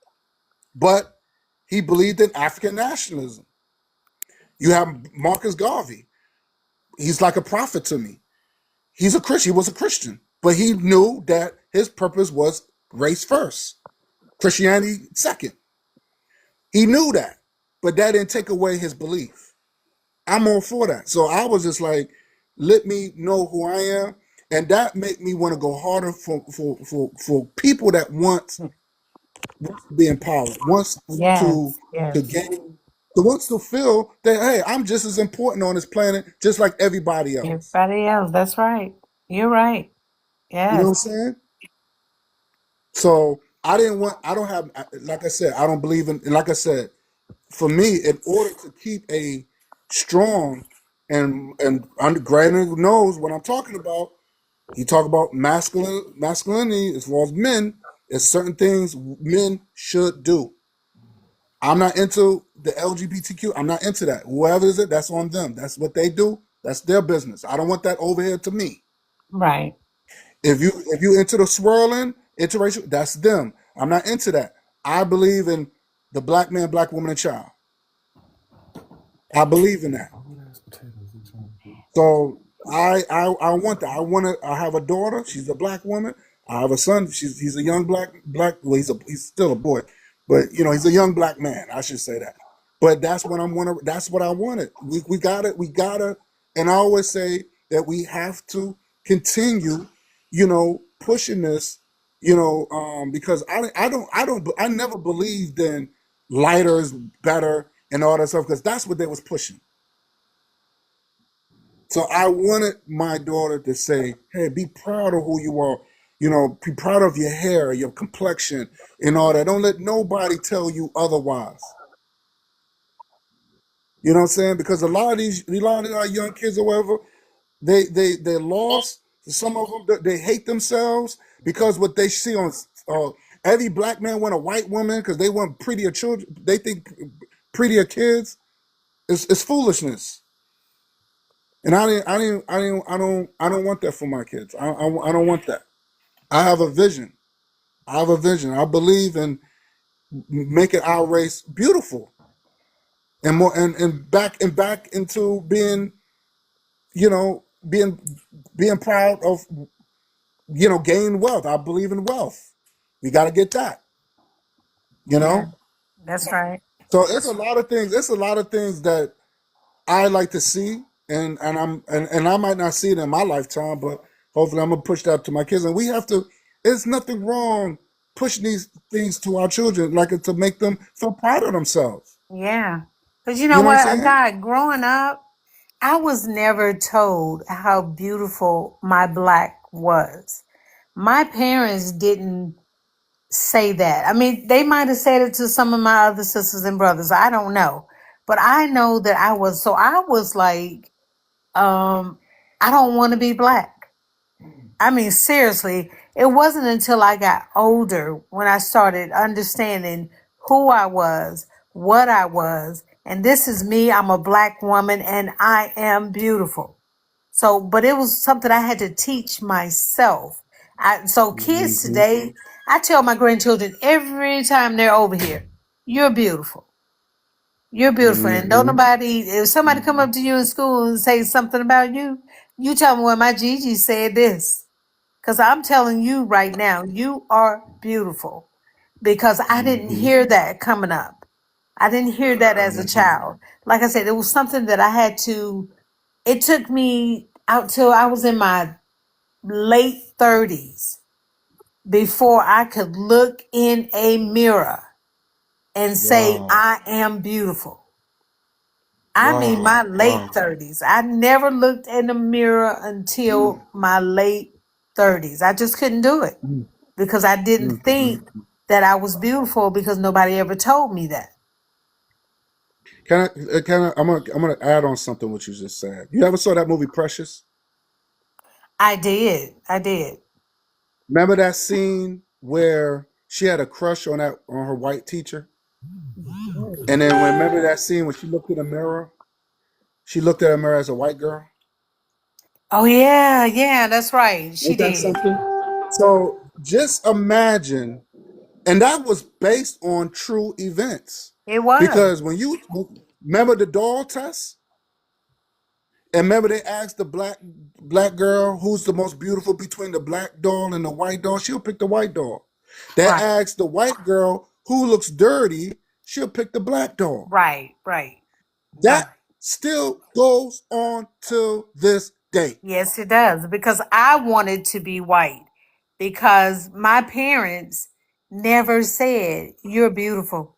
but he believed in African nationalism. You have Marcus Garvey. He's like a prophet to me. He's a Christian. He was a Christian, but he knew that his purpose was race first, Christianity second. He knew that, but that didn't take away his belief. I'm all for that. So I was just like, let me know who I am. And that made me want to go harder for people that want to be empowered, wants Yes. to Yes. gain wants to feel that, hey, I'm just as important on this planet, just like everybody else. Everybody else. That's right. You're right. You know what Yes. I'm saying? So I don't have, like I said, I don't believe in, like I said, for me, in order to keep a strong and undergraduate knows what I'm talking about, you talk about masculinity as well as men, there's certain things men should do. I'm not into the LGBTQ. I'm not into that. Whoever is it, that's on them. That's what they do. That's their business. I don't want that over here to me. Right. If you into the swirling, interracial, that's them. I'm not into that. I believe in the black man, black woman, and child. I believe in that. So I want that. I have a daughter. She's a black woman. I have a son. He's a young black. Well, he's still a boy, but he's a young black man. I should say that. But that's what That's what I wanted. We got it. We gotta. And I always say that we have to continue, pushing this, because I never believed in lighter is better and all that stuff, because that's what they was pushing. So I wanted my daughter to say, hey, be proud of who you are. Be proud of your hair, your complexion, and all that. Don't let nobody tell you otherwise. You know what I'm saying? Because a lot of our young kids or whatever, they're lost. Some of them, they hate themselves because what they see on every black man want a white woman because they want prettier children. They think prettier kids. It's foolishness. And I don't want that for my kids. I don't want that. I have a vision. I believe in making our race beautiful and more and back into being, being proud of, gaining wealth. I believe in wealth. We got to get that, Yeah. That's right. So it's a lot of things. It's a lot of things that I like to see, and I might not see it in my lifetime, but hopefully I'm gonna push that to my kids. And we have to. There's nothing wrong pushing these things to our children, like to make them feel proud of themselves. Yeah. Because You know what I'm what, saying? God, growing up, I was never told how beautiful my black was. My parents didn't say that. I mean, they might have said it to some of my other sisters and brothers. I don't know. But I know that I was like, I don't want to be black. I mean, seriously, it wasn't until I got older when I started understanding who I was, what I was, and this is me. I'm a black woman and I am beautiful. So, but it was something I had to teach myself. So kids today, I tell my grandchildren every time they're over here, you're beautiful. You're beautiful. And don't nobody, if somebody come up to you in school and say something about you, you tell them, well, my Gigi said this. Because I'm telling you right now, you are beautiful. Because I didn't hear that coming up. I didn't hear that as a child. Like I said, it was something that I had to, it took me out till I was in my late 30s before I could look in a mirror and say, Wow. I am beautiful. I mean, my late 30s. I never looked in the mirror until my late 30s. I just couldn't do it because I didn't think that I was beautiful because nobody ever told me that. I'm gonna add on something what you just said. You ever saw that movie Precious? I did. Remember that scene where she had a crush on her white teacher? And then remember that scene when she looked in the mirror? She looked at her mirror as a white girl. Oh, yeah, that's right. She Ain't that did. something? So just imagine, and that was based on true events. It was. Because when you remember the doll test, and remember they asked the black girl who's the most beautiful between the black doll and the white doll, she'll pick the white doll. They asked the white girl who looks dirty, she'll pick the black doll. Right. That still goes on till this day. Yes, it does. Because I wanted to be white because my parents never said, you're beautiful.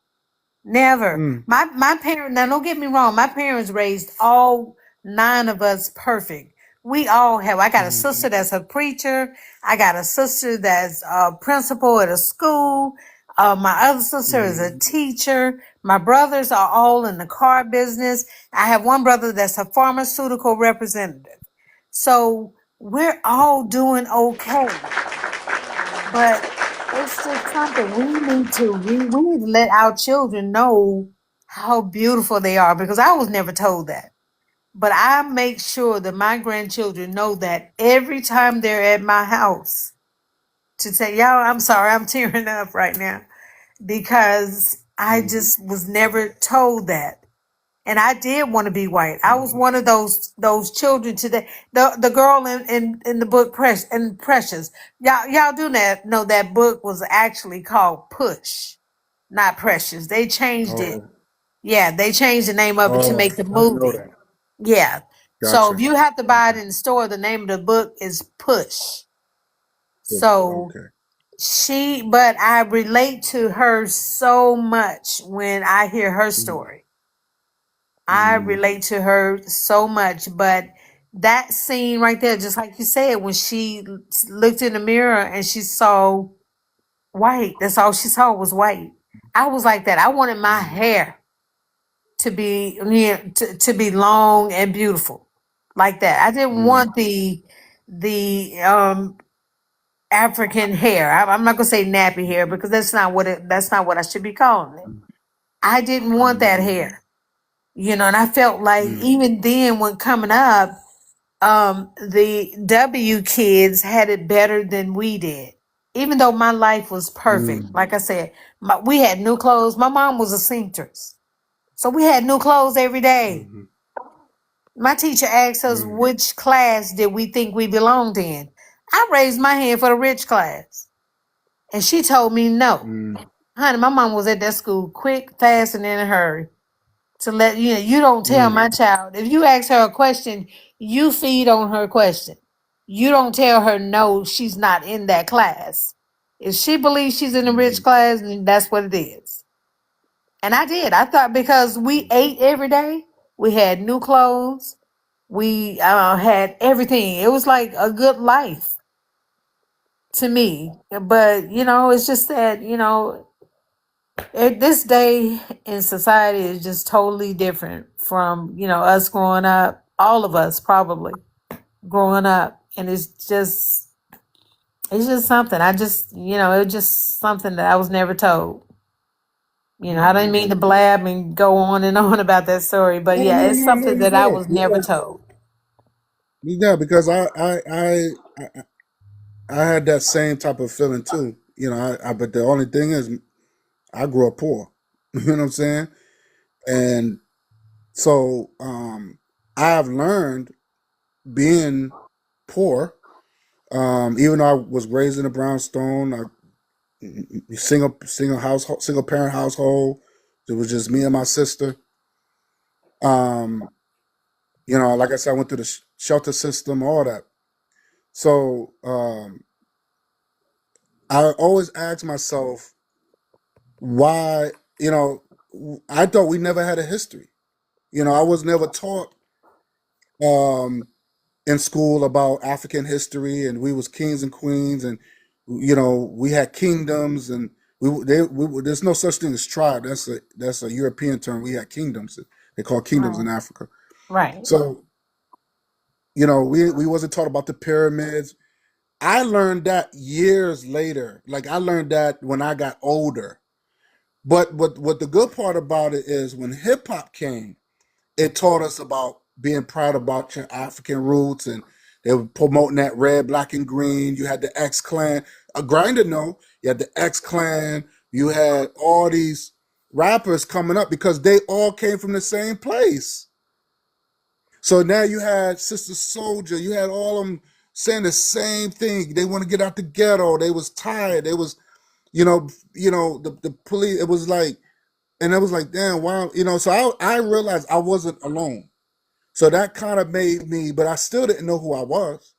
Never. Mm. My parents, now don't get me wrong, my parents raised all 9 of us perfect. We all have, I got a sister that's a preacher. I got a sister that's a principal at a school. My other sister is a teacher. My brothers are all in the car business. I have one brother that's a pharmaceutical representative. So we're all doing okay. But it's just something we need to let our children know how beautiful they are, because I was never told that. But I make sure that my grandchildren know that every time they're at my house, to say, y'all, I'm sorry, I'm tearing up right now because I just was never told that. And I did want to be white. I was one of those children today. The girl in the book Precious. Y'all do know that book was actually called Push, not Precious. They changed it. Oh, Yeah, they changed the name of it to oh, make the I didn't know movie. that. Yeah. So if Gotcha. you have to buy it Okay. in the store, the name of the book is Push. Push. So Okay. but I relate to her so much when I hear her story. I Mm. relate to her so much, but that scene right there, just like you said, when she looked in the mirror and she saw white, that's all she saw was white. I was like that. I wanted my hair to be to be long and beautiful like that. I didn't Mm. want the African hair. I'm not gonna say nappy hair because that's not what I should be calling it. I didn't want that hair. And I felt like Mm. even then when coming up, the W kids had it better than we did. Even though my life was perfect. Mm. Like I said, we had new clothes. My mom was a seamstress. So we had new clothes every day. Mhm. My teacher asked us Mm. which class did we think we belonged in. I raised my hand for the rich class. And she told me no. Mm. Honey, my mom was at that school quick, fast, and in a hurry. To let you don't tell Mm. my child. If you ask her a question, you feed on her question. You don't tell her no, she's not in that class. If she believes she's in a rich class, then that's what it is. And I did. I thought because we ate every day, we had new clothes, we had everything. It was like a good life to me. But it's just that this day in society is just totally different from us growing up, all of us probably growing up, and it's just something I just it's just something that I was never told. I didn't mean to blab and go on and on about that story, but Oh, yeah, no, it's no, no, something you that I good. was never told. Yeah, because I had that same type of feeling too. But the only thing is, I grew up poor. You know what I'm saying? And so I have learned being poor. Even though I was raised in a brownstone, single parent household. It was just me and my sister. Um, like I said, I went through the shelter system, all that. So I always ask myself why. I thought we never had a history. I was never taught um, in school about African history, and we was kings and queens, and we had kingdoms, and there's no such thing as tribe. That's a European term. We had kingdoms. They call kingdoms in Right. Africa. Right. So we wasn't taught about the pyramids. I learned that years later. Like I learned that when I got older. But what the good part about it is when hip hop came, it taught us about being proud about your African roots, and they were promoting that red, black, and green. You had the X Clan. A grinder, no. You had the X Clan. You had all these rappers coming up because they all came from the same place. So now you had Sister Soldier. You had all of them saying the same thing. They want to get out the ghetto. They was tired. They was, the police. It was like, and it was like, damn, wow. So I realized I wasn't alone. So that kind of made me, but I still didn't know who I was.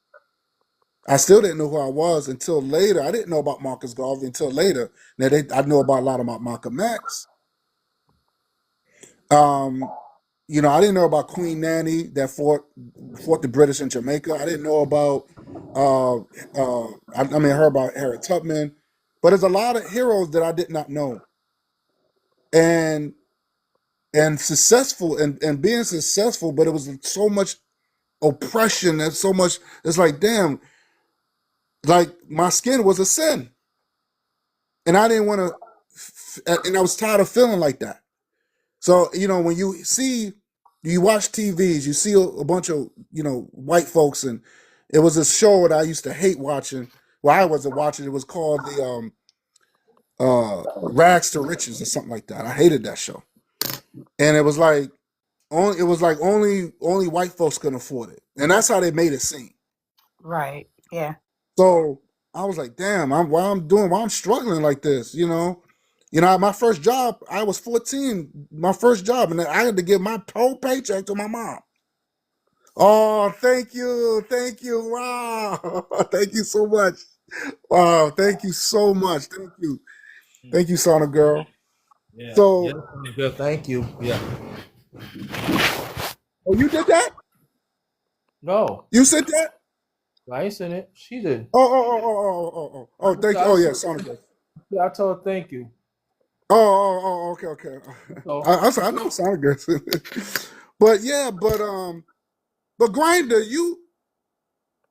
I still didn't know who I was until later. I didn't know about Marcus Garvey until later. Now I know about a lot about Malcolm X. You know, I didn't know about Queen Nanny that fought the British in Jamaica. I didn't know about I heard about Harriet Tubman, but there's a lot of heroes that I did not know. And successful and being successful, but it was so much oppression and so much. It's like, damn, like my skin was a sin, and I didn't want to, and I was tired of feeling like that. So you know, when you watch TVs, you see a bunch of white folks, and it was a show that I used to hate watching. Well, I wasn't watching. It was called the Rags to Riches or something like that. I hated that show, and it was like only white folks could afford it, and that's how they made it seem. Right. Yeah. So I was like, damn, why I'm struggling like this, you know? My first job, I was 14, my first job, and I had to give my whole paycheck to my mom. Oh, thank you. Wow. Thank you so much. Wow, thank you so much. Thank you, Sonic Girl. Yeah. So, Good. Thank you. Yeah. oh, you did that? No, You said that? I ain't seen it. She did. Oh, thank you. Oh, yeah, Sonic Girl. Yeah, I told her thank you. Okay. So, I know Sonic Girl. But yeah, but Grinder,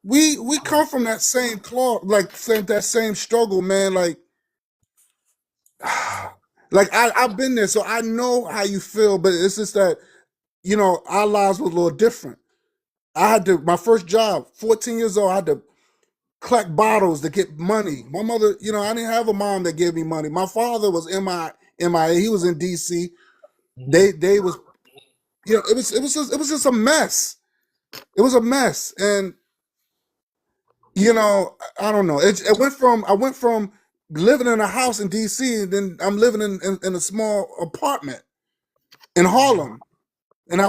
we come from that same cloth, like that same struggle, man. Like I've been there, so I know how you feel. But it's just that our lives were a little different. I had to my first job, 14 years old. I had to collect bottles to get money. My mother, I didn't have a mom that gave me money. My father was MIA. He was in DC. They was, it was just a mess. It was a mess, and I don't know. I went from living in a house in DC, and then I'm living in a small apartment in Harlem, and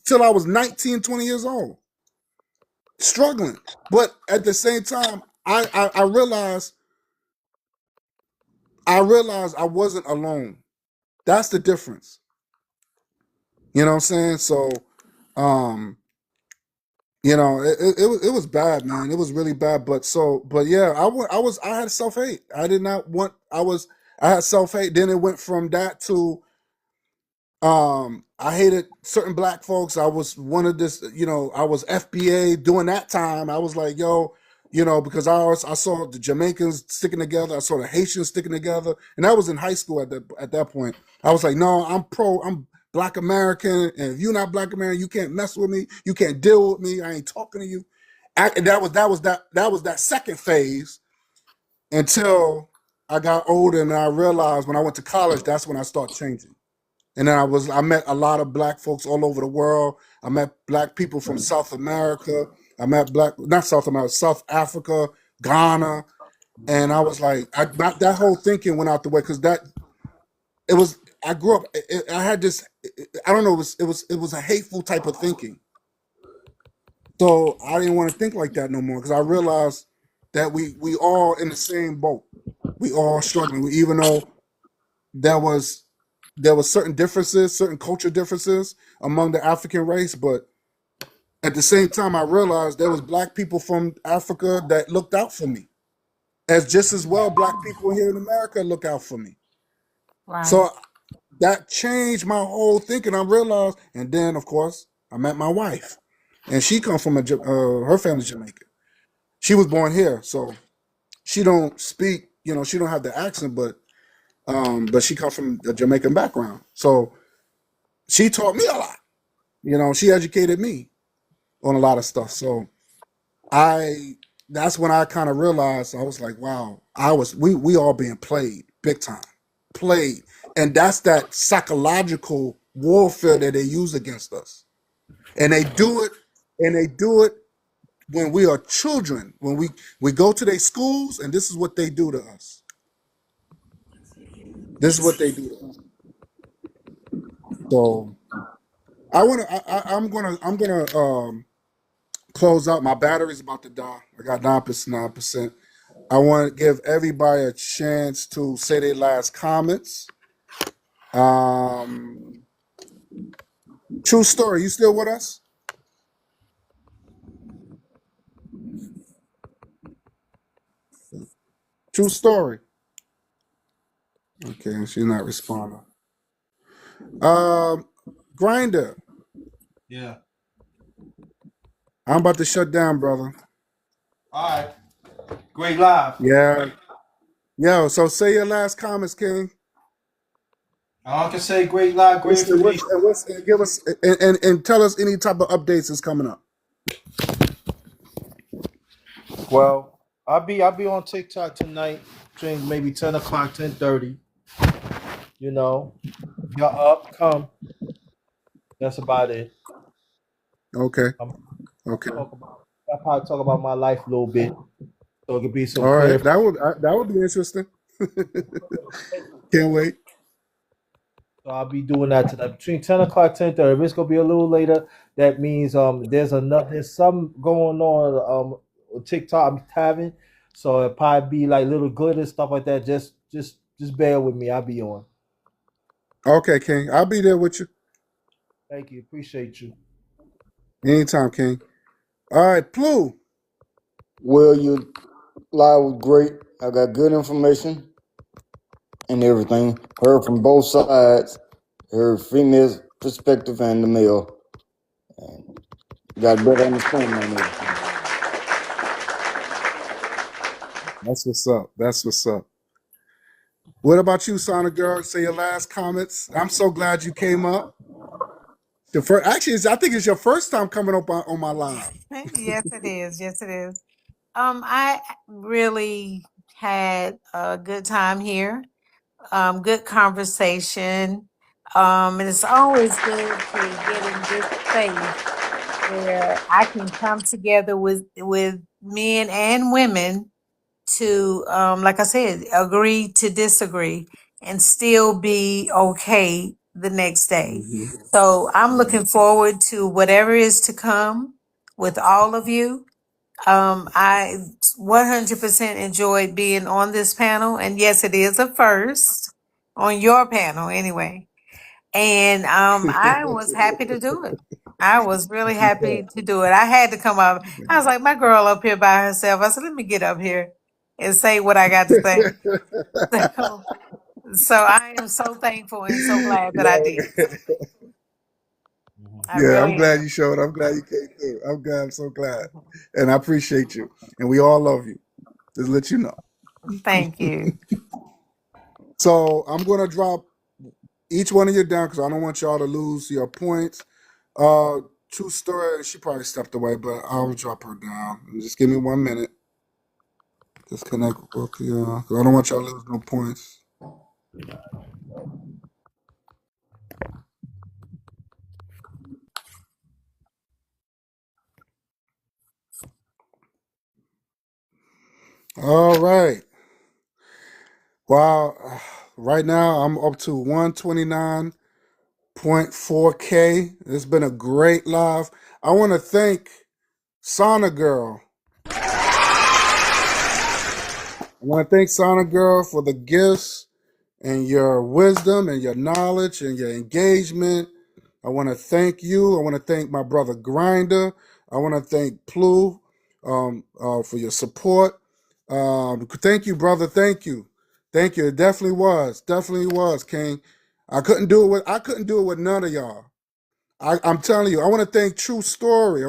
till I was 19, 20 years old, struggling. But at the same time, I realized I wasn't alone. That's the difference. You know what I'm saying? So, it was bad, man. It was really bad. But yeah, I had self-hate. I had self-hate. Then it went from that to, I hated certain black folks. I was one of this, I was FBA during that time. I was like, yo, because I saw the Jamaicans sticking together. I saw the Haitians sticking together. And I was in high school at that point. I was like, no, I'm Black American, and if you're not Black American, you can't mess with me. You can't deal with me. I ain't talking to you. And that was that second phase until I got older, and I realized when I went to college, that's when I started changing. And then I met a lot of black folks all over the world. I met black people from South America. I met not South America, South Africa, Ghana, and I was like, that whole thinking went out the way because I grew up. I had this. I don't know. It was a hateful type of thinking. So I didn't want to think like that no more because I realized that we all in the same boat. We all struggling. Even though there was certain differences, certain culture differences among the African race, but at the same time, I realized there was black people from Africa that looked out for me, as just as well black people here in America look out for me. Right. So that changed my whole thinking. I realized, and then of course I met my wife, and she comes from her family's Jamaican. She was born here, so she don't speak. She don't have the accent, but she comes from a Jamaican background. So she taught me a lot. She educated me on a lot of stuff. So that's when I kind of realized, I was like, wow, we all being played big time, played. And that's that psychological warfare that they use against us. And they do it when we are children, when we go to their schools, and this is what they do to us. This is what they do to us. So I'm gonna close out. My battery's about to die. I got 9%. I want to give everybody a chance to say their last comments. True story. You still with us? True story. Okay, she's not responding. Grinder. Yeah. I'm about to shut down, brother. All right. Great live. Yeah. Yo, so say your last comments, King. I can say great live, great information. And give us and tell us any type of updates that's coming up. Well, I'll be on TikTok tonight between maybe 10 o'clock, 10:30. You know, if you're up, come. That's about it. Okay. I'll probably talk about my life a little bit, so it could be some All right. clear. That would be interesting. Can't wait. So I'll be doing that tonight between 10 o'clock, 10:30. If it's gonna be a little later, that means there's some going on TikTok I'm having. So it'll probably be like little glitter stuff like that. Just bear with me. I'll be on. Okay, King. I'll be there with you. Thank you. Appreciate you. Anytime, King. All right, Plu. Well, your live was great. I got good information and everything. Heard from both sides. Heard female's perspective and the male. And got better understanding on everything. That's what's up. That's what's up. What about you, Sonic Girl? Say your last comments. I'm so glad you came up. Actually, I think it's your first time coming up on my live. Yes, it is. Yes, it is. I really had a good time here. Good conversation. And it's always good to get in this space where I can come together with men and women to, like I said, agree to disagree and still be okay the next day. Mm-hmm. So I'm looking forward to whatever is to come with all of you. I 100% enjoyed being on this panel, and yes, it is a first on your panel anyway. And I was happy to do it. I was really happy to do it. I had to come up. I was like, my girl up here by herself. I said, let me get up here and say what I got to say. So I am so thankful and so glad that I did. I'm glad you showed. I'm glad you came through. I'm glad. I'm so glad. And I appreciate you. And we all love you. Just let you know. Thank you. So I'm going to drop each one of you down because I don't want y'all to lose your points. True story. She probably stepped away, but I'll drop her down. Just give me 1 minute. Disconnect with you because I don't want y'all to lose no points. All right. Wow. Right now I'm up to 129.4K. It's been a great live. I want to thank Sauna Girl. I want to thank Sauna Girl for the gifts and your wisdom and your knowledge and your engagement. I want to thank you. I want to thank my brother Grinder. I want to thank Plu for your support. Thank you, brother. Thank you. Thank you. It definitely was, King. I couldn't do it with none of y'all. I'm telling you. I want to thank True Story.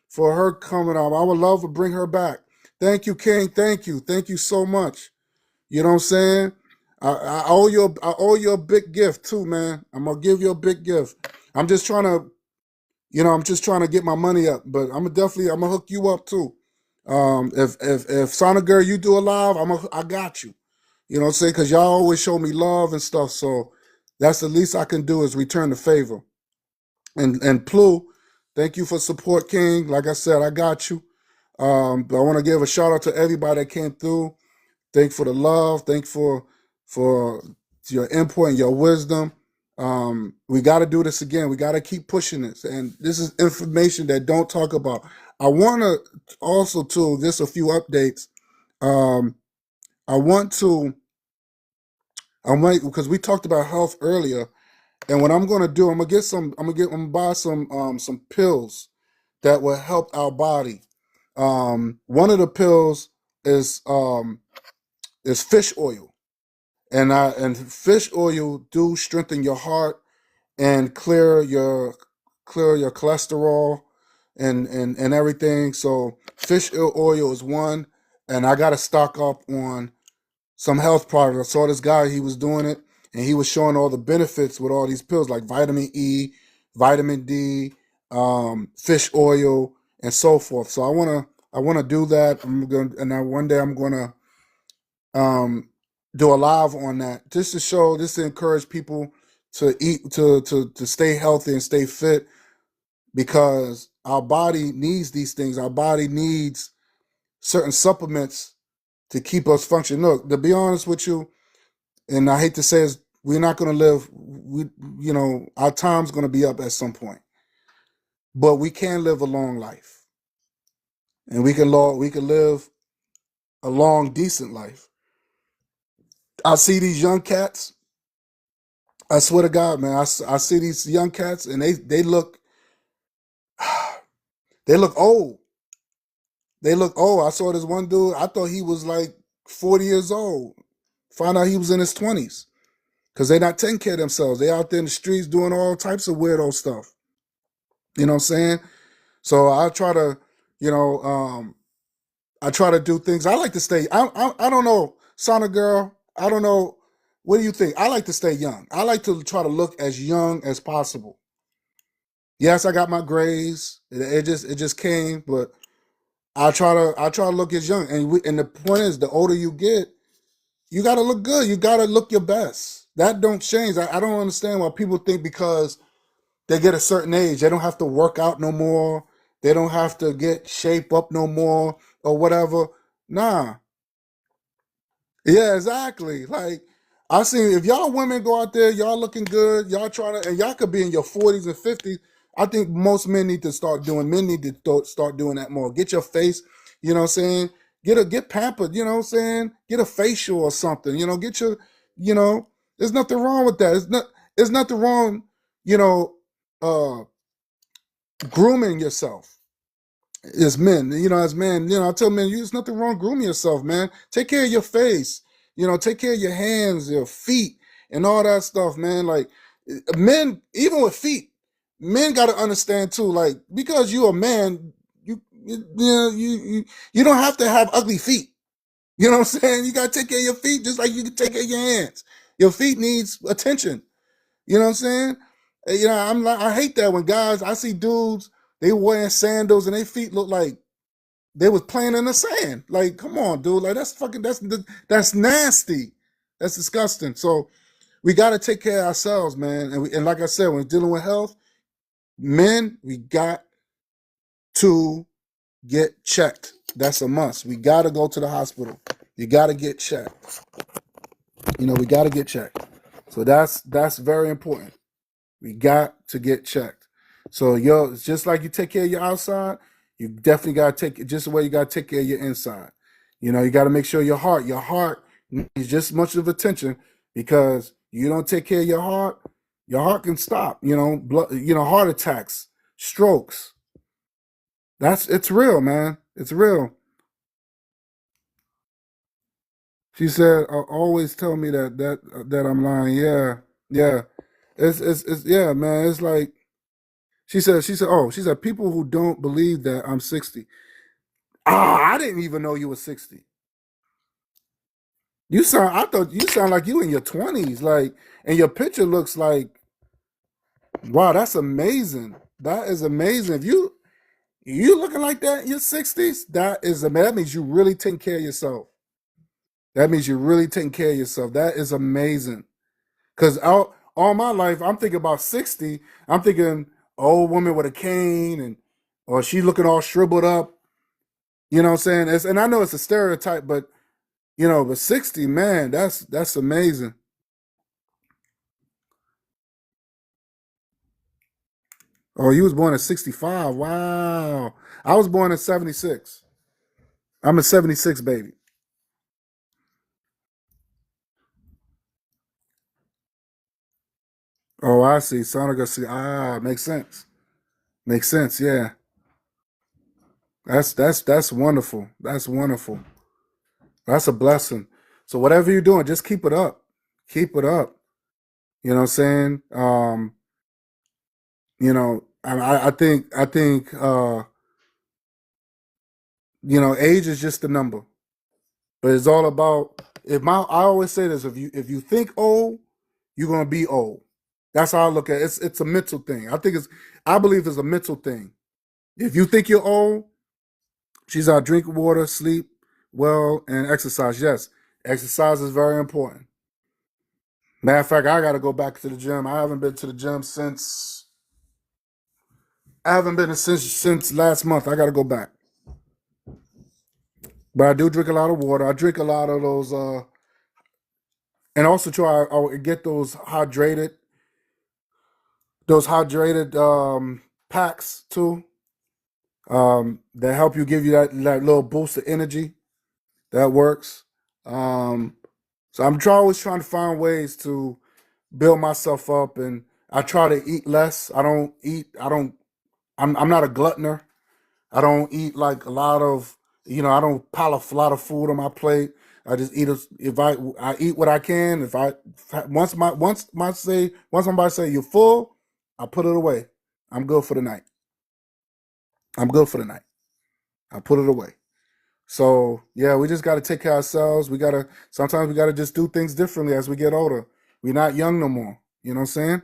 For her coming on. I would love to bring her back. Thank you, King. Thank you so much. You know what I'm saying? I owe you a big gift too, man. I'm gonna give you a big gift. I'm just trying to get my money up, but I'm gonna hook you up too. If Sonic Girl, you do a live, I got you. You know what I'm saying? Because y'all always show me love and stuff, so that's the least I can do is return the favor. And Plu, thank you for support, King. Like I said, I got you. But I want to give a shout out to everybody that came through. Thank for the love. Thank for your input and your wisdom. We got to do this again. We got to keep pushing this. And this is information that don't talk about. I want to also, too, just a few updates. Because we talked about health earlier, And what I'm gonna do, I'm gonna buy some pills that will help our body. One of the pills is fish oil, and fish oil do strengthen your heart and clear your cholesterol and everything. So fish oil is one, and I got to stock up on some health products. I saw this guy, he was doing it, and he was showing all the benefits with all these pills like vitamin E, vitamin D, fish oil, and so forth. So I wanna do that. One day I'm gonna do a live on that, just to encourage people to eat, to stay healthy and stay fit, because our body needs these things. Our body needs certain supplements to keep us functioning. Look, to be honest with you, and I hate to say it, we're not going to live. Our time's going to be up at some point, but we can live a long life, and we can live a long, decent life. I see these young cats. I swear to God, man, I see these young cats, and they look they look old. They look old. I saw this one dude. I thought he was like 40 years old. Found out he was in his 20s, because they're not taking care of themselves. They out there in the streets doing all types of weirdo stuff. You know what I'm saying? So I try to, I try to do things. I like to stay. I don't know, Sonic Girl. I don't know. What do you think? I like to stay young. I like to try to look as young as possible. Yes, I got my grays. It just came, but I try to look as young. And the point is, the older you get, you got to look good. You got to look your best. That don't change. I don't understand why people think because they get a certain age, they don't have to work out no more. They don't have to get shape up no more or whatever. Nah. Yeah, exactly. Like, I see, if y'all women go out there, y'all looking good, y'all trying to, and y'all could be in your 40s and 50s. I think most men need to start doing that more. Get your face, you know what I'm saying? Get pampered, you know what I'm saying? Get a facial or something, you know, there's nothing wrong with that. There's nothing wrong, you know, uh, grooming yourself as men. As men, I tell men, there's nothing wrong grooming yourself, man. Take care of your face, take care of your hands, your feet, and all that stuff, man. Like, men, even with feet, men got to understand too, like, because you're a man, you don't have to have ugly feet. You know what I'm saying? You got to take care of your feet just like you can take care of your hands. Your feet needs attention. You know what I'm saying? I hate that when guys, I see dudes, they wearing sandals and their feet look like they was playing in the sand. Like, come on, dude. Like, that's nasty. That's disgusting. So we got to take care of ourselves, man. And like I said, when dealing with health, men, we got to get checked. That's a must. We got to go to the hospital. You got to get checked. We got to get checked. So that's very important. We got to get checked. So, it's just like you take care of your outside, you definitely got to take it just the way you got to take care of your inside. You got to make sure your heart needs just as much of attention, because you don't take care of your heart can stop, blood, heart attacks, strokes. It's real, man. It's real. She said, always tell me that I'm lying. Yeah. Yeah. It's yeah, man. It's like, she said, people who don't believe that I'm 60. I didn't even know you were 60. I thought you sound like you in your 20s. Like, and your picture looks like, wow, that's amazing. That is amazing. If you looking like that in your 60s, that means you really taking care of yourself. That means you're really taking care of yourself. That is amazing. Because all my life, I'm thinking about 60. I'm thinking old woman with a cane, or she looking all shriveled up. You know what I'm saying? And I know it's a stereotype, but 60, man, that's amazing. Oh, you was born in 65. Wow. I was born in 76. I'm a 76 baby. Oh, I see. Sonica, see. Makes sense. Makes sense. Yeah. That's wonderful. That's wonderful. That's a blessing. So whatever you're doing, just keep it up. Keep it up. You know what I'm saying? I think age is just a number. But it's all about I always say this, if you think old, you're gonna be old. That's how I look at it. It's a mental thing. I believe it's a mental thing. If you think you're old, she's out drink water, sleep well, and exercise. Yes, exercise is very important. Matter of fact, I gotta go back to the gym. I haven't been to the gym since last month. I gotta go back. But I do drink a lot of water. I drink a lot of those and also I get those hydrated packs too, that help you, give you that little boost of energy. That works. So I'm always trying to find ways to build myself up, and I try to eat less. I'm not a gluttoner. I don't eat like a lot of, I don't pile a lot of food on my plate. I just eat if I eat what I can. Once somebody say you're full, I put it away. I'm good for the night. I put it away. So yeah, we just got to take care of ourselves. Sometimes we got to just do things differently as we get older. We're not young no more. You know what I'm saying?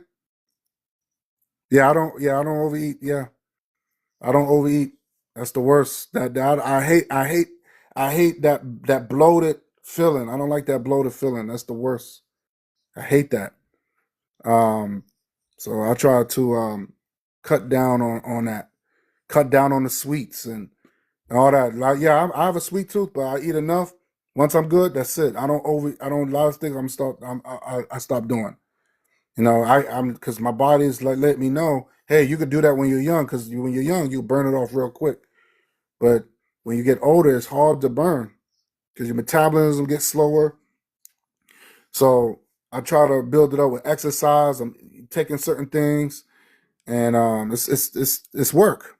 I don't overeat. Yeah, I don't overeat. That's the worst. I hate that bloated feeling. I don't like that bloated feeling. That's the worst. I hate that. So I try to cut down on that. Cut down on the sweets and all that. Like, yeah, I have a sweet tooth, but I eat enough. Once I'm good, that's it. I don't a lot of things I stop doing. Because my body is like, let me know, hey, you could do that when you're young, because when you're young, you burn it off real quick. But when you get older, it's hard to burn because your metabolism gets slower. So I try to build it up with exercise. I'm taking certain things, and it's work.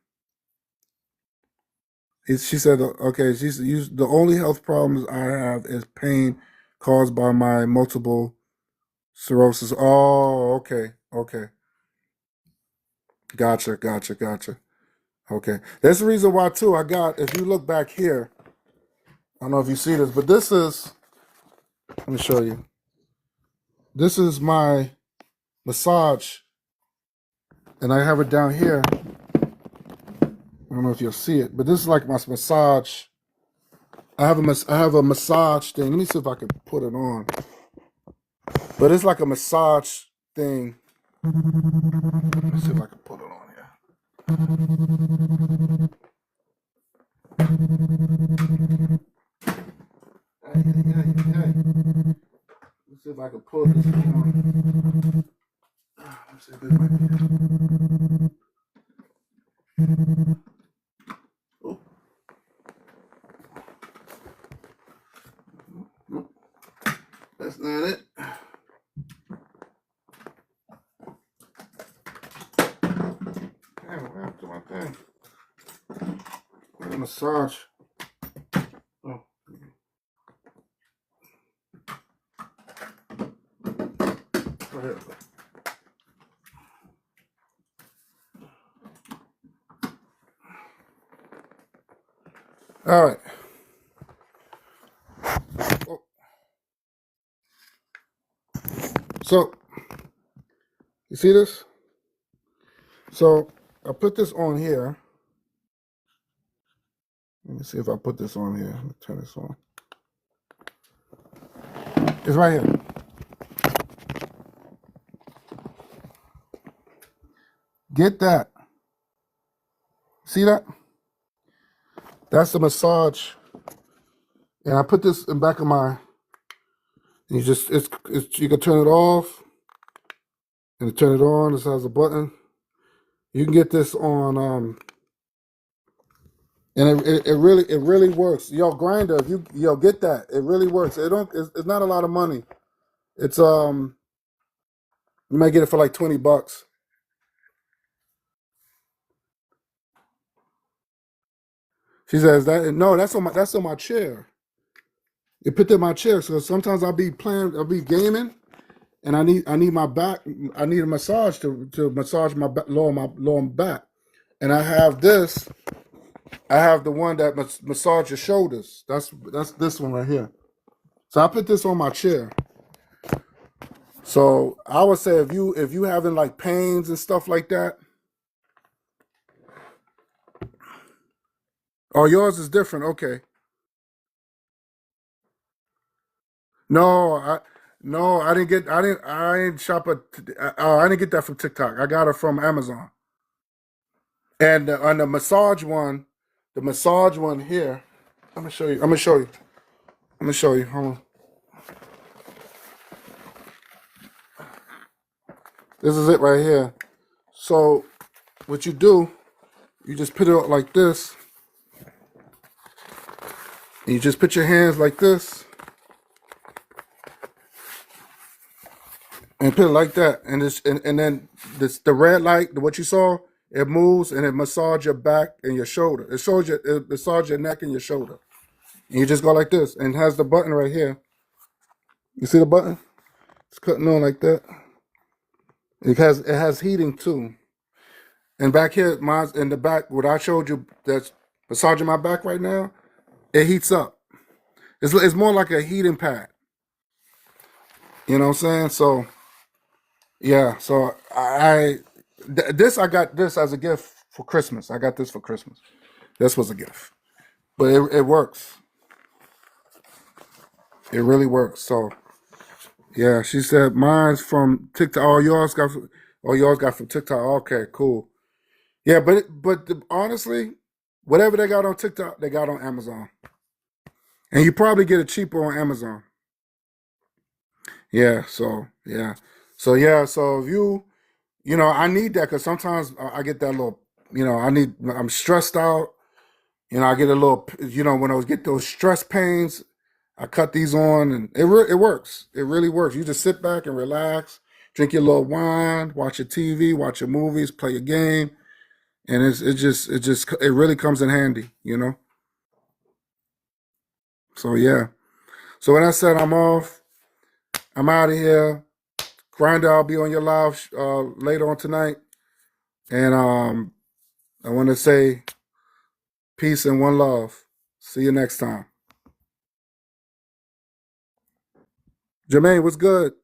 She said, okay, the only health problems I have is pain caused by my multiple sclerosis. Oh, okay. Gotcha. Okay. That's the reason why, too, if you look back here, I don't know if you see this, but let me show you. This is my massage, and I have it down here. I don't know if you'll see it, but this is like my massage. I have a massage thing. Let me see if I can put it on. But it's like a massage thing. Let's see if I can put it on here. Let's see if I can pull this on. Let's see if this might be. Oh. Nope. That's not it. Damn, what happened to my thing? Massage. Oh. Go ahead. All right. Oh. So, you see this? So, I put this on here. Let me see if I put this on here. Let me turn this on. It's right here. Get that. See that? That's the massage. And I put this in the back of my. You you can turn it off and turn it on. This has a button. You can get this on and it really works. Yo, Grinder, if you get that. It really works. It's not a lot of money. It's You might get it for like $20. She says that no, that's on my chair. You put that in my chair. So sometimes I'll be gaming, and I need my back. I need a massage to massage my back, lower back. And I have this. I have the one that massage your shoulders. That's this one right here. So I put this on my chair. So I would say if you having like pains and stuff like that. Oh, yours is different. Okay. No, I didn't get. I didn't shop at. I didn't get that from TikTok. I got it from Amazon. And on the massage one here. Let me show you. I'm gonna show you. I'm gonna show you. Hold on. This is it right here. So what you do, you just put it out like this. And you just put your hands like this. And put it like that. And then the red light, what you saw, it moves and it massage your back and your shoulder. It massage your neck and your shoulder. And you just go like this. And it has the button right here. You see the button? It's cutting on like that. It has heating too. And back here, mine's in the back, what I showed you that's massaging my back right now, it heats up. It's more like a heating pad. You know what I'm saying? So yeah, so I got this as a gift for Christmas. I got this for Christmas. This was a gift. But it works. It really works. So yeah, she said mine's from TikTok. Yours got from TikTok. Okay, cool. Yeah, but honestly, whatever they got on TikTok, they got on Amazon. And you probably get it cheaper on Amazon. Yeah, so yeah. So if I need that because sometimes I get that little, I'm stressed out. I get a little, when I get those stress pains, I cut these on and it works. It really works. You just sit back and relax, drink your little wine, watch your TV, watch your movies, play your game. And it really comes in handy. So yeah. So when I said I'm off, I'm out of here. Grinder, I'll be on your live later on tonight. And I want to say peace and one love. See you next time. Jermaine, what's good?